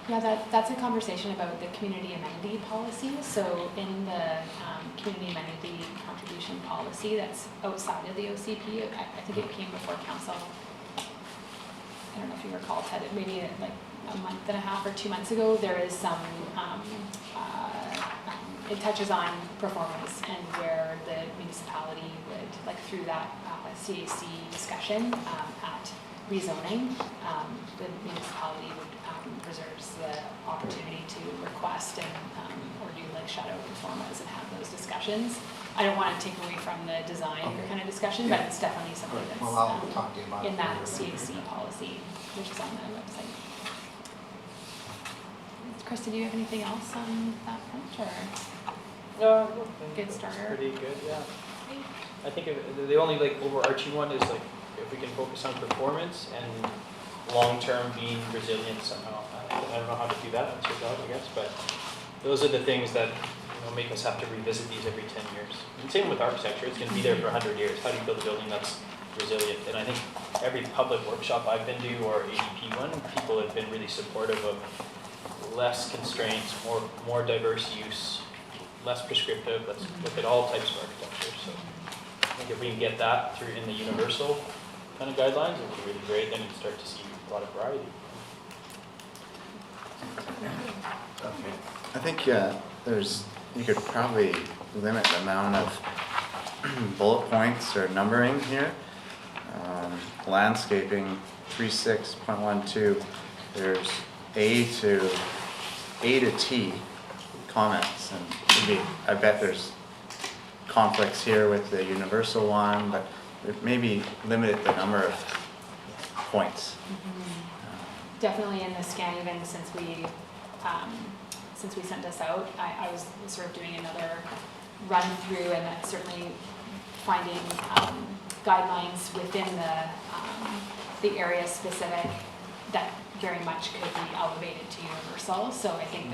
Yeah, that's a conversation about the community amenity policy. So in the community amenity contribution policy that's outside of the OCP, I think it came before council. I don't know if you recall, Ted, maybe like a month and a half or 2 months ago, there is some, it touches on performance and where the municipality would, like through that CAC discussion at rezoning, the municipality would reserves the opportunity to request and or do like shadow performance and have those discussions. I don't want to take away from the design kind of discussion, but it's definitely something that's I'll talk to you about in that CAC policy, which is on the website. Krista, do you have anything else on that front, or? No, good starter. Pretty good, yeah. I think the only overarching one is if we can focus on performance and long-term being resilient somehow. I don't know how to do that, that's your job, I guess, but those are the things that make us have to revisit these every 10 years. And same with architecture, it's going to be there for 100 years. How do you build a building that's resilient? And I think every public workshop I've been to, or ADP one, people have been really supportive of less constraints, more diverse use, less prescriptive. Let's look at all types of architecture. So I think if we can get that through in the universal kind of guidelines, it would be really great. Then you start to see a lot of variety. Okay. I think you could probably limit the amount of bullet points or numbering here. Landscaping 36.12, there's A to T comments, and maybe, I bet there's conflicts here with the universal one, but maybe limited the number of points. Definitely in the scan, even since we sent this out, I was sort of doing another run through, and that's certainly finding guidelines within the area specific that very much could be elevated to universal. So I think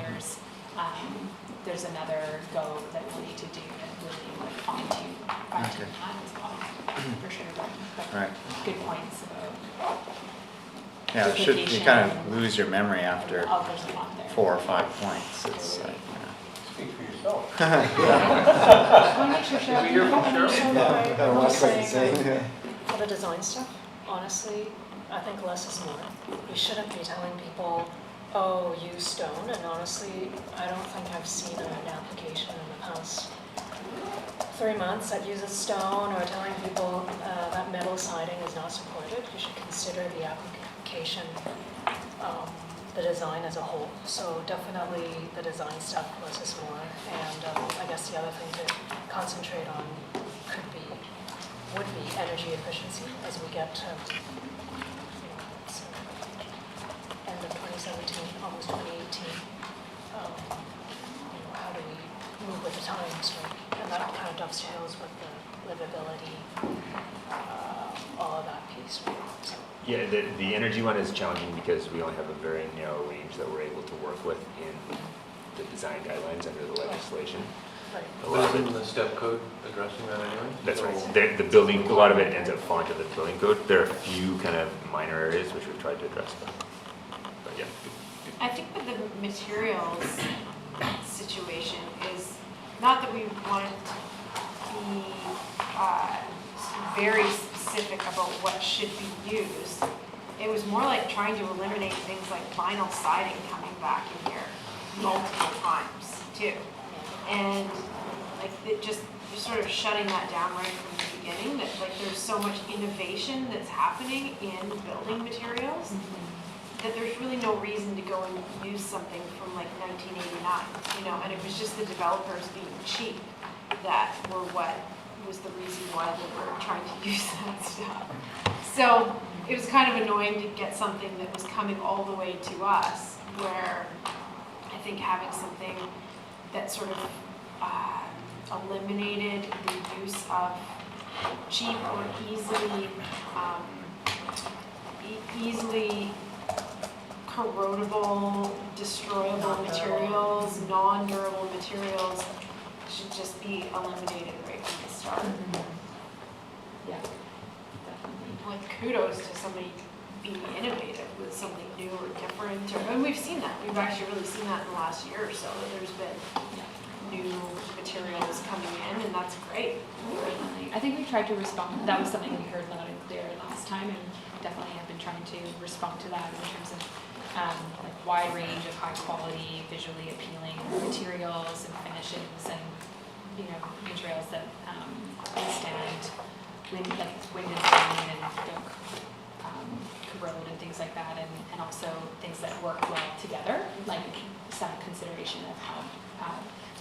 there's another go that we'll need to do to really like fine tune that as well, for sure. But Right. good points about. Yeah, it should, you kind of lose your memory after Oh, there's a lot there. 4 or 5 points. It's like, Speak for yourself. I want to make sure Did we hear from Cheryl? For the design stuff, honestly, I think less is more. You shouldn't be telling people, oh, use stone, and honestly, I don't think I've seen an application in the past 3 months that uses stone, or telling people that metal siding is not supported. You should consider the application, the design as a whole. So definitely the design stuff, less is more. And I guess the other thing to concentrate on would be energy efficiency as we get to it's, end of 2017, almost 2018. How do we move with the times, right? And that kind of dovetails with the livability, all of that piece, right? So. Yeah, the energy one is challenging because we only have a very narrow range that we're able to work with in the design guidelines under the legislation. Right. But isn't the step code addressing that anyway? That's right. The building, a lot of it ends up falling to the building code. There are a few kind of minor areas which we've tried to address, but yeah. I think with the materials situation is not that we wanted to be very specific about what should be used. It was more like trying to eliminate things like vinyl siding coming back in here multiple times too. And like it just, you're sort of shutting that down right from the beginning, that like there's so much innovation that's happening in building materials that there's really no reason to go and use something from like 1989, you know, and it was just the developers being cheap that were what was the reason why they were trying to use that stuff. So it was kind of annoying to get something that was coming all the way to us, where I think having something that sort of eliminated the use of cheap or easily corrodable, destroyable materials, non-durable materials should just be eliminated right from the start. Yeah, Like kudos to somebody being innovative with something new or different, and we've seen that. We've actually really seen that in the last year or so, that there's been new materials coming in, and that's great. I think we tried to respond. That was something we heard loud and clear last time, and definitely have been trying to respond to that in terms of like wide range of high quality, visually appealing materials and finishes, and materials that withstand wind and rain and don't corrode and things like that, and also things that work well together, like some consideration of how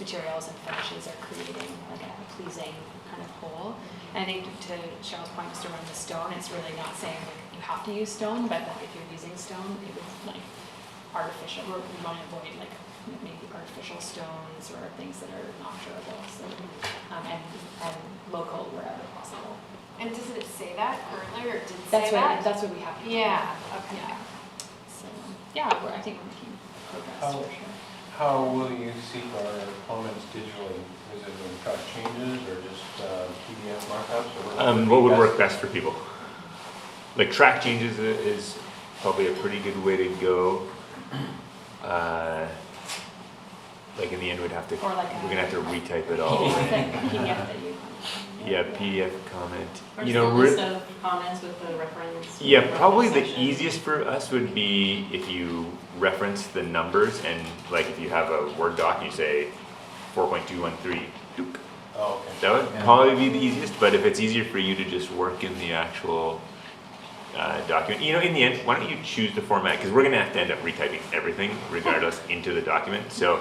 materials and finishes are creating like a pleasing kind of whole. And I think to Cheryl's point, just around the stone, it's really not saying like you have to use stone, but like if you're using stone, it was like artificial, or we want to avoid like maybe artificial stones or things that are not durable, so and local wherever possible. And doesn't it say that currently, or did it That's say that? That's what we have. Yeah, okay. Yeah. So, yeah, I think we're making progress for sure. How will you seek our comments digitally? Is it going to track changes or just PDF markups? Or What would work best for people? Like track changes is probably a pretty good way to go. Like in the end, we're gonna have to retype it all. PDF that you. Yeah, PDF comment. Or just a list of comments with the reference. Yeah, probably the easiest for us would be if you reference the numbers, and like if you have a Word doc and you say 4.213, Oh, okay. That would probably be the easiest, but if it's easier for you to just work in the actual document, you know, in the end, why don't you choose the format? Because we're gonna have to end up retyping everything regardless into the document. So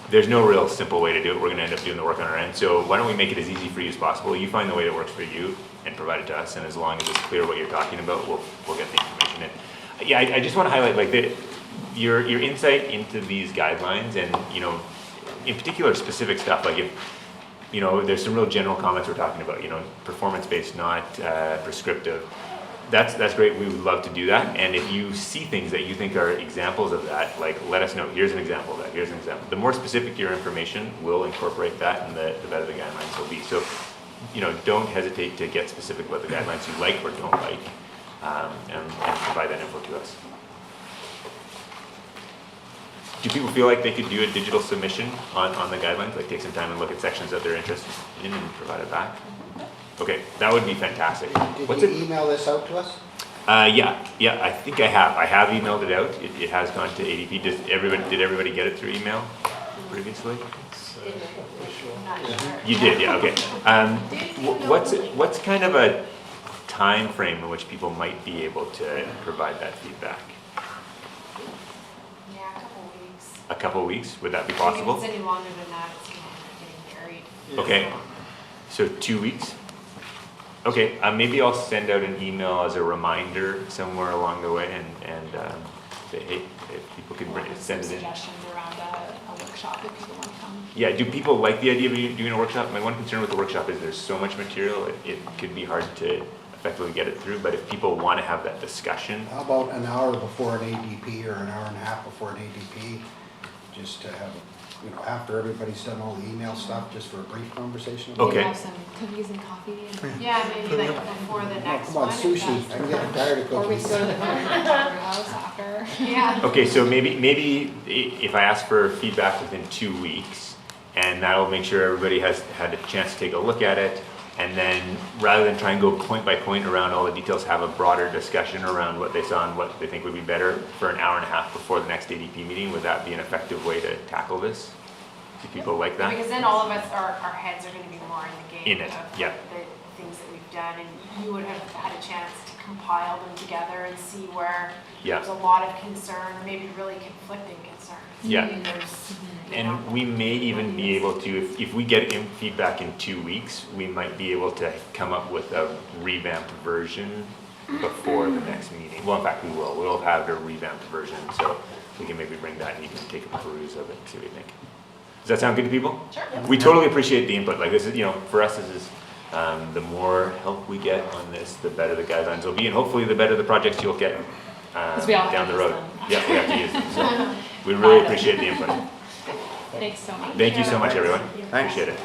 there's no real simple way to do it. We're gonna end up doing the work on our end. So why don't we make it as easy for you as possible? You find the way that works for you and provide it to us. And as long as it's clear what you're talking about, we'll get the information in. Yeah, I just wanna highlight like your insight into these guidelines and, you know, in particular specific stuff, like if, you know, there's some real general comments we're talking about, you know, performance-based, not prescriptive. That's great, we would love to do that, and if you see things that you think are examples of that, like, let us know, here's an example of that, here's an example. The more specific your information, we'll incorporate that, and the better the guidelines will be. So, you know, don't hesitate to get specific about the guidelines you like or don't like, and provide that info to us. Do people feel like they could do a digital submission on the guidelines, like take some time and look at sections that they're interested in and provide it back? Okay, that would be fantastic. Did you email this out to us? Yeah, I think I have. I have emailed it out. It has gone to ADP. Did everybody get it through email previously? You did, yeah, okay. What's kind of a time frame in which people might be able to provide that feedback? Yeah, a couple weeks. A couple of weeks, would that be possible? If it's any longer than that, it's gonna end up getting buried. Okay, so 2 weeks? Okay, maybe I'll send out an email as a reminder somewhere along the way and say, hey, if people can send it in. Suggestions around a workshop if people want to come. Yeah, do people like the idea of doing a workshop? My one concern with the workshop is there's so much material, it could be hard to effectively get it through, but if people want to have that discussion. How about an hour before an ADP or an hour and a half before an ADP? Just to have, you know, after everybody's done all the email stuff, just for a brief conversation. Okay. Have some cookies and coffee. Yeah, maybe like before the next Come on, one. sushi, I'm getting tired of Or we can cookies. go to the house after. Yeah. Okay, so maybe if I ask for feedback within 2 weeks, and that'll make sure everybody has had a chance to take a look at it, and then rather than try and go point by point around all the details, have a broader discussion around what they saw and what they think would be better for an hour and a half before the next ADP meeting. Would that be an effective way to tackle this? Do people like that? Because then all of us, our heads are gonna be more in the game. In it, of yeah. The things that we've done, and you would have had a chance to compile them together and see where Yeah. there's a lot of concern, or maybe really conflicting concerns. Yeah. And there's, you know, And we may even be able to, if we get feedback in 2 weeks, we might be able to come up with a revamped version before the next meeting. Well, in fact, we will. We'll have a revamped version, so we can maybe bring that and you can take a peruse of it and see what you think. Does that sound good to people? Sure. We totally appreciate the input. Like this is, you know, for us, this is, the more help we get on this, the better the guidelines will be, and hopefully the better the projects you'll get we all down have the to use road. them. Yeah, we have to use them. So we really appreciate the input. Thanks so much. Thank you so much, everyone. Appreciate it.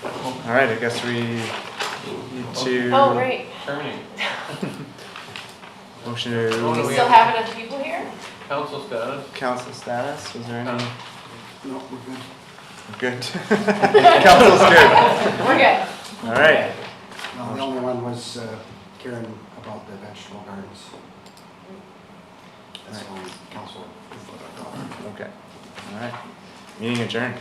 All right, I guess we need to. Oh, right. Motion Do to we still have enough people here? Council status? council status, was there any? No, we're good. Good. Council's good. We're good. All right. No, the only one was Karen about the vegetable gardens. That's the only council input I got. Okay. All right. Meeting adjourned.